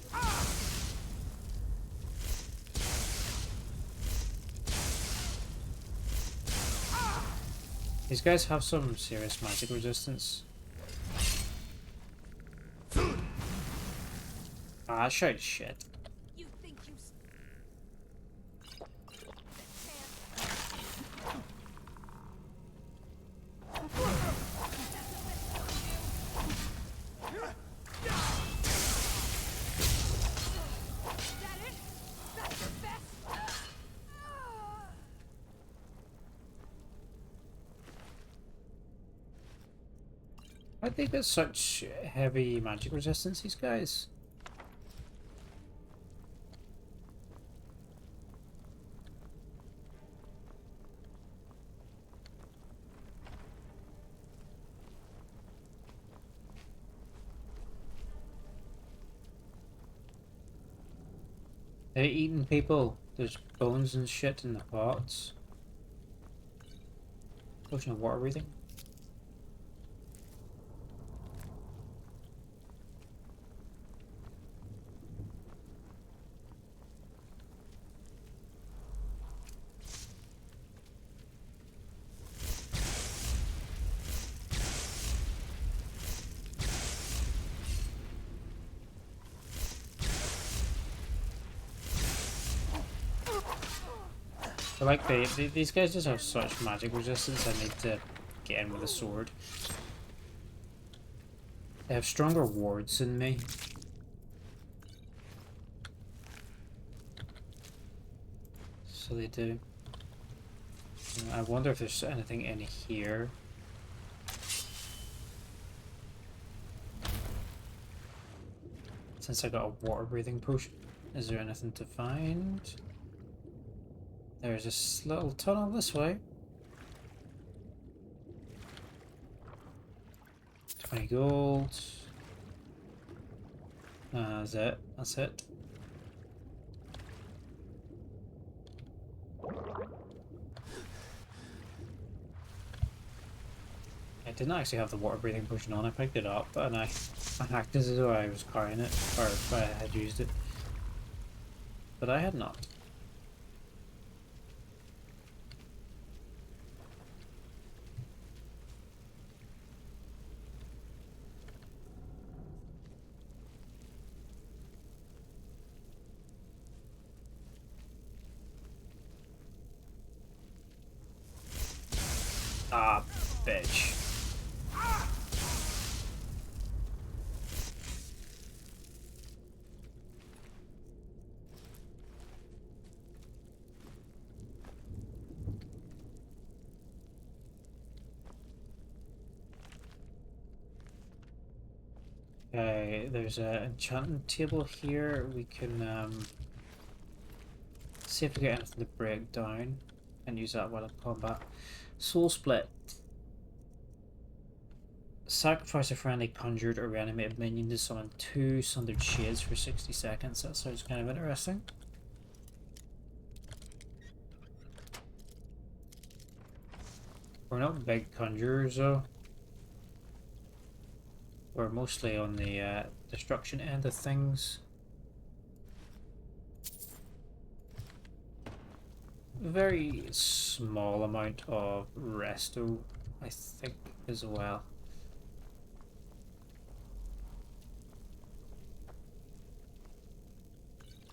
These guys have some serious magic resistance. Ah, shite shit. You think you I think there's such heavy magic resistance, these guys. They're eating people. There's bones and shit in the pots. Potion of water breathing. I like these guys just have such magic resistance. I need to get in with a sword. They have stronger wards than me. So they do. I wonder if there's anything in here. Since I got a water breathing potion, is there anything to find? There's this little tunnel this way. 20 gold. That's it. That's it. I didn't actually have the water breathing potion on. I picked it up and I acted as though I was carrying it, or if I had used it. But I had not. Ah, bitch. Okay, there's an enchantment table here. We can see if we get anything to break down and use that while in combat. Soul Split. Sacrifice a friendly conjured or reanimated minion to summon 2 Sundered Shades for 60 seconds. That sounds kind of interesting. We're not big conjurers though. We're mostly on the destruction end of things. Very small amount of resto, I think, as well.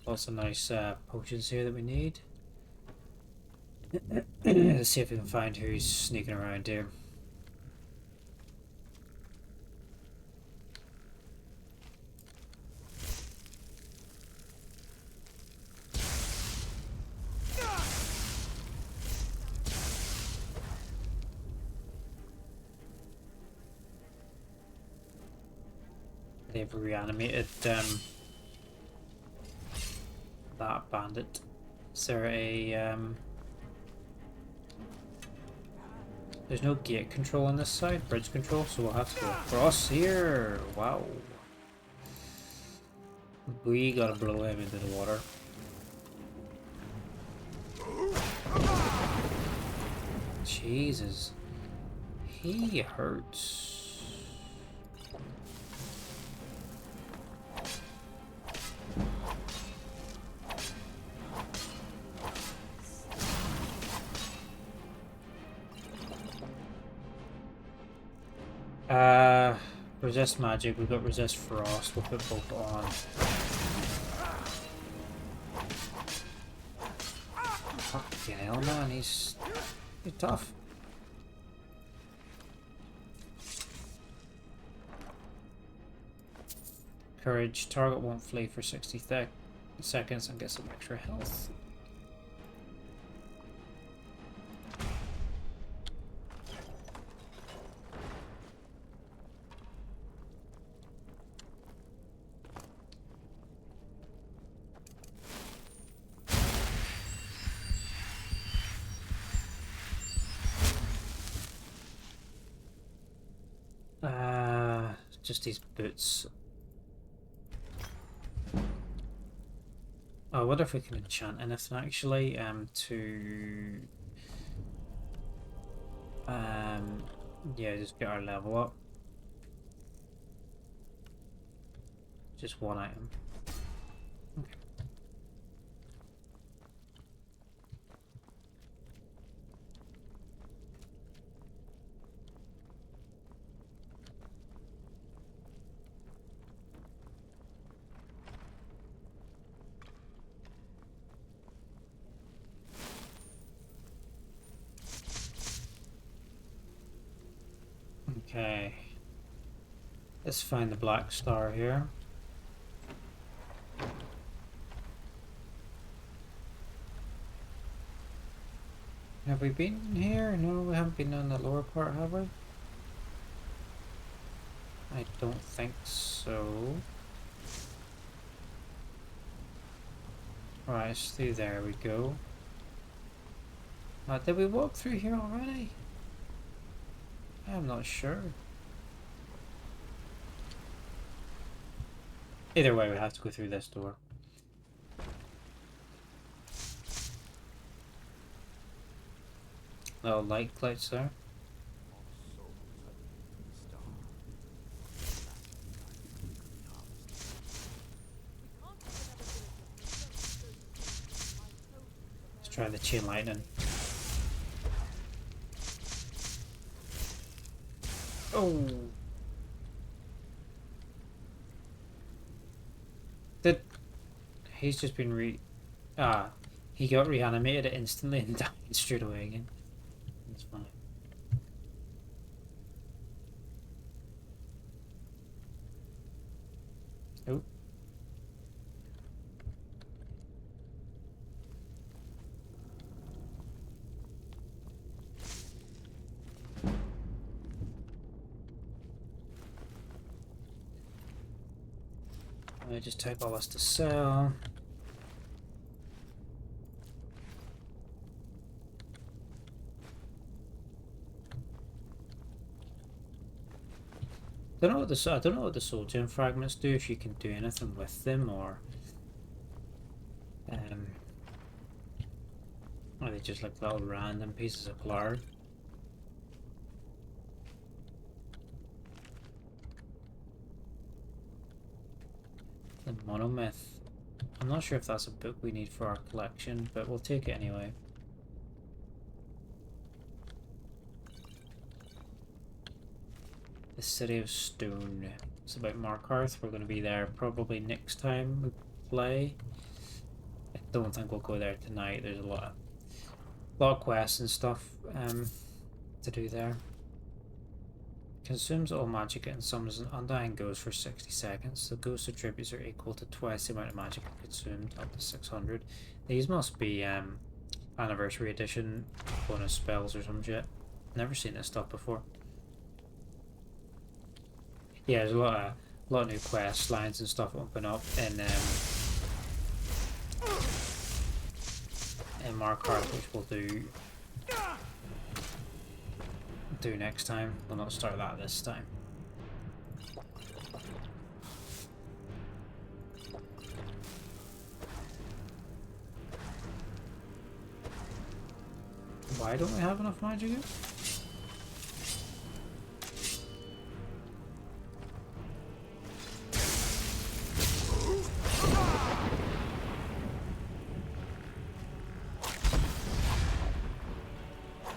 Lots of nice potions here that we need. Let's see if we can find who's sneaking around here. They've reanimated that bandit. Is there a there's no gate control on this side, bridge control, so we'll have to go across here. Wow. We gotta blow him into the water. Jesus. He hurts. Resist magic, we've got resist frost, we'll put both on. Fucking hell, man, he's tough. Courage, target won't flee for 60 seconds and get some extra health. Just these boots. Oh, I wonder if we can enchant anything actually yeah, just get our level up. Just one item. Okay. Okay, let's find the black star here. Have we been here? No, we haven't been on the lower part, have we? I don't think so. Right, it's through there we go. Did we walk through here already? I'm not sure. Either way, we have to go through this door. Little light lights there. Let's try the chain lightning. Oh. He's just been he got reanimated instantly and died straight away again. That's funny. Oh. me just take all this to sell. I don't know what the soul gem fragments do. If you can do anything with them, or are they just like little random pieces of flour? The monomyth. I'm not sure if that's a book we need for our collection, but we'll take it anyway. The City of Stone. It's about Markarth. We're going to be there probably next time we play. I don't think we'll go there tonight. There's a lot of quests and stuff to do there. Consumes all magic and summons an undying ghost for 60 seconds. The ghost attributes are equal to twice the amount of magic consumed, up to 600. These must be anniversary edition bonus spells or some shit. Never seen this stuff before. Yeah, there's a lot of new quest lines and stuff open up in Markarth, which we'll do next time. We'll not start that this time. Why don't we have enough magic here?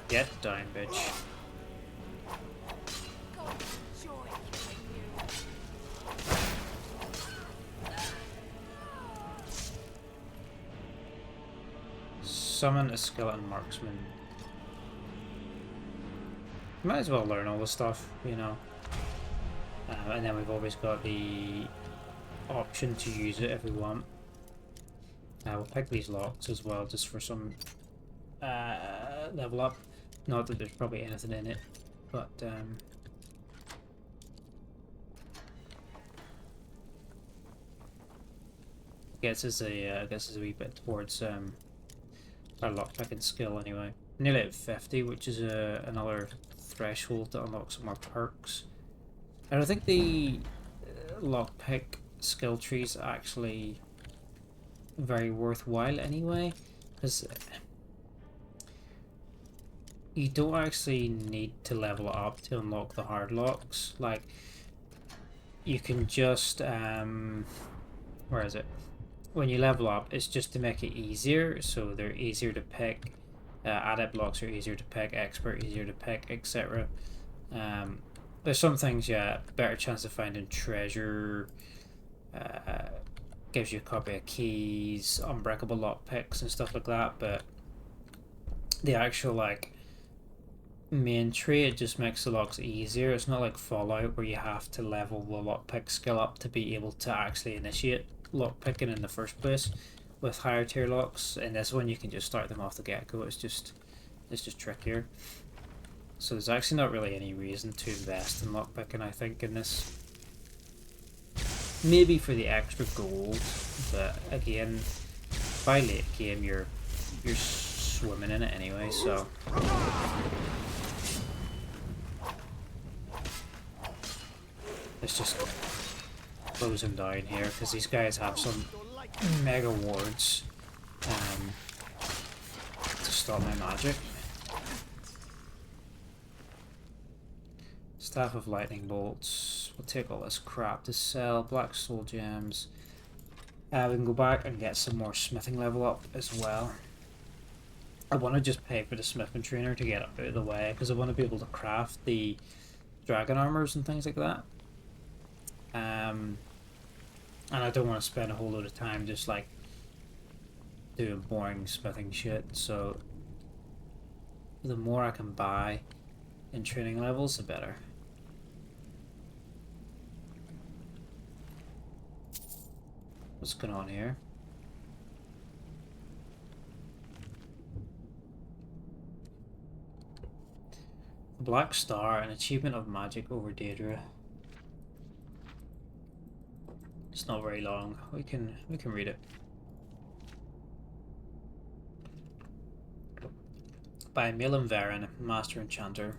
Get down, bitch. Summon a skeleton marksman. Might as well learn all the stuff, you know. And then we've always got the option to use it if we want. We'll pick these locks as well, just for some level up. Not that there's probably anything in it, but gets us a wee bit towards our lockpicking skill anyway. Nearly at 50, which is another threshold to unlock some more perks. And I think the lockpick skill trees are actually very worthwhile anyway, because you don't actually need to level it up to unlock the hard locks. Like, you can just where is it? When you level up, it's just to make it easier, so they're easier to pick. Adept blocks are easier to pick, expert easier to pick, etc. There's some things, yeah, better chance of finding treasure, gives you a copy of keys, unbreakable lockpicks and stuff like that, but the actual like main tree, it just makes the locks easier. It's not like Fallout where you have to level the lockpick skill up to be able to actually initiate lockpicking in the first place with higher tier locks. And this one you can just start them off the get-go. It's just trickier. So there's actually not really any reason to invest in lockpicking, I think, in this. Maybe for the extra gold, but again, by late game you're swimming in it anyway, so let's just close him down here, because these guys have some mega wards to stop my magic. Staff of lightning bolts. We'll take all this crap to sell. Black soul gems. We can go back and get some more smithing level up as well. I want to just pay for the smithing trainer to get out of the way, because I want to be able to craft the dragon armors and things like that. And I don't want to spend a whole load of time just like doing boring smithing shit, so the more I can buy in training levels, the better. What's going on here? The Black Star, an achievement of magic over Daedra. It's not very long. We can read it. By Milan Varan, Master Enchanter.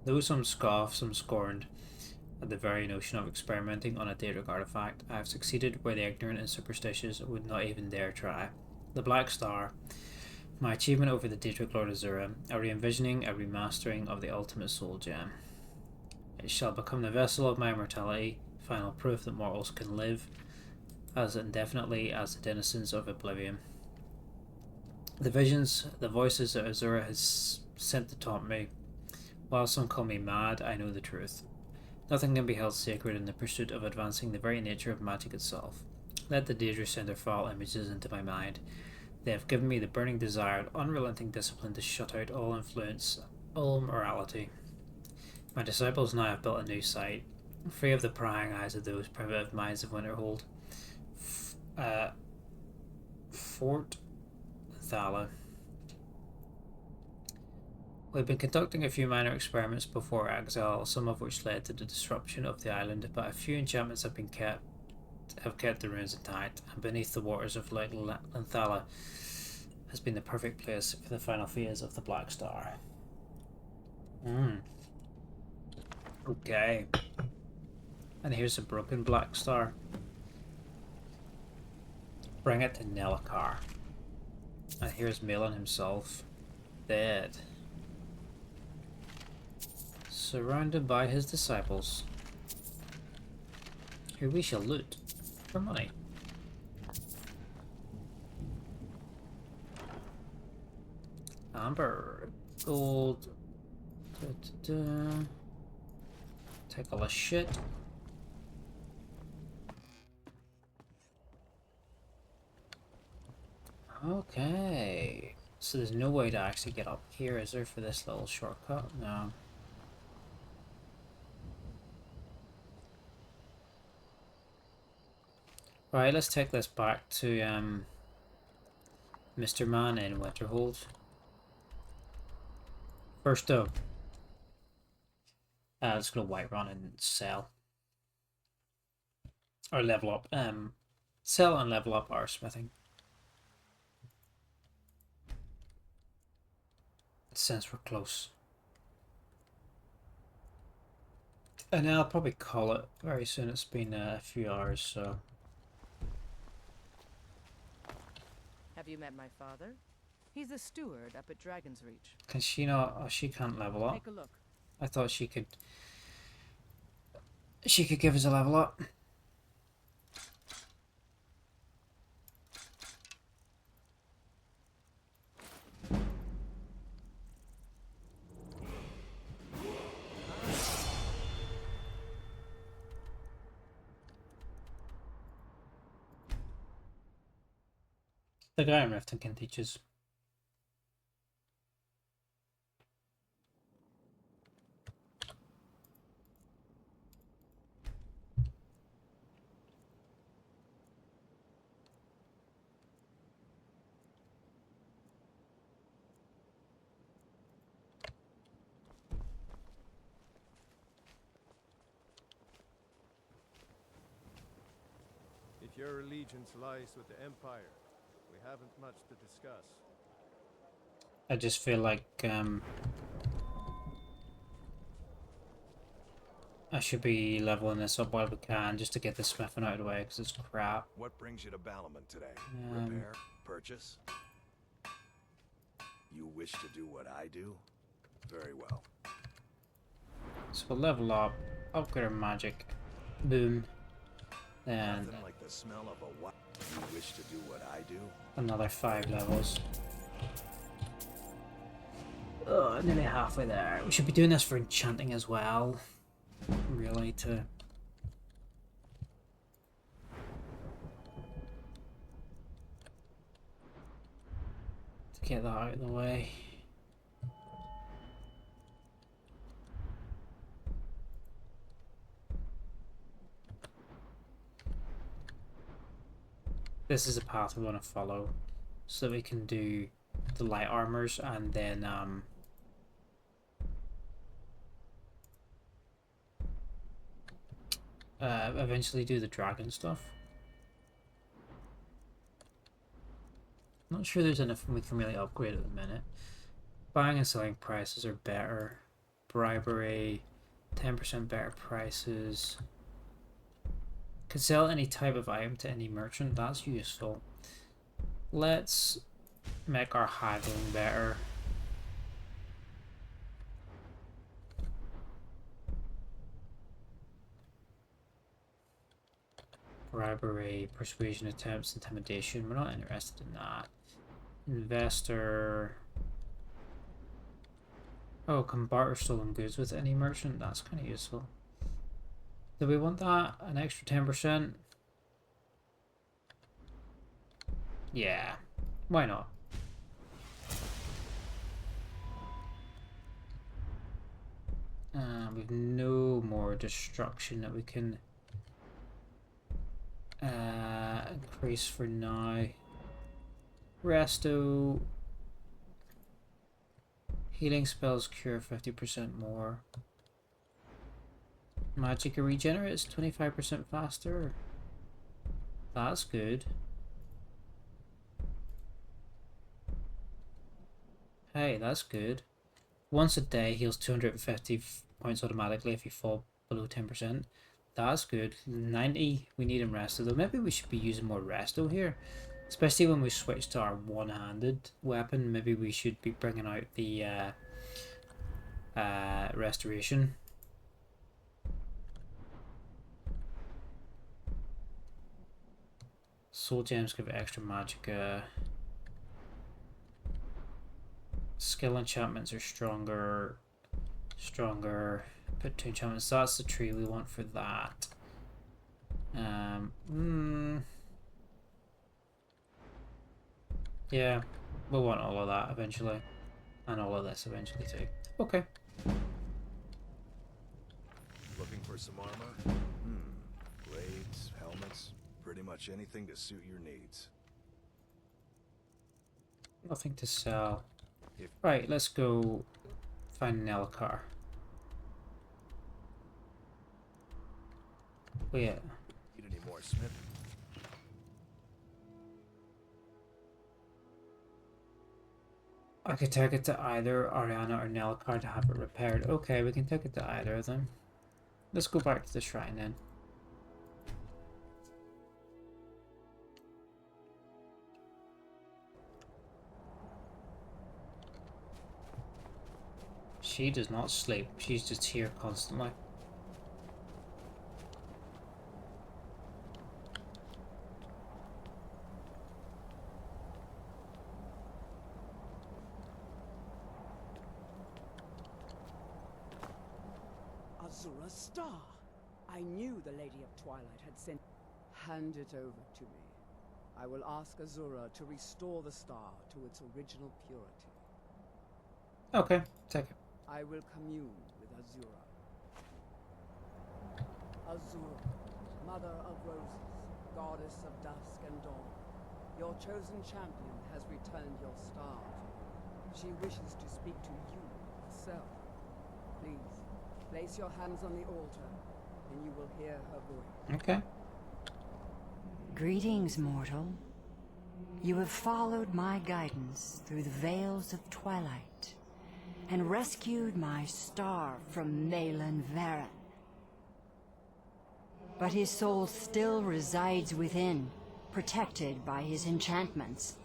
Though some scoff, some scorned at the very notion of experimenting on a Daedric artifact, I have succeeded where the ignorant and superstitious would not even dare try. The Black Star, my achievement over the Daedric Lord Azura, a re-envisioning, a remastering of the ultimate soul gem. It shall become the vessel of my immortality, final proof that mortals can live as indefinitely as the denizens of oblivion. The visions, the voices that Azura has sent to taunt me, while some call me mad, I know the truth. Nothing can be held sacred in the pursuit of advancing the very nature of magic itself. Let the Daedra send their foul images into my mind. They have given me the burning desire and unrelenting discipline to shut out all influence, all morality. My disciples now have built a new site, free of the prying eyes of those primitive minds of Winterhold. Fort Thala. We've been conducting a few minor experiments before exile, some of which led to the disruption of the island, but a few enchantments have kept the ruins intact, and beneath the waters of Lake Lanthala has been the perfect place for the final phase of the Black Star. Okay. And here's a broken Black Star. Bring it to Nelakar. And here's Malin himself, dead. Surrounded by his disciples, who we shall loot for money. Amber, gold, take all the shit. Okay, so there's no way to actually get up here, is there, for this little shortcut? No. Right, let's take this back to Mr. Man in Winterhold. First though, let's go to Whiterun and sell. Or level up. Sell and level up our smithing. Since we're close. And I'll probably call it very soon. It's been a few hours, so. Have you met my father? He's a steward up at Dragon's Reach. Can she not? Oh, she can't level up. Take a look. I thought she could. She could give us a level up. The guy in Riften can teach us. If your allegiance lies with the Empire, we haven't much to discuss. I just feel like I should be leveling this up while we can, just to get the smithing out of the way, because it's crap. What brings you to Balamon today? Repair? Purchase? You wish to do what I do? Very well. So we'll level up, upgrade our magic, boom, then nothing like the smell of a what? You wish to do what I do? Another 5 levels. Oh, nearly halfway there. We should be doing this for enchanting as well. Really, to get that out of the way. This is a path we want to follow, so that we can do the light armors and then eventually do the dragon stuff. Not sure there's anything we can really upgrade at the minute. Buying and selling prices are better. Bribery, 10% better prices. Can sell any type of item to any merchant, that's useful. Let's make our haggling better. Bribery, persuasion attempts, intimidation, we're not interested in that. Investor. Oh, can barter stolen goods with any merchant, that's kind of useful. Do we want that? An extra 10%? Yeah, why not? We've no more destruction that we can increase for now. Resto. Healing spells cure 50% more. Magic regenerates 25% faster. That's good. Hey, that's good. Once a day heals 250 points automatically if you fall below 10%. That's good. 90 we need in resto though. Maybe we should be using more resto here. Especially when we switch to our one-handed weapon. Maybe we should be bringing out the restoration. Soul gems give extra magicka. Skill enchantments are stronger. Put 2 enchantments. That's the tree we want for that. Yeah, we'll want all of that eventually. And all of this eventually too. Okay. Looking for some armor? Blades, helmets, pretty much anything to suit your needs. Nothing to sell. Right, let's go find an Elcar. Wait. Need any more smith? I could take it to either Ariana or Nelcar to have it repaired. Okay, we can take it to either of them. Let's go back to the shrine then. She does not sleep. She's just here constantly. Azura's star! I knew the Lady of Twilight had sent... Hand it over to me. I will ask Azura to restore the star to its original purity. Okay, take it. I will commune with Azura. Azura, Mother of Roses, Goddess of Dusk and Dawn, your chosen champion has returned your star to you. She wishes to speak to you herself. Please, place your hands on the altar, and you will hear her voice. Okay. Greetings, mortal. You have followed my guidance through the veils of twilight, and rescued my star from Malin Varen. But his soul still resides within, protected by his enchantments.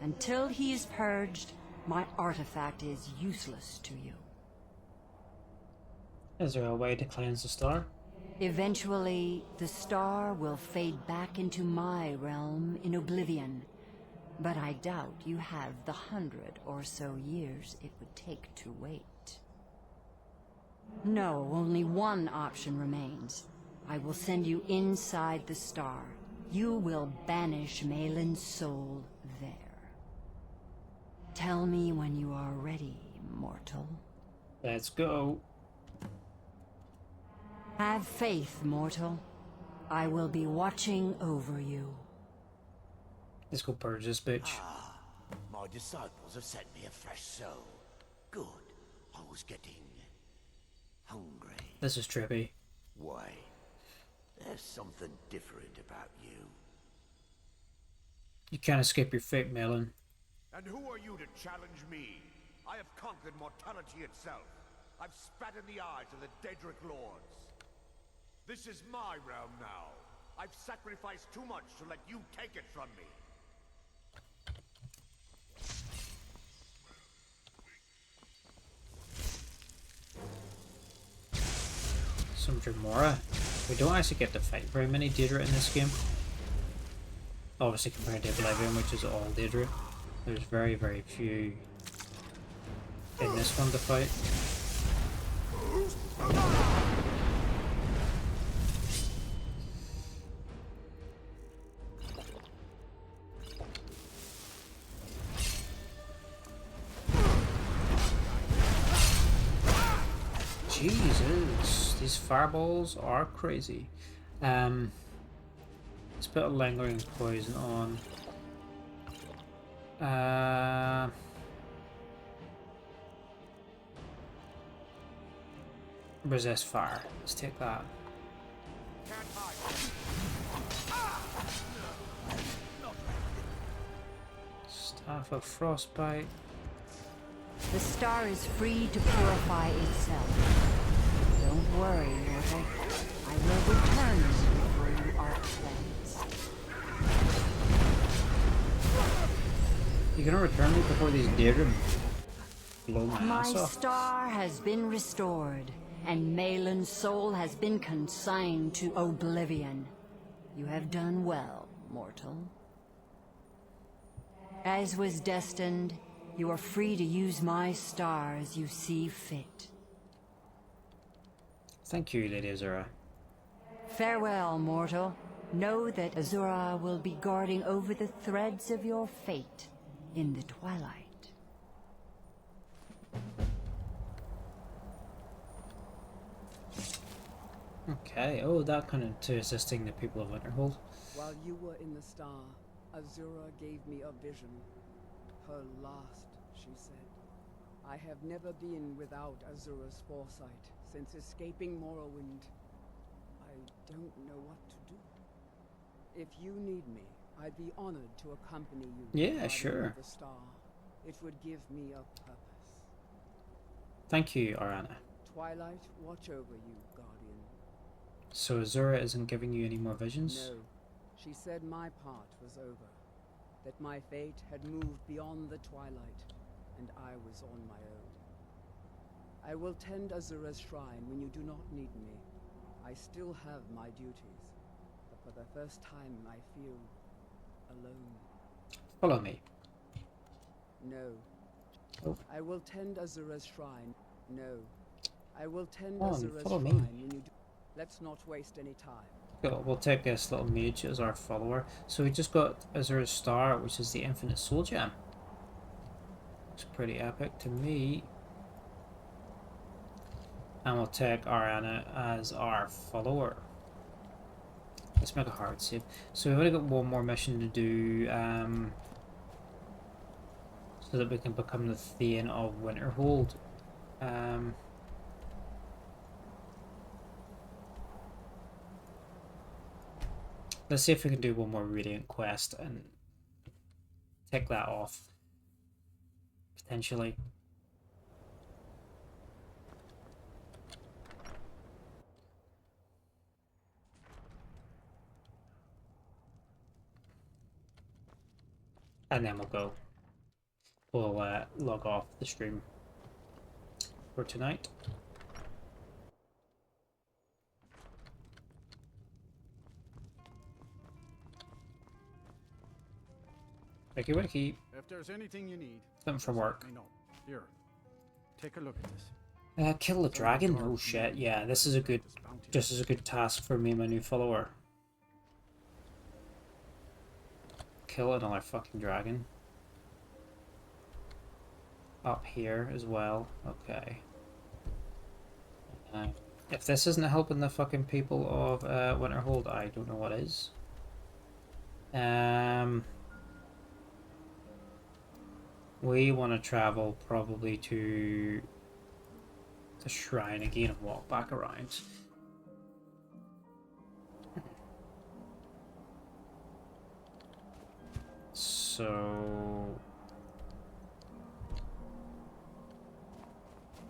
Until he is purged, my artifact is useless to you. Is there a way to cleanse the star? Eventually, the star will fade back into my realm in oblivion. But I doubt you have the 100 or so years it would take to wait. No, only one option remains. I will send you inside the star. You will banish Malin's soul there. Tell me when you are ready, mortal. Let's go. Have faith, mortal. I will be watching over you. Let's go purge this bitch. My disciples have sent me a fresh soul. Good. I was getting hungry. This is trippy. Why? There's something different about you. You can't escape your fate, Melon. And who are you to challenge me? I have conquered mortality itself. I've spat in the eyes of the Daedric lords. This is my realm now. I've sacrificed too much to let you take it from me. Some Dremora. We don't actually get to fight very many Daedra in this game. Obviously compared to Oblivion, which is all Daedra. There's very, very few in this one to fight. Jesus, these fireballs are crazy. Let's put a lingering poison on. Resist fire. Let's take that. Staff of Frostbite. The star is free to purify itself. Don't worry, mortal. I will return before you are cleansed. You gonna return me before these Daedra blow my ass My off? star has been restored, and Malin's soul has been consigned to oblivion. You have done well, mortal. As was destined, you are free to use my star as you see fit. Thank you, Lady Azura. Farewell, mortal. Know that Azura will be guarding over the threads of your fate in the twilight. Okay, oh, that kind of to assisting the people of Winterhold. While you were in the star, Azura gave me a vision. Her last, she said. I have never been without Azura's foresight since escaping Morrowind. I don't know what to do. If you need me, I'd be honored to accompany you. Yeah, sure. The star. It would give me a purpose. Thank you, Arana. Twilight, watch over you, Guardian. So Azura isn't giving you any more visions? No. She said my part was over. That my fate had moved beyond the twilight, and I was on my own. I will tend Azura's shrine when you do not need me. I still have my duties, but for the first time I feel alone. Follow me. No. Oh. I will tend Azura's shrine. No. I will tend Come on, Azura's follow shrine me. when you do. Let's not waste any time. Cool, we'll take this little mage as our follower. So we just got Azura's Star, which is the Infinite Soul Gem. It's pretty epic to me. And we'll take Ariana as our follower. Let's make a hard save. So we've only got one more mission to do, so that we can become the Thane of Winterhold. Let's see if we can do one more Radiant quest and take that off, potentially. And then we'll go. We'll log off the stream for tonight. Wakey wakey. If there's anything you need, Something from work. let me know. Here, take a look at this. Kill the dragon. Oh shit! Yeah, this is a good, just as a good task for me and my new follower. Kill another fucking dragon. Up here as well. Okay. If this isn't helping the fucking people of Winterhold, I don't know what is. We want to travel probably to the shrine again and walk back around. so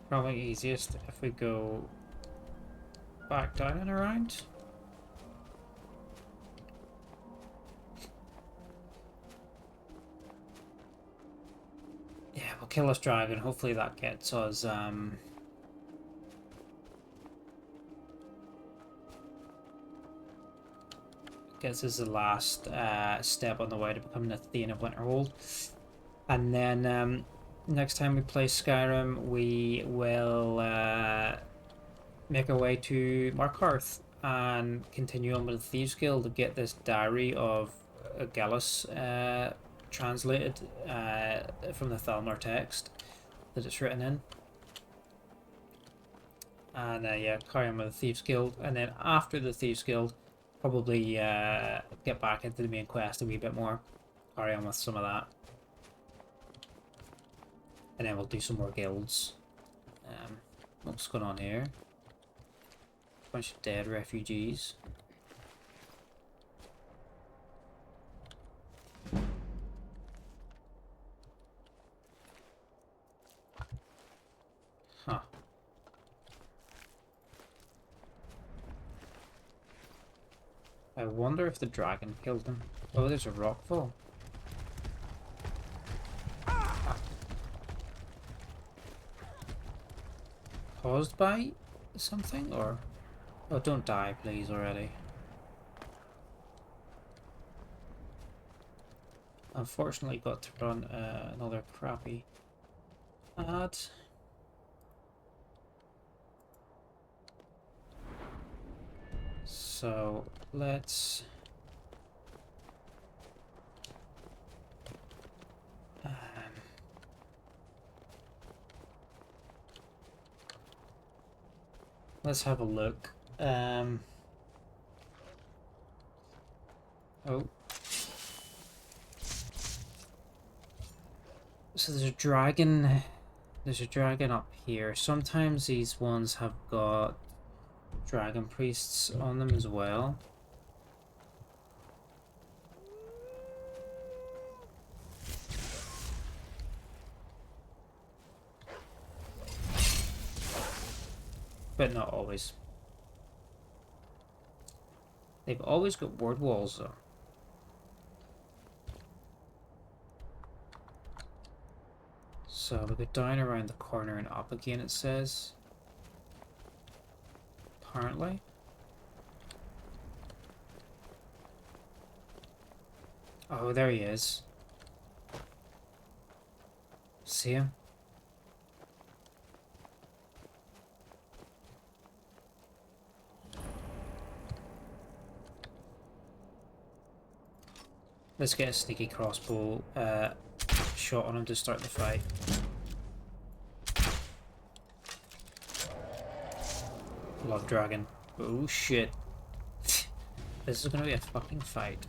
probably easiest if we go back down and around. Yeah, we'll kill this dragon. Hopefully that gets us the last step on the way to becoming a Thane of Winterhold. And then next time we play Skyrim, we will make our way to Markarth and continue on with the Thieves Guild to get this diary of Gallus translated from the Thalmor text that it's written in. And yeah, carry on with the Thieves Guild. And then after the Thieves Guild, probably get back into the main quest a wee bit more. Carry on with some of that. And then we'll do some more guilds. What's going on here? Bunch of dead refugees. Huh. I wonder if the dragon killed him. Oh, there's a rockfall. Caused by something, or... Oh, don't die, please, already. Unfortunately, got to run another crappy ad. So, let's... let's have a look. Oh. So there's a dragon. There's a dragon up here. Sometimes these ones have got dragon priests on them as well. But not always. They've always got word walls though. So we go down around the corner and up again, it says. Apparently. Oh, there he is. See him? Let's get a sneaky crossbow shot on him to start the fight. Love dragon. Oh shit. This is gonna be a fucking fight.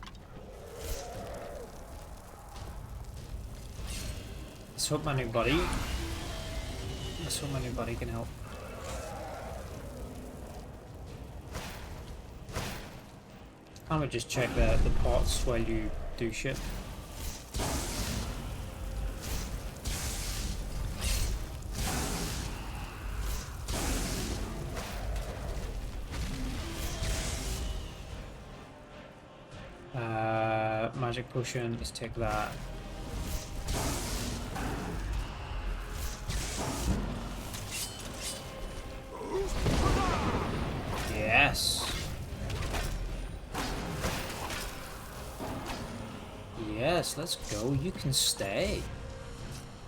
Let's hope my new buddy. Let's hope my new buddy can help. I would just check the pots while you do shit. Magic potion, let's take that. Yes. Yes, let's go. You can stay.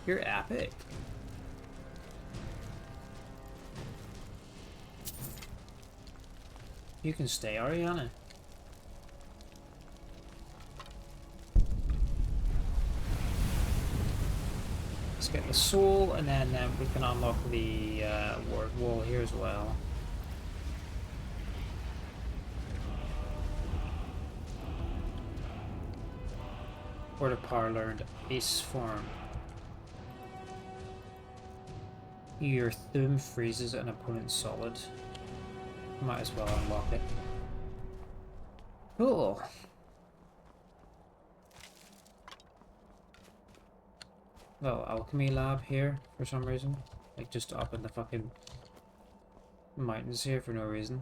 You're epic. You can stay, Ariana. Let's get the soul, and then we can unlock the word wall here as well. Word of power learned. Ace form. Your thumb freezes an opponent solid. Might as well unlock it. Cool. little alchemy lab here for some reason. Like just up in the fucking mountains here for no reason.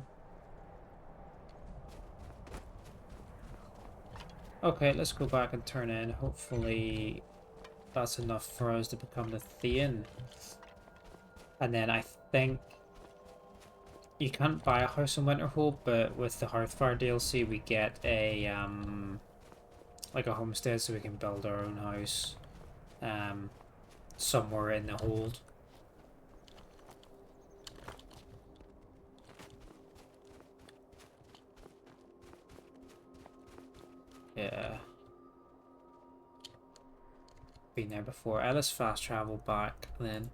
Okay, let's go back and turn in. Hopefully that's enough for us to become the Thean. And then I think you can't buy a house in Winterhold, but with the Hearthfire DLC we get a like a homestead, so we can build our own house somewhere in the hold. Yeah. Been there before. Let's fast travel back then.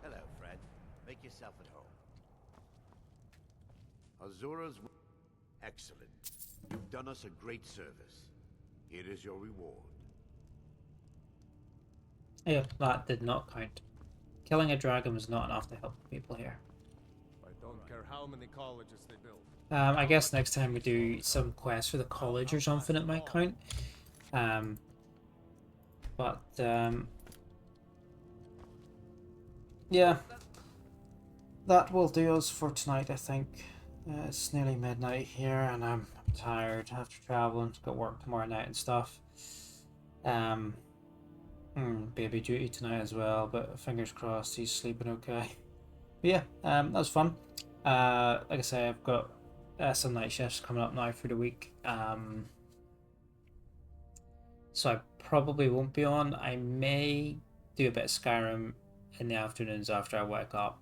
Hello, Fred. Make yourself at home. Azura's... Excellent. You've done us a great service. Here is your reward. Yeah, that did not count. Killing a dragon was not enough to help people here. I don't care how many colleges they build. I guess next time we do some quests for the college or something, it might count. Yeah, that will do us for tonight, I think. It's nearly midnight here, and I'm tired after traveling. Got work tomorrow night and stuff. Baby duty tonight as well, but fingers crossed he's sleeping okay. But yeah, that was fun. Like I say, I've got some night shifts coming up now for the week. So I probably won't be on. I may do a bit of Skyrim in the afternoons after I wake up.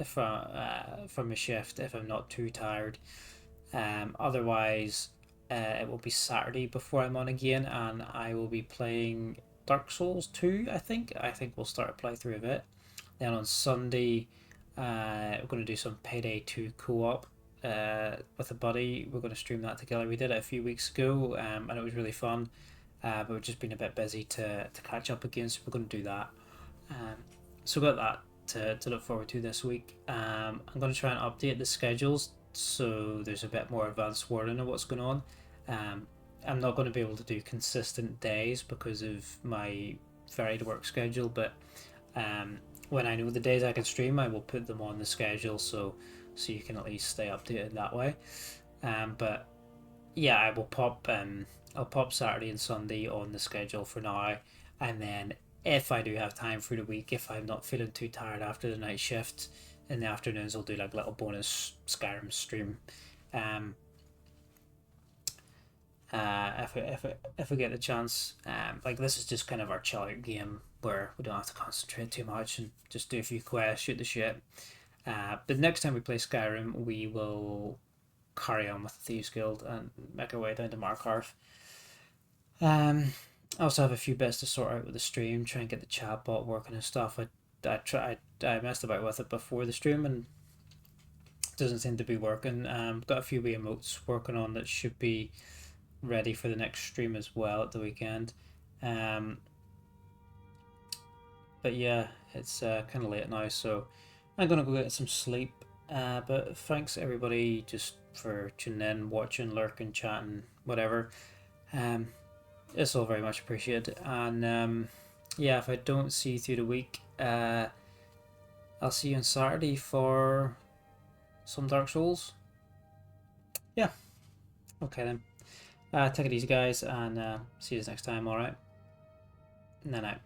From a shift, if I'm not too tired. Otherwise, it will be Saturday before I'm on again, and I will be playing Dark Souls 2, I think. I think we'll start a playthrough of it. Then on Sunday, we're going to do some Payday 2 co-op with a buddy. We're going to stream that together. We did it a few weeks ago, and it was really fun. But we've just been a bit busy to catch up again, so we're going to do that. So we've got that to look forward to this week. I'm going to try and update the schedules so there's a bit more advanced wording of what's going on. I'm not going to be able to do consistent days because of my varied work schedule, but when I know the days I can stream, I will put them on the schedule so you can at least stay updated that way. But yeah, I will pop I'll pop Saturday and Sunday on the schedule for now, and then if I do have time through the week, if I'm not feeling too tired after the night shift, in the afternoons I'll do like a little bonus Skyrim stream. If we get the chance, like this is just kind of our chill out game where we don't have to concentrate too much and just do a few quests, shoot the shit. But next time we play Skyrim, we will carry on with the Thieves Guild and make our way down to Markarth. I also have a few bits to sort out with the stream, try and get the chat bot working and stuff. I messed about with it before the stream and it doesn't seem to be working. Got a few wee emotes working on that should be ready for the next stream as well at the weekend. But yeah, it's kind of late now, so I'm gonna go get some sleep. But thanks everybody just for tuning in, watching, lurking, chatting, whatever. It's all very much appreciated. And yeah, if I don't see you through the week, I'll see you on Saturday for some Dark Souls. Yeah. Okay then. Take it easy, guys, and see you next time. All right. Night night.